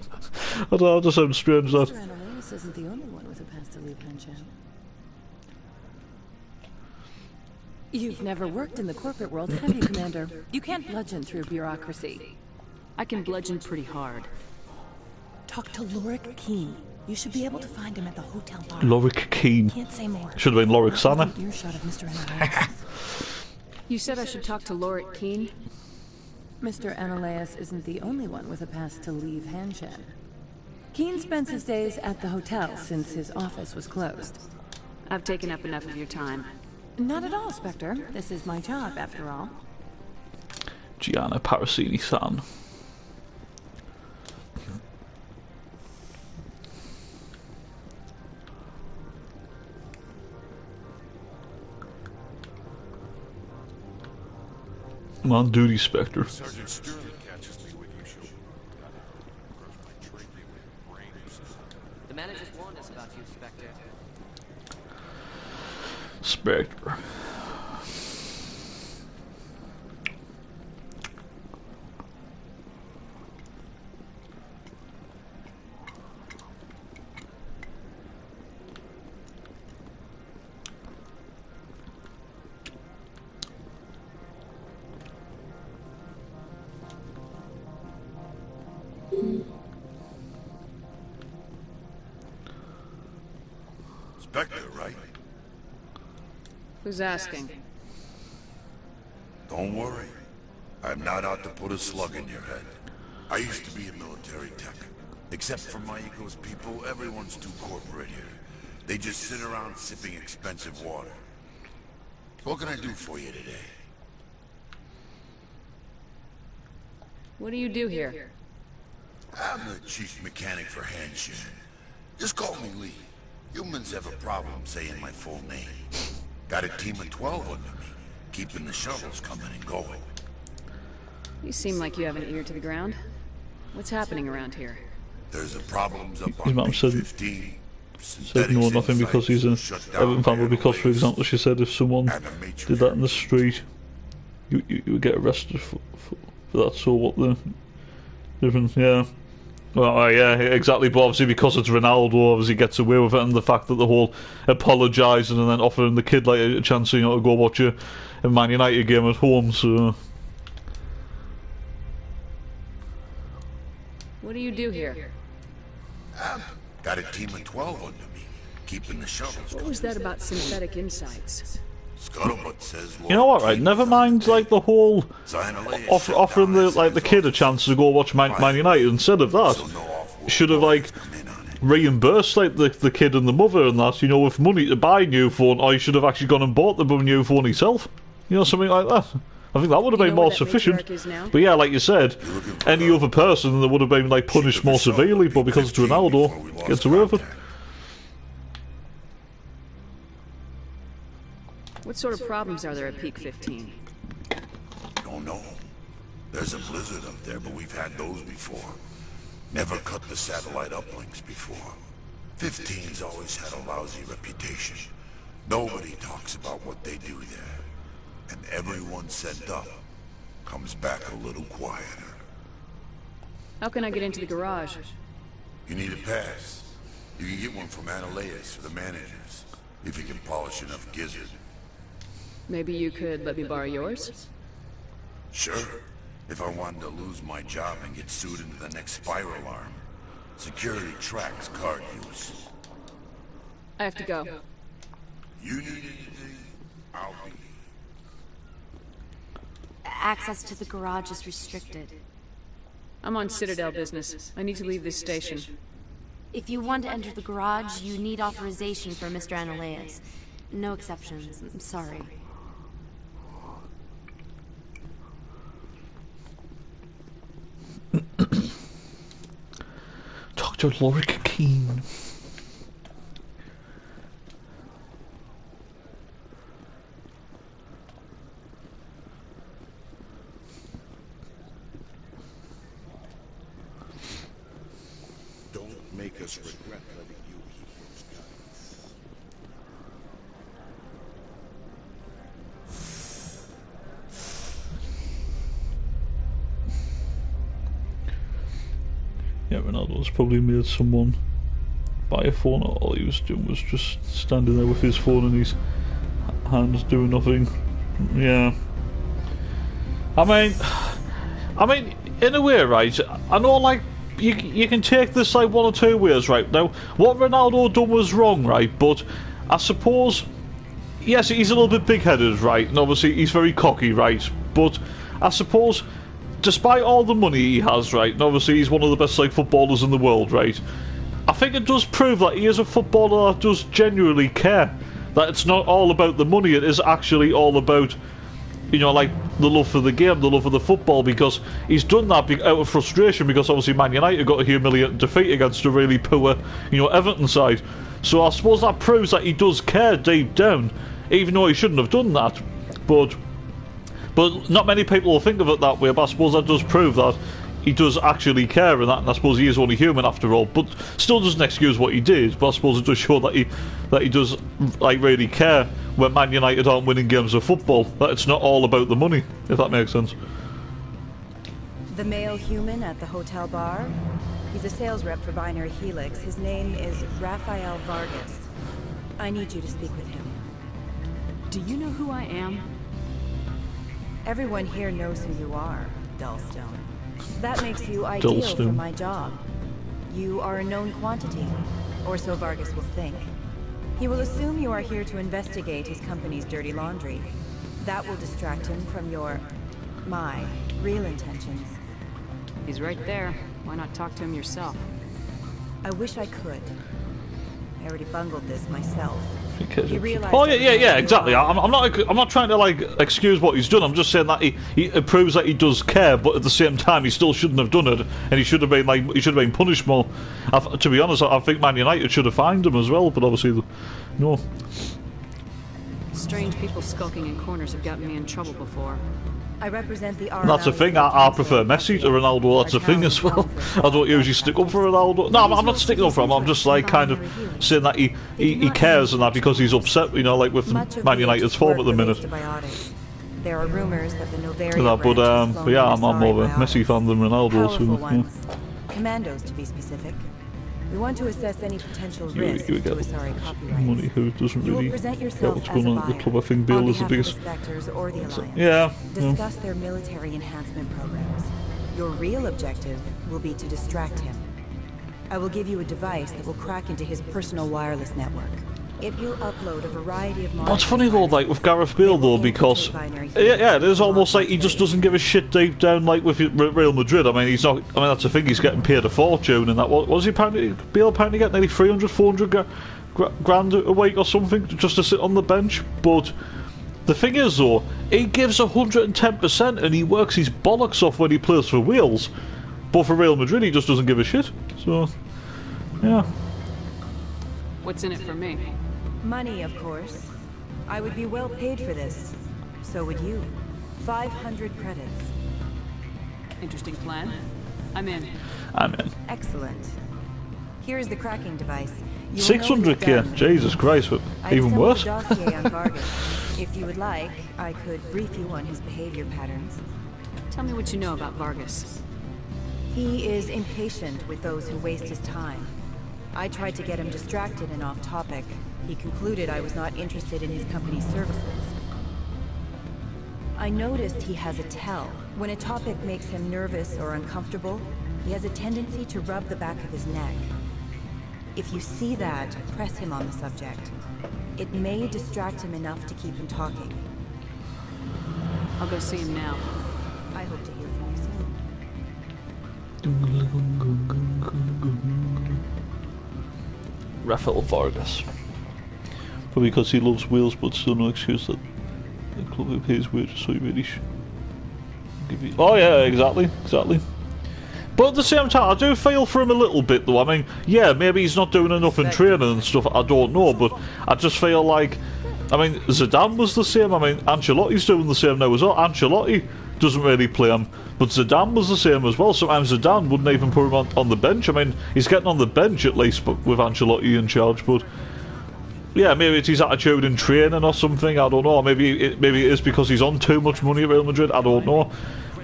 I don't know, it just sounds strange that. Mr. Annalise isn't the only one with a pass to leave Hancham. You've never worked in the corporate world, have you, Commander? You can't bludgeon through bureaucracy. I can bludgeon pretty hard. Talk to Lorik Keene. You should be able to find him at the hotel bar. Lorik Keene. Can't say more. Should have been Lorik Sana. Earshot of Mr. Annalise. You said I should talk to Lorik Keene? Mr. Annalise isn't the only one with a pass to leave Hancham. Keene spends his days at the hotel since his office was closed. I've taken up enough of your time. Not at all, Spectre. This is my job, after all. Gianna Parasini-san. I'm on duty, Spectre. Sergeant Sterling catches me with you, she'll The managers warned us about you, Spectre. Spectre. Spectre, right? Who's asking? Don't worry. I'm not out to put a slug in your head. I used to be a military tech. Except for my eco's people, everyone's too corporate here. They just sit around sipping expensive water. What can I do for you today? What do you do here? I'm the chief mechanic for Hancham. Just call me Lee. Humans have a problem saying my full name. Got a team of 12 under me, keeping the shuttles coming and going. You seem like you have an ear to the ground. What's happening around here? There's a problems up His on mum Peak said 15. no nothing because he's an Everton fan, but because, for example, she said if someone did that in the street, you would get arrested for that. So what the difference? Yeah. Well, yeah, exactly. But obviously, because it's Ronaldo, obviously gets away with it, and the fact that the whole apologising and then offering the kid like a chance, to go watch a Man United game at home. So, what do you do here? Got a team of 12 under me, keeping the shuttles. What was that about synthetic insights? Scuttlebutt says. you know what? Right, never mind. Like the whole offering the kid a chance to go watch Man United. Instead of that, should have like reimbursed like the kid and the mother and that. With money to buy a new phone, or he should have actually gone and bought the new phone himself. Something like that. I think that would have been more sufficient. But yeah, like you said, any other person that would have been like punished more severely. But because it's Ronaldo, gets away with it. What sort of problems are there at Peak 15? Don't know. There's a blizzard up there, but we've had those before. Never cut the satellite uplinks before. 15's always had a lousy reputation. Nobody talks about what they do there. And everyone sent up comes back a little quieter. How can I get into the garage? You need a pass. You can get one from Analeas or the managers, if you can polish enough gizzard. Maybe you could let me borrow yours? Sure. If I wanted to lose my job and get sued into the next spiral arm. Security tracks card use. I have to go. You need anything, I'll be. Access to the garage is restricted. I'm on Citadel business. I need to leave this station. If you want to enter the garage, you need authorization from Mr. Analeas. No exceptions. I'm sorry. Dr. Lorik Keane. Don't make us regret letting you keep those guns. Yeah, Ronaldo's probably made someone buy a phone. All he was doing was just standing there with his phone in his hands doing nothing. Yeah. I mean, in a way, right, I know, like, you can take this, like, one or two ways, right? Now, what Ronaldo done was wrong, right, but I suppose, yes, he's a little bit big-headed, right, and obviously he's very cocky, right, but I suppose, despite all the money he has, right, and obviously he's one of the best, like, footballers in the world, right, I think it does prove that he is a footballer that does genuinely care, that it's not all about the money, it is actually all about, you know, like, the love for the game, the love for the football, because he's done that out of frustration, because obviously Man United got a humiliating defeat against a really poor, you know, Everton side. So I suppose that proves that he does care deep down, even though he shouldn't have done that. But not many people will think of it that way, but I suppose that does prove that he does actually care, and I suppose he is only human after all, but still doesn't excuse what he did, but I suppose it does show that he does, like, really care when Man United aren't winning games of football, that it's not all about the money, if that makes sense. The male human at the hotel bar? He's a sales rep for Binary Helix. His name is Rafael Vargas. I need you to speak with him. Do you know who I am? Everyone here knows who you are, Dullstone. That makes you ideal for my job. You are a known quantity, or so Vargas will think. He will assume you are here to investigate his company's dirty laundry. That will distract him from my real intentions. He's right there. Why not talk to him yourself? I wish I could. I already bungled this myself. Oh yeah, exactly. I'm not trying to, like, excuse what he's done. I'm just saying that he proves that he does care, but at the same time he still shouldn't have done it, and he should have been punished more. To be honest, I think Man United should have fined him as well, but obviously no. Strange people skulking in corners have gotten me in trouble before. I represent the That's the thing, I prefer Messi to Ronaldo, that's the thing as well. I don't usually stick up for Ronaldo. No, I'm not sticking up for him, I'm just, like, kind of saying that he cares and that because he's upset, you know, like with Man United's form at the minute. There are rumors that the Novaria but yeah, I'm more of a Messi fan than Ronaldo, so yeah. Commandos, to be specific. We want to assess any potential risk to Asari copyrights. Money who doesn't really get what's going on at the club. I think Bale is the biggest. Or the Alliance. Yeah. Discuss their military enhancement programs. Your real objective will be to distract him. I will give you a device that will crack into his personal wireless network. It will upload a variety of. What's funny though, like with Gareth Bale though, because yeah, it is almost like he just doesn't give a shit deep down, like with Real Madrid. I mean, he's not. I mean, that's the thing. He's getting paid a fortune, and that was he apparently Bale apparently getting nearly 300-400 grand a week or something just to sit on the bench. But the thing is though, he gives 110%, and he works his bollocks off when he plays for Wales. But for Real Madrid, he just doesn't give a shit. So yeah. What's in it for me? Money, of course. I would be well paid for this. So would you. 500 credits. Interesting plan. I'm in. I'm in. Excellent. Here's the cracking device. 600k, Jesus Christ, but even worse. If you would like, I could brief you on his behavior patterns. Tell me what you know about Vargas. He is impatient with those who waste his time. I tried to get him distracted and off topic. He concluded I was not interested in his company's services. I noticed he has a tell. When a topic makes him nervous or uncomfortable, he has a tendency to rub the back of his neck. If you see that, press him on the subject. It may distract him enough to keep him talking. I'll go see him now. I hope to hear from you soon. Rafael Vargas. Probably because he loves whales, but still no excuse that the club who pays wages, so he really should give you. Oh yeah, exactly. But at the same time, I do feel for him a little bit, though. I mean, yeah, maybe he's not doing enough in training and stuff. I don't know, but I just feel like, I mean, Zidane was the same. I mean, Ancelotti's doing the same now as well. Ancelotti doesn't really play him, but Zidane was the same as well. Sometimes Zidane wouldn't even put him on the bench. I mean, he's getting on the bench at least, but with Ancelotti in charge. But yeah, maybe it's his attitude in training or something. I don't know. Maybe it is because he's on too much money at Real Madrid. I don't know.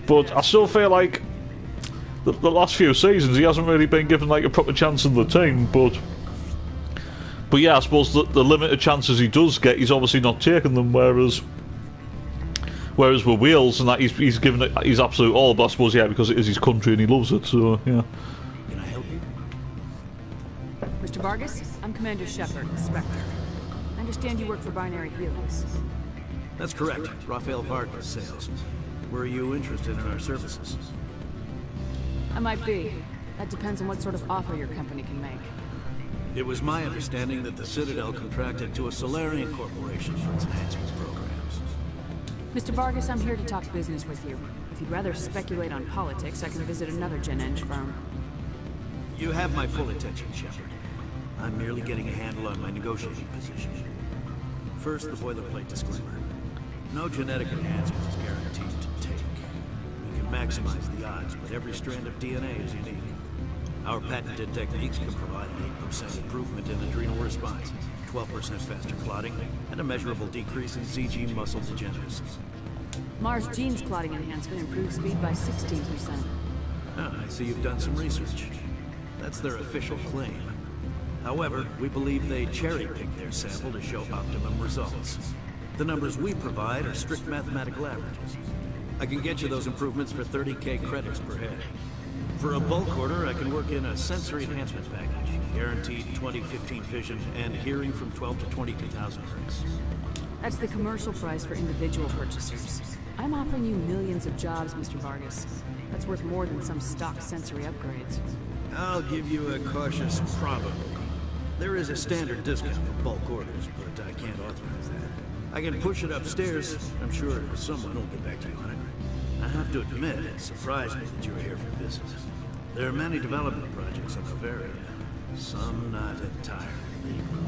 But I still feel like the last few seasons he hasn't really been given like a proper chance in the team. But yeah, I suppose the limited chances he does get, he's obviously not taking them. Whereas with Wales and that, he's given it his absolute all. But I suppose yeah, because it is his country and he loves it. So yeah. Can I help you? Mr. Vargas, I'm Commander Shepard, Spectre. I understand you work for Binary Helix. That's correct. Rafael Vargas, sales. Were you interested in our services? I might be. That depends on what sort of offer your company can make. It was my understanding that the Citadel contracted to a Solarian corporation for its enhancement programs. Mr. Vargas, I'm here to talk business with you. If you'd rather speculate on politics, I can visit another Gen Eng firm. You have my full attention, Shepard. I'm merely getting a handle on my negotiating position. First, the boilerplate disclaimer. No genetic enhancement is guaranteed to take. We can maximize the odds, but every strand of DNA is unique. Our patented techniques can provide an 8% improvement in adrenal response, 12% faster clotting, and a measurable decrease in CG muscle degeneracy. Mars Gene's clotting enhancement improves speed by 16%. Ah, I see you've done some research. That's their official claim. However, we believe they cherry-picked their sample to show optimum results. The numbers we provide are strict mathematical averages. I can get you those improvements for 30k credits per head. For a bulk order, I can work in a sensory enhancement package, guaranteed 20/15 vision and hearing from 12 to 22,000 hertz. That's the commercial price for individual purchasers. I'm offering you millions of jobs, Mr. Vargas. That's worth more than some stock sensory upgrades. I'll give you a cautious probably. There is a standard discount for bulk orders, but I can't authorize that. I can push it upstairs. I'm sure someone will get back to you on it. I have to admit, it surprised me that you were here for business. There are many development projects in Bavaria, some not entirely legal.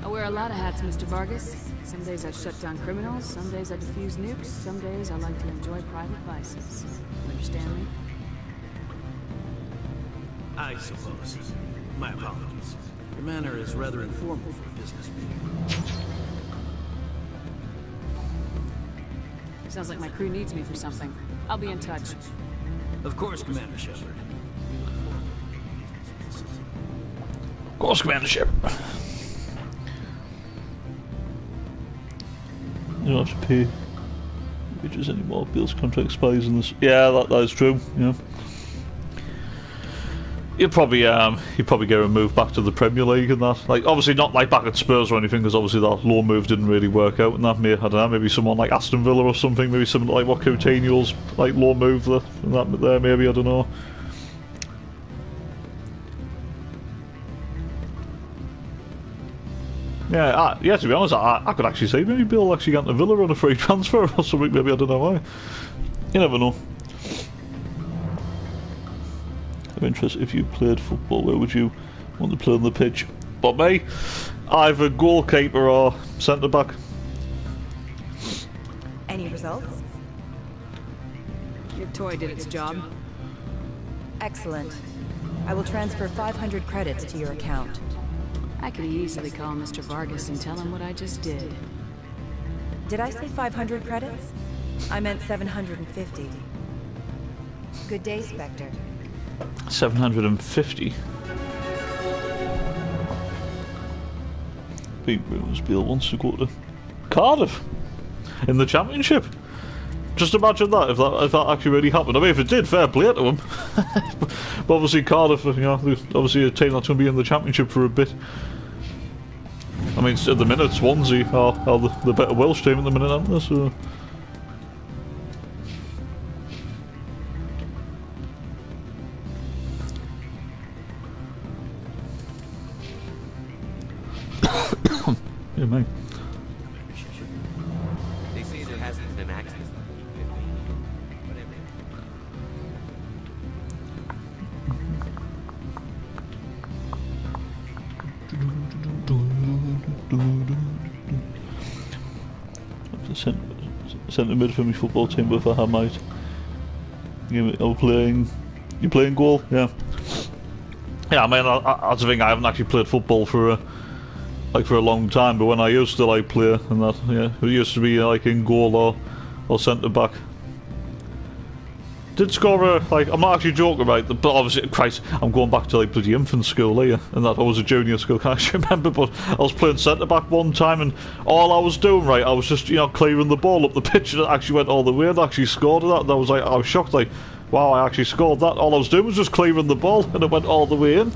I wear a lot of hats, Mr. Vargas. Some days I shut down criminals, some days I defuse nukes, some days I like to enjoy private vices. You understand me? I suppose. My apologies. Your manner is rather informal for a business meeting. Sounds like my crew needs me for something. I'll be in touch. Of course, Commander Shepard. Of course, Commander Shepard. You don't have to pay wages anymore. Bill's contract expires in this. Yeah, that is true. Yeah. He'll probably get a move back to the Premier League and that. Like, obviously not like back at Spurs or anything, because obviously that loan move didn't really work out. And that, I don't know, maybe someone like Aston Villa or something, maybe something like what Coutinho's like loan move there, maybe, I don't know. Yeah, to be honest, I could actually say maybe Bill actually got to Villa on a free transfer or something, maybe, I don't know why. You never know. Of interest, if you played football, where would you want to play on the pitch? But me, either goalkeeper or centre back. Any results? Your toy did its job. Excellent. I will transfer 500 credits to your account. I could easily call Mr. Vargas and tell him what I just did. Did I say 500 credits? I meant 750. Good day, Spectre. 750. Pete Bill wants to go to Cardiff in the championship. Just imagine that if that actually really happened. I mean, if it did, fair play to him. But obviously Cardiff, you know, obviously a team that's going to be in the championship for a bit. I mean, at the minute, Swansea are the better Welsh team at the minute, aren't they? So. Yeah, mate. They say there hasn't been an accident. Centre mid for my football team, but if I had might. You're playing goal, yeah. Yeah, I mean, that's the thing. I haven't actually played football for a long time, but when I used to like play and that, yeah, it used to be like in goal or centre back. Did score I'm not actually joking, right? But obviously, Christ, I'm going back to like bloody infant school here, and that I was a junior school. Can't actually remember, but I was playing centre back one time, and all I was doing, right, I was just clearing the ball up the pitch, and it actually went all the way, and actually scored that. And I was shocked, like, wow, I actually scored that. All I was doing was just clearing the ball, and it went all the way in.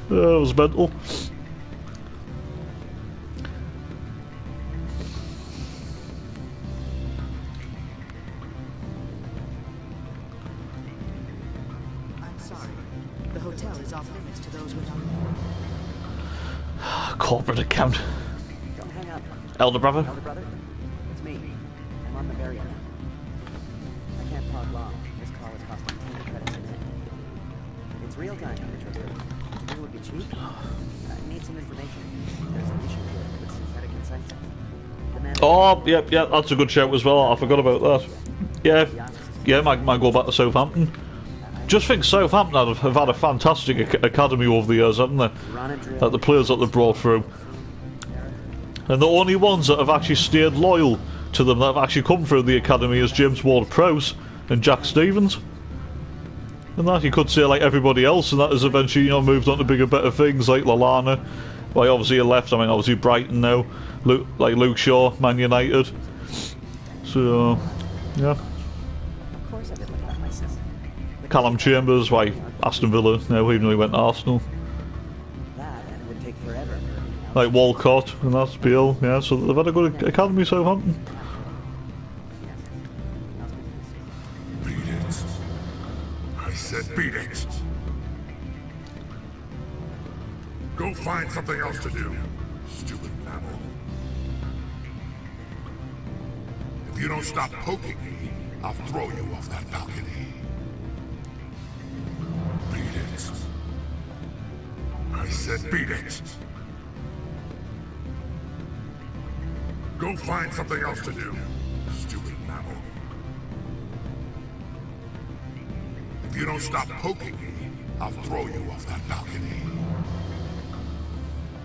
It was mental. Corporate account. Don't hang up. Elder brother? Elder brother? It's me. I'm on the barrier now. I can't talk long. This call is costing 10 credits a minute. It's real time, Metro. Do you think it would be cheap? I need some information. There's an issue here with synthetic insights. Oh, yeah, that's a good shout as well. I forgot about that. Yeah, might go back to Southampton. Just think Southampton have had a fantastic academy over the years, haven't they? Like the players that they've brought through. And the only ones that have actually stayed loyal to them that have actually come through the academy is James Ward-Prowse and Jack Stevens. And that you could say like everybody else, and that has eventually moved on to bigger, better things like Lallana. Well, obviously he left. I mean, obviously Brighton now, Luke Shaw, Man United. So yeah. Callum Chambers, why Aston Villa now, even though he went to Arsenal. Would take forever. Like Walcott and that's Beale, yeah, so they've had a good academy, Southampton. Beat it. I said beat it. Go find something else to do, stupid mammal. If you don't stop poking me, I'll throw you off that balcony. I said beat it. Go find something else to do, stupid mammal. If you don't stop poking me, I'll throw you off that balcony.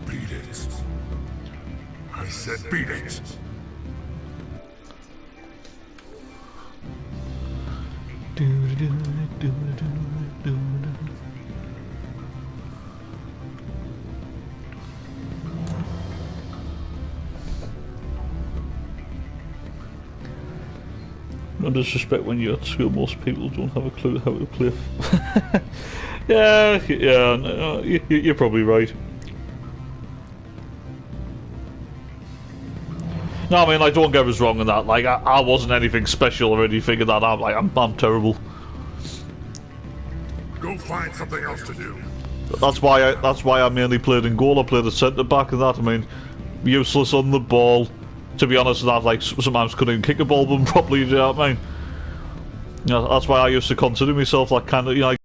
Beat it. I said beat it. No disrespect, when you're at school, most people don't have a clue how to play. Yeah, no, you're probably right. No, I mean, like, don't get us wrong in that. Like, I wasn't anything special or anything in that. I'm terrible. Go find something else to do. That's why I mainly played in goal. I played at centre back and that. I mean, useless on the ball. To be honest with that, like, sometimes couldn't even kick a ball them properly, you know what I mean? You know, that's why I used to consider myself like kind of, like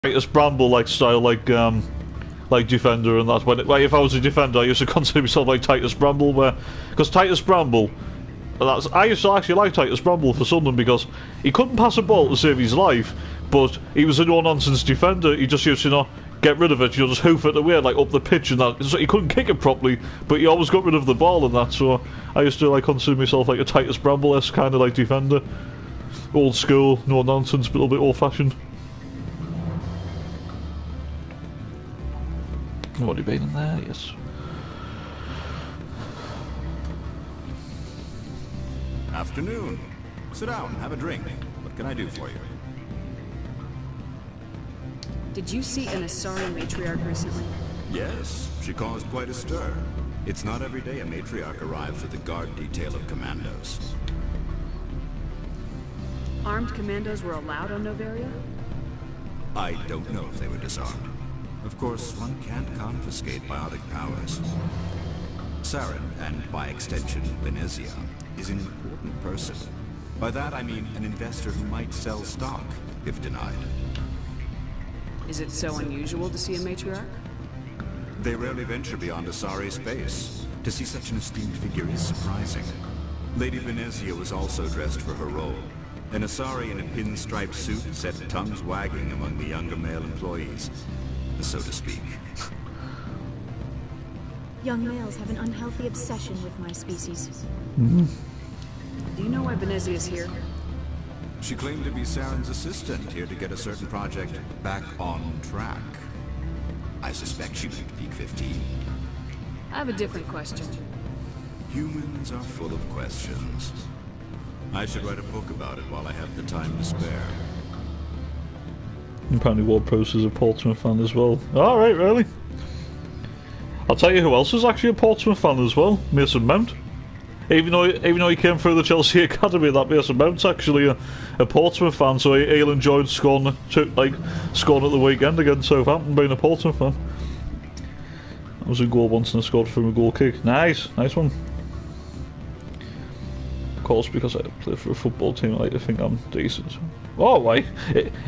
Titus Bramble like style, like defender, and that's when if I was a defender I used to consider myself like Titus Bramble, because Titus Bramble, I used to actually like Titus Bramble for something, because he couldn't pass a ball to save his life, but he was a no-nonsense defender. He just used to, get rid of it, just hoof it away, like, up the pitch and that. So he couldn't kick it properly, but he always got rid of the ball and that, so I used to, like, consider myself like a Titus Bramble-esque kind of, like, defender. old school, no nonsense, but a little bit old fashioned. What have you been in there? Yes. Afternoon. Sit down, have a drink. What can I do for you? Did you see an Asari matriarch recently? Yes, she caused quite a stir. It's not every day a matriarch arrives with a guard detail of commandos. Armed commandos were allowed on Noveria? I don't know if they were disarmed. Of course, one can't confiscate biotic powers. Saren, and by extension, Venezia, is an important person. By that I mean an investor who might sell stock, if denied. Is it so unusual to see a matriarch? They rarely venture beyond Asari space. To see such an esteemed figure is surprising. Lady Venezia was also dressed for her role. An Asari in a pinstriped suit set tongues wagging among the younger male employees, so to speak. Young males have an unhealthy obsession with my species. Do you know why Venezia is here? She claimed to be Saren's assistant, here to get a certain project back on track. I suspect she went to Peak 15. I have a different question. Humans are full of questions. I should write a book about it while I have the time to spare. Apparently World Post is a Portsmouth fan as well. Alright, really? I'll tell you who else is actually a Portsmouth fan as well. Mason Mount. Even though he came through the Chelsea Academy, that Mason Mount's actually a Portsmouth fan, so he'll enjoy scoring at the weekend against Southampton, being a Portsmouth fan. That was a goal once and I scored from a goal kick. Nice one. Of course, because I play for a football team, I like to think I'm decent. Oh, like,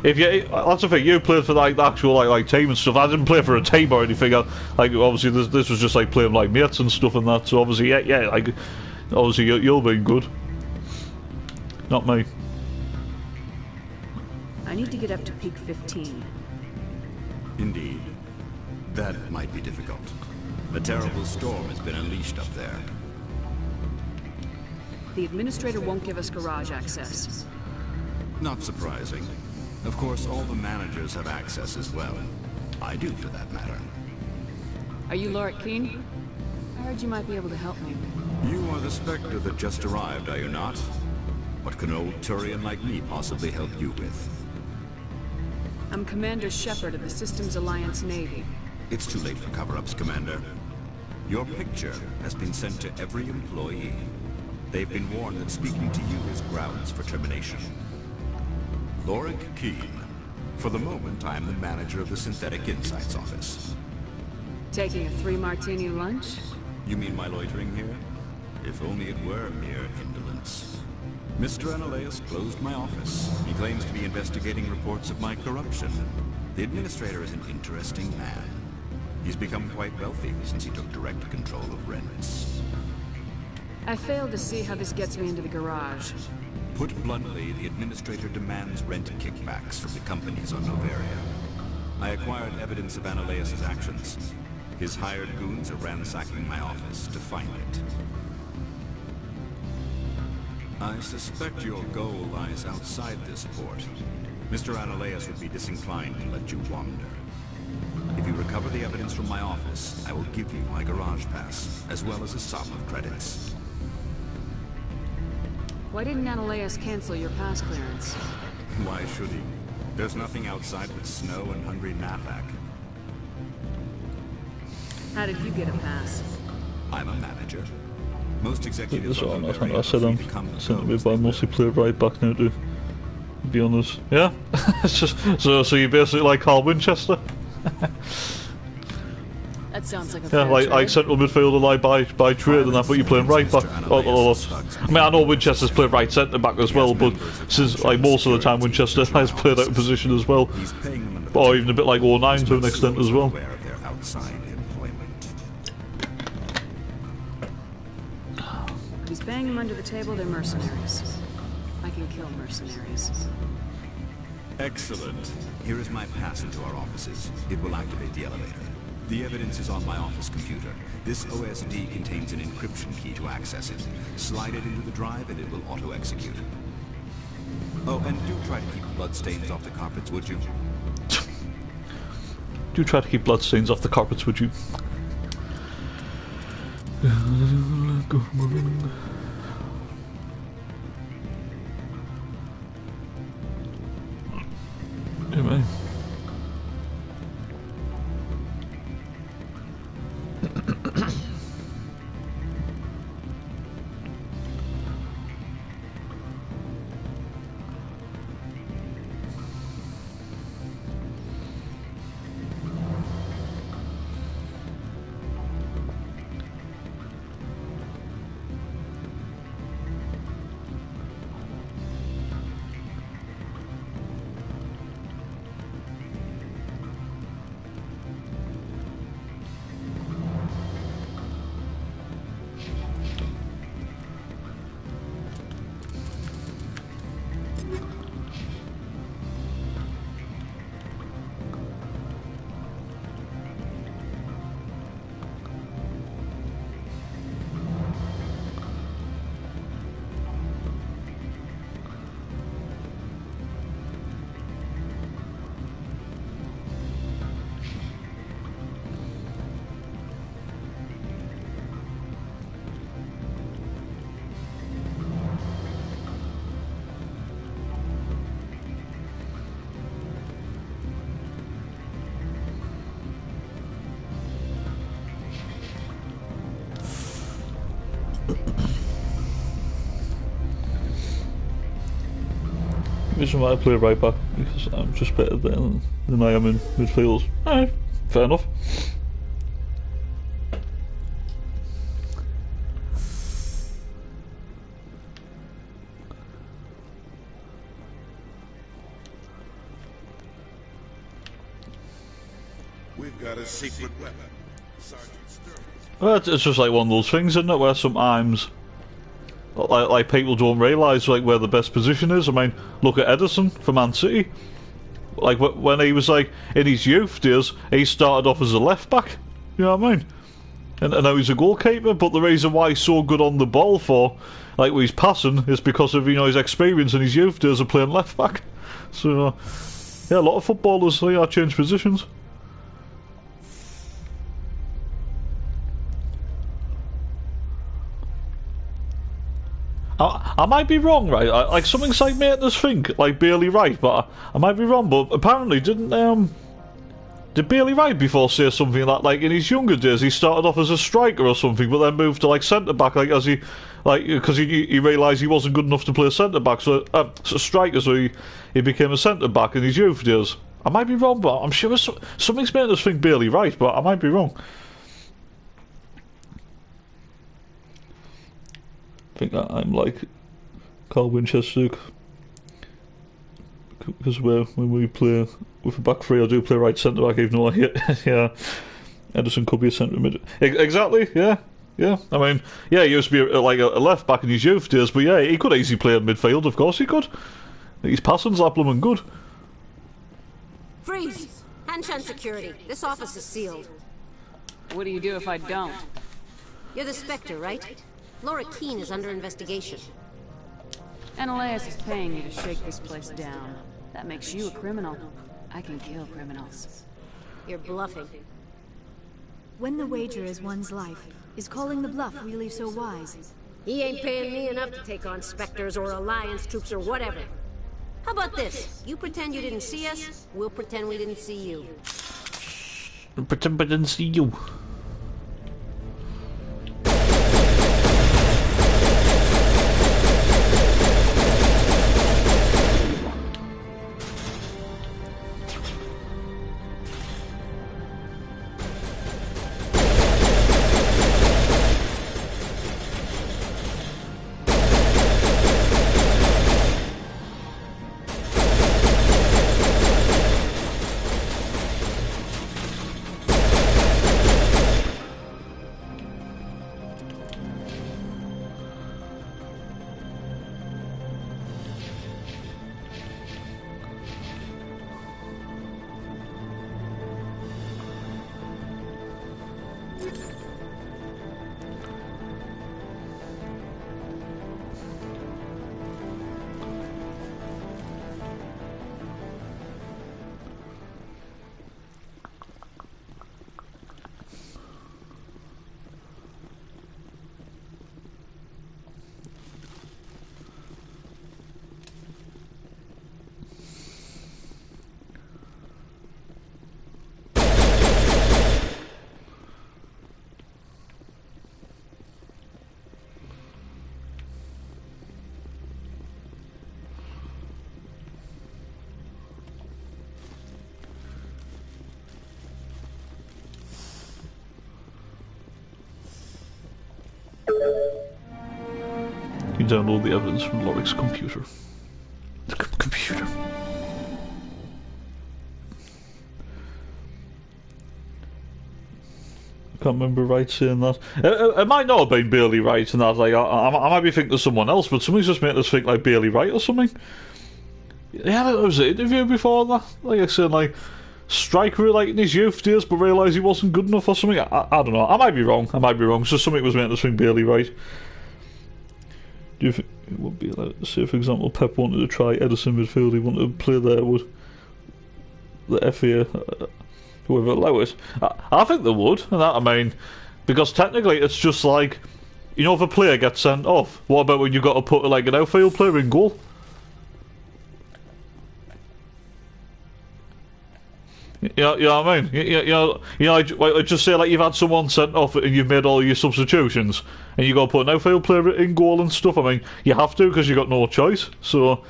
if you, that's the thing, you played for like the actual like team and stuff. I didn't play for a team or anything. Like, obviously this was just like playing like mates and stuff and that. So obviously, yeah, like, obviously you'll be good. Not me. I need to get up to Peak 15. Indeed. That might be difficult. A terrible storm has been unleashed up there. The administrator won't give us garage access. Not surprising. Of course, all the managers have access as well. I do, for that matter. Are you Lorik Keen? I heard you might be able to help me. You are the Spectre that just arrived, are you not? What can an old Turian like me possibly help you with? I'm Commander Shepard of the Systems Alliance Navy. It's too late for cover-ups, Commander. Your picture has been sent to every employee. They've been warned that speaking to you is grounds for termination. Lorik Keen. For the moment, I am the manager of the Synthetic Insights Office. Taking a 3-martini lunch? You mean my loitering here? If only it were mere indolence. Mr. Analeus closed my office. He claims to be investigating reports of my corruption. The administrator is an interesting man. He's become quite wealthy since he took direct control of rents. I failed to see how this gets me into the garage. Put bluntly, the administrator demands rent kickbacks from the companies on Noveria. I acquired evidence of Analeus' actions. His hired goons are ransacking my office to find it. I suspect your goal lies outside this port. Mr. Analeus would be disinclined to let you wander. If you recover the evidence from my office, I will give you my garage pass, as well as a sum of credits. Why didn't Analeus cancel your pass clearance? Why should he? There's nothing outside but snow and hungry Nafak. How did you get a pass? I'm a manager. Most executives I on think I said I'm sent me by multiplayer right back now to be honest. Yeah? It's just so you're basically like Carl Winchester? That sounds like a yeah, like central midfielder like by trade and that, but you're playing right back. I mean, I know Winchester's played right centre back as well, but since like most of the time Winchester has played out of position as well, or even a bit like 09 to an extent as well. If he's banging them under the table, they're mercenaries. I can kill mercenaries. Excellent. Here is my pass into our offices. It will activate the elevator. The evidence is on my office computer. This OSD contains an encryption key to access it. Slide it into the drive and it will auto-execute. Oh, and do try to keep bloodstains off the carpets, would you? Do try to keep bloodstains off the carpets, would you? Anyway. Reason why I play right back, because I'm just better than I am in midfield. Alright, fair enough. We've got a secret weapon. Well, it's just like one of those things, isn't it, where sometimes like people don't realise like where the best position is. I mean, look at Edison for Man City. Like when he was like in his youth days, he started off as a left back. You know what I mean? And now he's a goalkeeper. But the reason why he's so good on the ball for like with his passing is because of his experience in his youth days of playing left back. So yeah, a lot of footballers change positions. I might be wrong, right? Like something's like making us think like Bailey Wright, but I might be wrong. But apparently, did Bailey Wright before say something like in his younger days he started off as a striker or something, but then moved to like centre back, like as he because he realised he wasn't good enough to play centre back, so striker, so he became a centre back in his youth days. I might be wrong, but I'm sure something's making us think Bailey Wright, but I might be wrong. I think I'm like Carl Winchester, because when we play with a back three, I do play right centre back, even though yeah, Edison could be a centre mid. Exactly, yeah. I mean, yeah, he used to be like a left back in his youth days, but yeah, he could easily play in midfield. Of course, he could. His passing's that blooming good. Freeze! Hanshan security. This office is sealed. What do you do if I don't? You're the Spectre, right? Laura Keene is under investigation. Ananias is paying you to shake this place down. That makes you a criminal. I can kill criminals. You're bluffing. When the wager is one's life, is calling the bluff really so wise? He ain't paying me enough to take on Spectres or Alliance troops or whatever. How about this? You pretend you didn't see us, we'll pretend we didn't see you. Pretend I didn't see you. You download the evidence from Lorik's computer. The computer. I can't remember right saying that. It might not have been Bailey Wright and that. Like I might be thinking of someone else, but somebody's just making us think like Bailey Wright or something. Yeah, there was an interview before that. Like I said, like striker like in his youth days, but realised he wasn't good enough or something. I don't know. I might be wrong. So something was making us think Bailey Wright. Do you think it would be like, say for example, Pep wanted to try Edison midfield? He wanted to play there with the FA. Whoever allow it. I think they would, and that I mean, because technically it's just like, you know, if a player gets sent off, what about when you got to put like an outfield player in goal? You know what I mean? You know, like, just say like you've had someone sent off and you've made all your substitutions, and you got to put an outfield player in goal and stuff. I mean, you have to because you got no choice. So,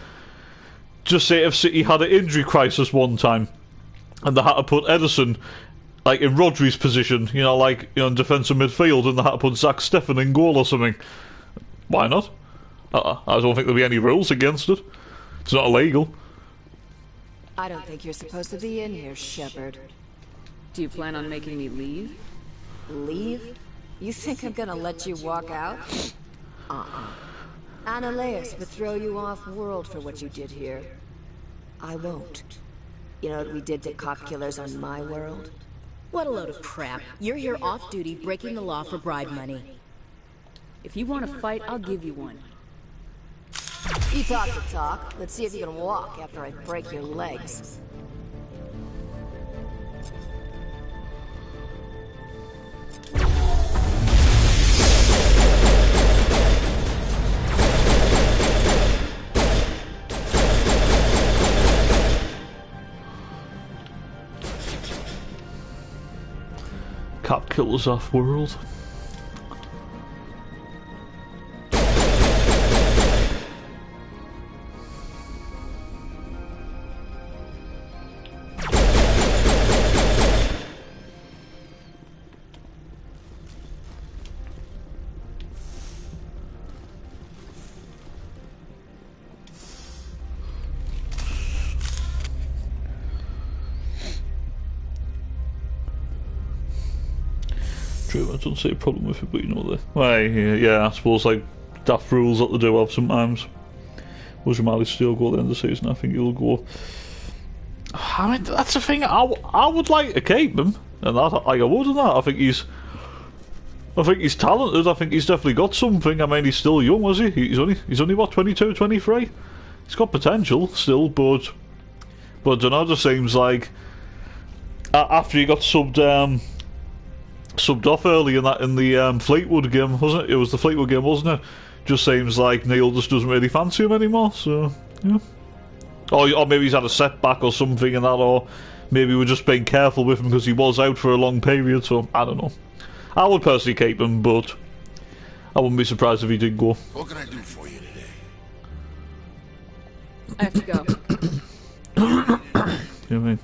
just say if City had an injury crisis one time, and they had to put Edison like in Rodri's position, you know, like in defensive midfield, and they had to put Zach Steffen in goal or something. Why not? I don't think there'll be any rules against it. It's not illegal. I don't think you're supposed to be in here, Shepard. Do you plan on making me leave? Leave? You think I'm gonna let you walk out? Ananias would throw you off world for what you did here. I won't. You know what we did to cop killers on my world? What a load of crap. You're here off duty, breaking the law for bribe money. If you want to fight, I'll give you one. You talk the talk. Let's see if you can walk after I break your legs. Cop killers off world. True, I don't see a problem with it, but you know the yeah, I suppose like daft rules that they do have sometimes. Was Jamali still go at the end of the season? I think he'll go. I mean, that's the thing. I would like to keep him, and that like I would, and that I think he's talented. I think he's definitely got something. I mean, he's still young, was he? He's only what, 22, 23? He's got potential still, but I don't know. It just seems like after he got subbed off early in the Fleetwood game, wasn't it? It was the Fleetwood game, wasn't it? Just seems like Neil just doesn't really fancy him anymore. So yeah, or maybe he's had a setback or something and that, or maybe we're just being careful with him because he was out for a long period. So I don't know. I would personally keep him, but I wouldn't be surprised if he did go. What can I do for you today? I have to go. You know what I mean?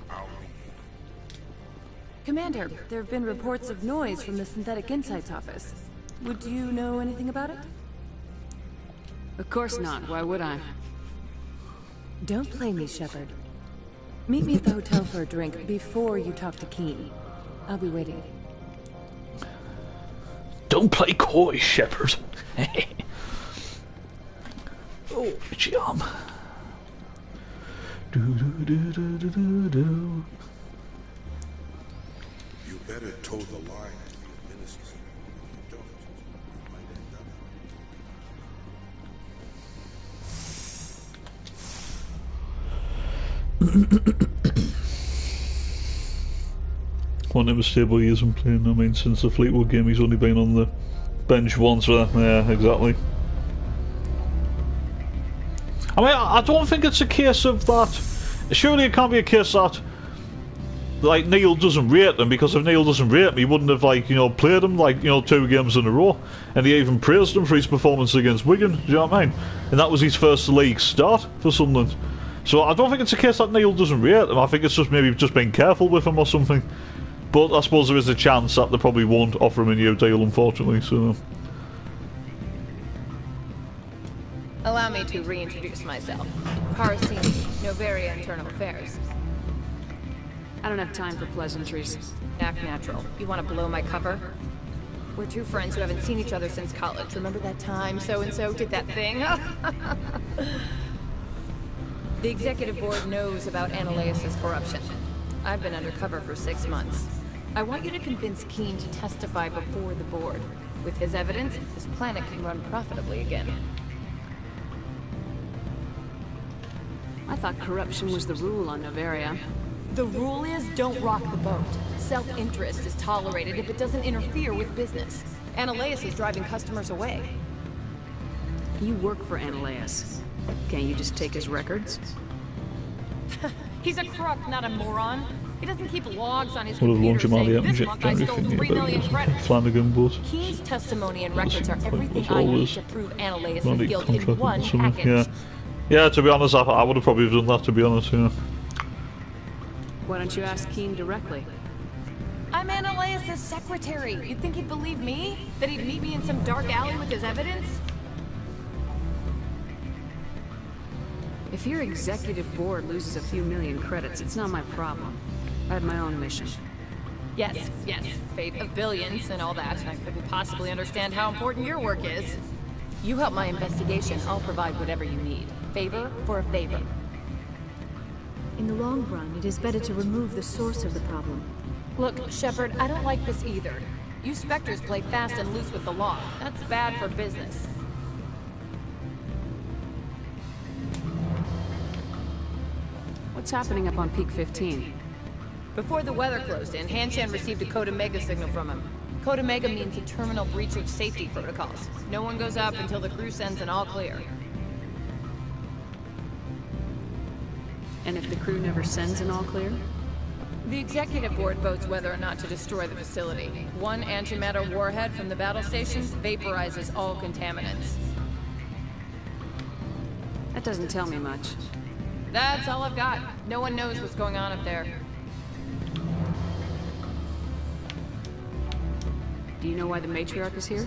Commander, there have been reports of noise from the Synthetic Insights office. Would you know anything about it? Of course not. Why would I? Don't play me, Shepard. Meet me at the hotel for a drink before you talk to Keen. I'll be waiting. Don't play coy, Shepard. Oh, jam. Do do do do do do do. You better toe the line to the administrator. If you don't, you might end up. One never stable he isn't playing. I mean, since the Fleetwood game, he's only been on the bench once. Yeah, exactly. I mean, I don't think it's a case of that. Surely it can't be a case that like Neil doesn't rate them, because if Neil doesn't rate him, he wouldn't have played him 2 games in a row, and he even praised him for his performance against Wigan. Do you know what I mean? And that was his first league start for Sunderland. So I don't think it's a case that Neil doesn't rate him. I think it's just maybe just being careful with him or something. But I suppose there is a chance that they probably won't offer him a new deal, unfortunately. So Allow me to reintroduce myself. Parsini, Novaria Internal Affairs. I don't have time for pleasantries. Act natural. You want to blow my cover? We're two friends who haven't seen each other since college. Remember that time so-and-so did that thing? The executive board knows about Ananias' corruption. I've been undercover for 6 months. I want you to convince Keene to testify before the board. With his evidence, this planet can run profitably again. I thought corruption was the rule on Novaria. The rule is, don't rock the boat. Self-interest is tolerated if it doesn't interfere with business. Ananias is driving customers away. You work for Ananias. Can't you just take his records? He's a crook, not a moron. He doesn't keep logs on his Would have computer launched saying, him this month I stole 3 million credits. Flanagan, but Keene's testimony and records are everything was I need always to prove Ananias' running guilt in contract one or something. package. Yeah, to be honest, I would have probably done that, to be honest, yeah. Why don't you ask Keene directly? I'm Ananias' secretary. You'd think he'd believe me? That he'd meet me in some dark alley with his evidence? If your executive board loses a few million credits, it's not my problem. I have my own mission. Yes, yes. Fate of billions and all that. I couldn't possibly understand how important your work is. You help my investigation, I'll provide whatever you need. Favor for a favor. In the long run, it is better to remove the source of the problem. Look, Shepard, I don't like this either. You Spectres play fast and loose with the law. That's bad for business. What's happening up on Peak 15? Before the weather closed in, Hanshan received a Code Omega signal from him. Code Omega means a terminal breach of safety protocols. No one goes up until the crew sends an all clear. And if the crew never sends an all clear? The executive board votes whether or not to destroy the facility. One antimatter warhead from the battle stations vaporizes all contaminants. That doesn't tell me much. That's all I've got. No one knows what's going on up there. Do you know why the matriarch is here?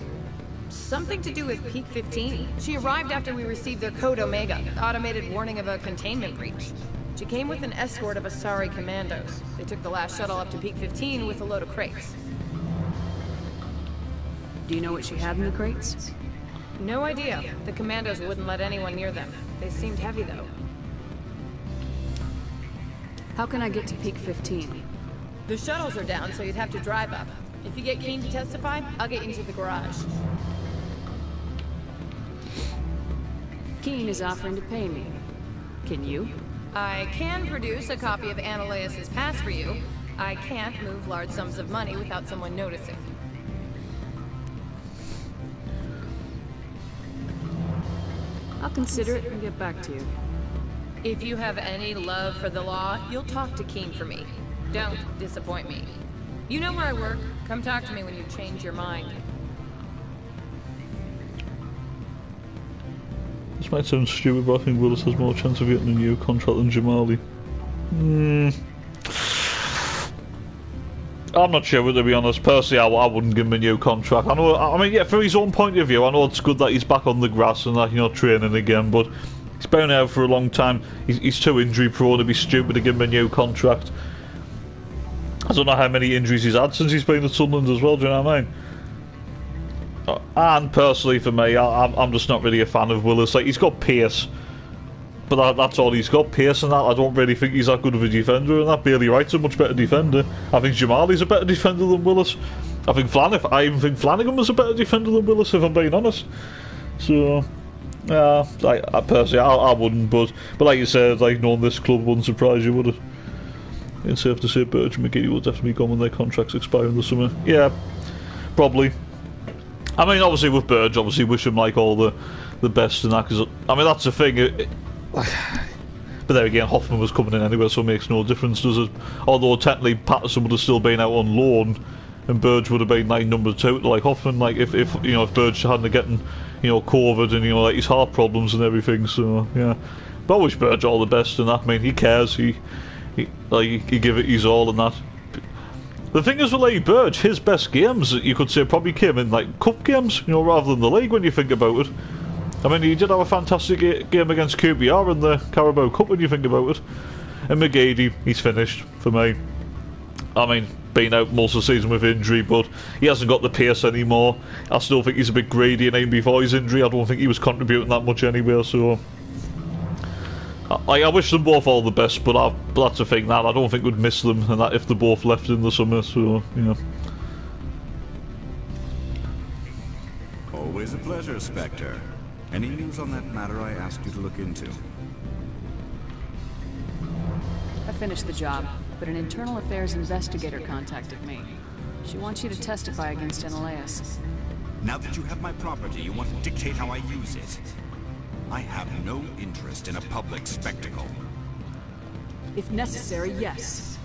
Something to do with Peak 15. She arrived after we received their Code Omega, automated warning of a containment breach. She came with an escort of Asari commandos. They took the last shuttle up to Peak 15 with a load of crates. Do you know what she had in the crates? No idea. The commandos wouldn't let anyone near them. They seemed heavy, though. How can I get to Peak 15? The shuttles are down, so you'd have to drive up. If you get Keene to testify, I'll get you into the garage. Keene is offering to pay me. Can you? I can produce a copy of Ananias' pass for you. I can't move large sums of money without someone noticing. I'll consider it and get back to you. If you have any love for the law, you'll talk to Keene for me. Don't disappoint me. You know where I work. Come talk to me when you change your mind. This might sound stupid, but I think Willis has more chance of getting a new contract than Jamali. I'm not sure, to be honest. Personally, I wouldn't give him a new contract. I mean, yeah, for his own point of view, I know it's good that he's back on the grass and that, you know, training again, but he's been out for a long time. He's too injury prone to be stupid to give him a new contract. I don't know how many injuries he's had since he's been at Sunderland as well, do you know what I mean? And personally for me, I'm just not really a fan of Willis. Like, he's got pace, but that's all he's got, pace and that. I don't really think he's that good of a defender, and that Bailey Wright's a much better defender. I think Jamali's a better defender than Willis. I even think Flanagan was a better defender than Willis, if I'm being honest. So, yeah, I personally, I wouldn't, but like you said, like, knowing this club wouldn't surprise you, would it? It's safe to say Burge and McGee will definitely go when their contracts expire in the summer. Yeah, probably. I mean, obviously with Burge, obviously wish him like all the best and that, because I mean that's the thing. But there again, Hoffman was coming in anyway, so it makes no difference, does it? Although technically Patterson would have still been out on loan, and Burge would have been like number 2 to like Hoffman. Like if you know, if Burge hadn't gotten, you know, COVID and, you know, like his heart problems and everything. So yeah, but I wish Burge all the best and that. I mean, he cares. He give it his all and that. The thing is with Larry Burge, his best games, you could say, probably came in like cup games, you know, rather than the league when you think about it. I mean, he did have a fantastic game against QPR in the Carabao Cup when you think about it. And McGady, he's finished for me. I mean, been out most of the season with injury, but he hasn't got the pace anymore. I still think he's a bit greedy, and even before his injury, I don't think he was contributing that much anyway, so... I wish them both all the best, but that's the thing, that I don't think we'd miss them, and that if they both left in the summer, so, yeah. Always a pleasure, Spectre. Any news on that matter I asked you to look into? I finished the job, but an internal affairs investigator contacted me. She wants you to testify against Analeas. Now that you have my property, you want to dictate how I use it. I have no interest in a public spectacle. If necessary, yes.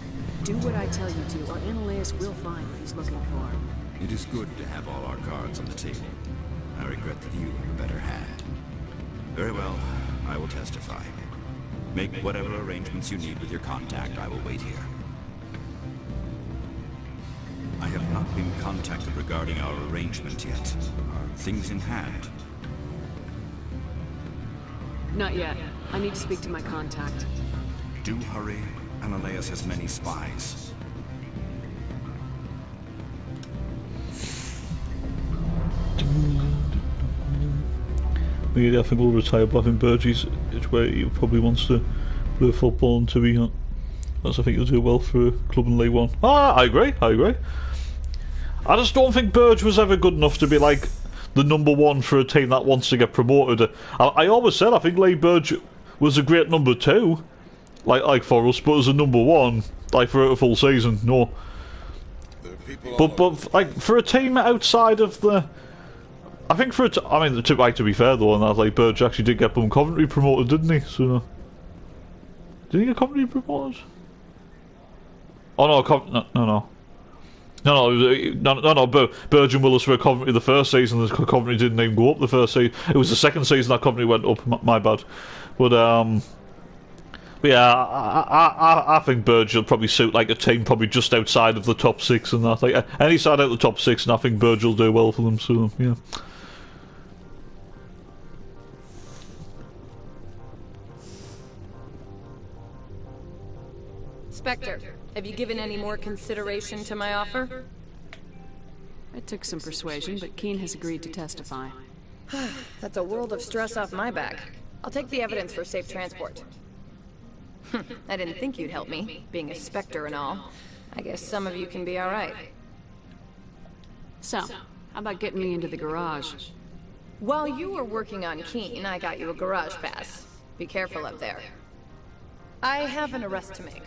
Do what I tell you to, or Analeas will find what he's looking for. It is good to have all our cards on the table. I regret that you have a better hand. Very well, I will testify. Make whatever arrangements you need with your contact. I will wait here. I have not been contacted regarding our arrangement yet. Are things in hand? Not yet. I need to speak to my contact. Do hurry. Analeas has many spies. Yeah, I think we'll retire, but I think Burgess is where he probably wants to play football and to be. That's, I think he'll do well for a club in League One. I agree. I just don't think Burge was ever good enough to be like the #1 for a team that wants to get promoted. I always said I think Lee Burge was a great #2, like for us, but as a #1, like for a full season, no. But like for a team outside of the, I think to be fair though, and that like Burge actually did get Coventry promoted, didn't he? So did he get Coventry promoted? Oh no, No, Burge and Willis were Coventry the first season. The Coventry didn't even go up the first season. It was the second season that Coventry went up. My bad. But yeah, I think Burge will probably suit like a team probably just outside of the top 6 and that. Like any side out of the top 6, and I think Burge will do well for them. So yeah. Spectre, have you given any more consideration to my offer? It took some persuasion, but Keane has agreed to testify. That's a world of stress off my back. I'll take the evidence for safe transport. I didn't think you'd help me, being a Spectre and all. I guess some of you can be alright. So, how about getting me into the garage? While you were working on Keane, I got you a garage pass. Be careful up there. I have an arrest to make.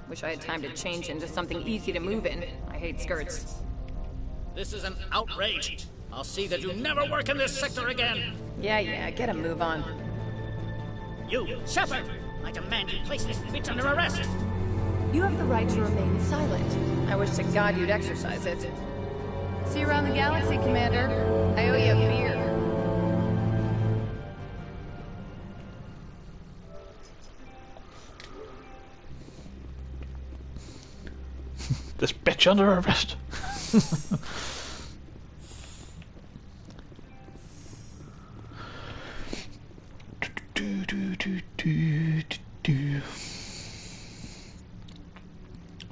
Wish I had time to change into something easy to move in. I hate skirts. This is an outrage. I'll see that you never work in this sector again. Yeah, get a move on. You, Shepard! I demand you place this bitch under arrest! You have the right to remain silent. I wish to God you'd exercise it. See you around the galaxy, Commander. I owe you a beer. This bitch under arrest. I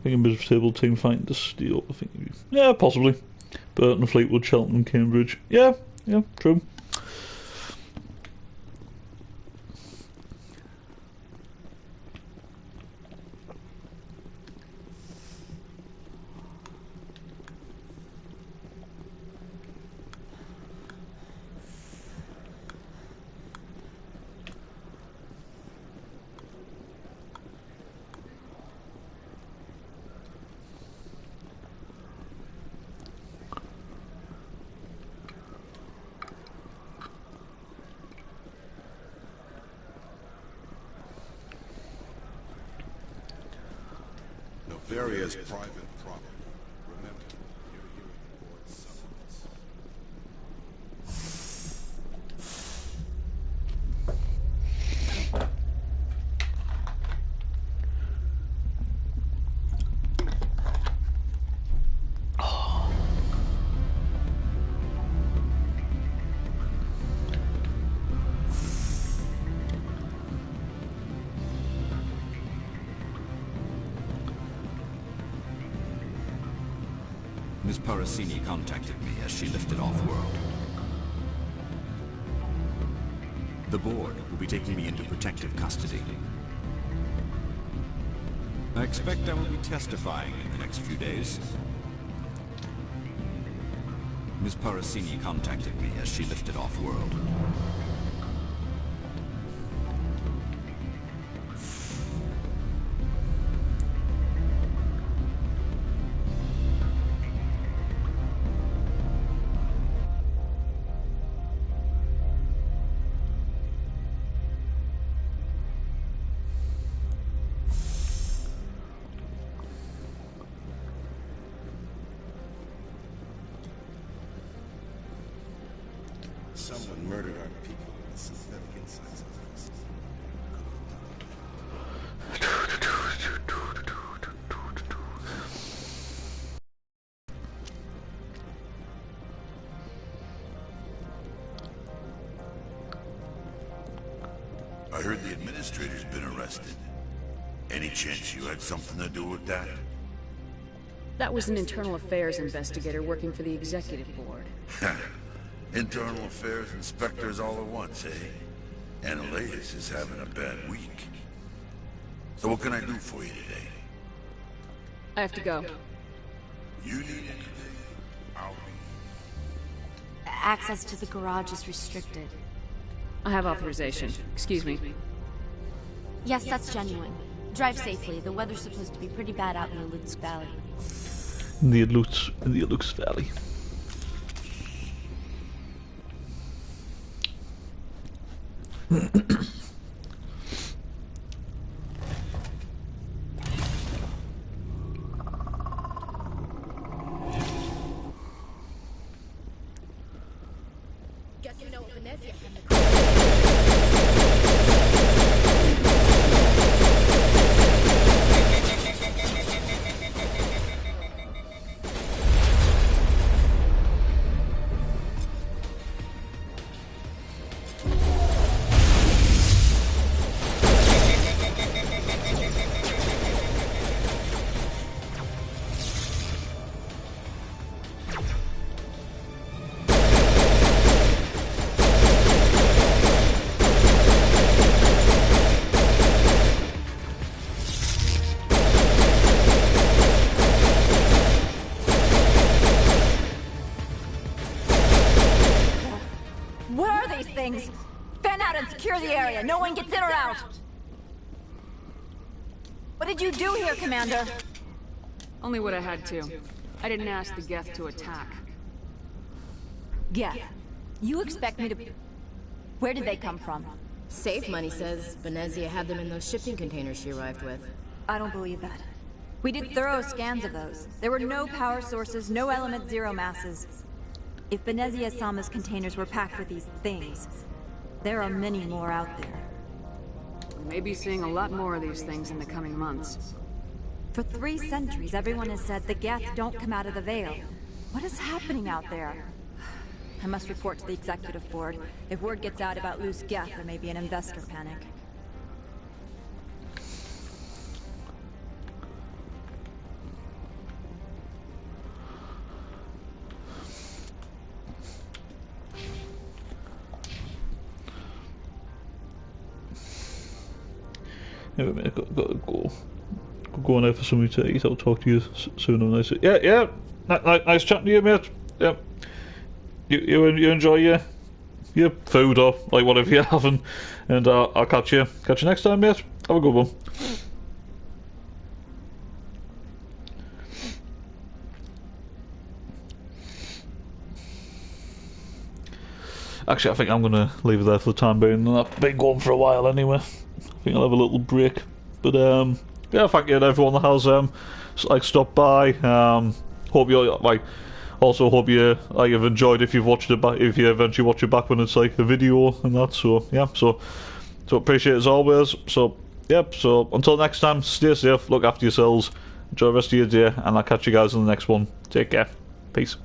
think a mid-table team fighting to steal. I think, yeah, possibly. Burton, Fleetwood, Cheltenham, Cambridge. Yeah, true. Various private property. Remember, you're here at the board's supplements. Miss Parasini contacted me as she lifted off-world. The board will be taking me into protective custody. I expect I will be testifying in the next few days. Miss Parasini contacted me as she lifted off-world. Someone murdered our people in the synthetic insights office. I heard the administrator's been arrested. Any chance you had something to do with that? That was an internal affairs investigator working for the executive board. Internal affairs inspectors all at once, eh? Analeus is having a bad week. So what can I do for you today? I have to go. You need anything? I'll be... Access to the garage is restricted. I have authorization. Excuse me. Yes, that's genuine. Drive safely. The weather's supposed to be pretty bad out in the Lutz Valley. In the Lutz Valley. Guess you know what Venezia had in Fan out and secure the area. No one gets in or out. What did you do here, Commander? Only what I had to. I didn't ask the Geth to attack. Geth? You expect me to... Where did they come from? Safe Money says Venezia had them in those shipping containers she arrived with. I don't believe that. We did thorough scans of those. There were no power sources, no element zero masses. If Venezia Sama's containers were packed with these things, there are many more out there. We may be seeing a lot more of these things in the coming months. For 3 centuries, everyone has said the Geth don't come out of the Veil. What is happening out there? I must report to the executive board. If word gets out about loose Geth, there may be an investor panic. Wait a minute, gotta go on there for something to eat. I'll talk to you soon. Nice. Yeah. Nice chatting to you, mate. Yeah. You enjoy your food or like whatever you're having, and I'll catch you next time, mate. Have a good one. Actually, I think I'm gonna leave it there for the time being. I've been going for a while anyway. I think I'll have a little break. But yeah, thank you to everyone that has stopped by. Hope you also hope you have enjoyed if you've watched it back, if you eventually watch it back when it's like a video and that. So yeah, so appreciate it as always. So yep. So until next time, stay safe, look after yourselves, enjoy the rest of your day, and I'll catch you guys in the next one. Take care. Peace.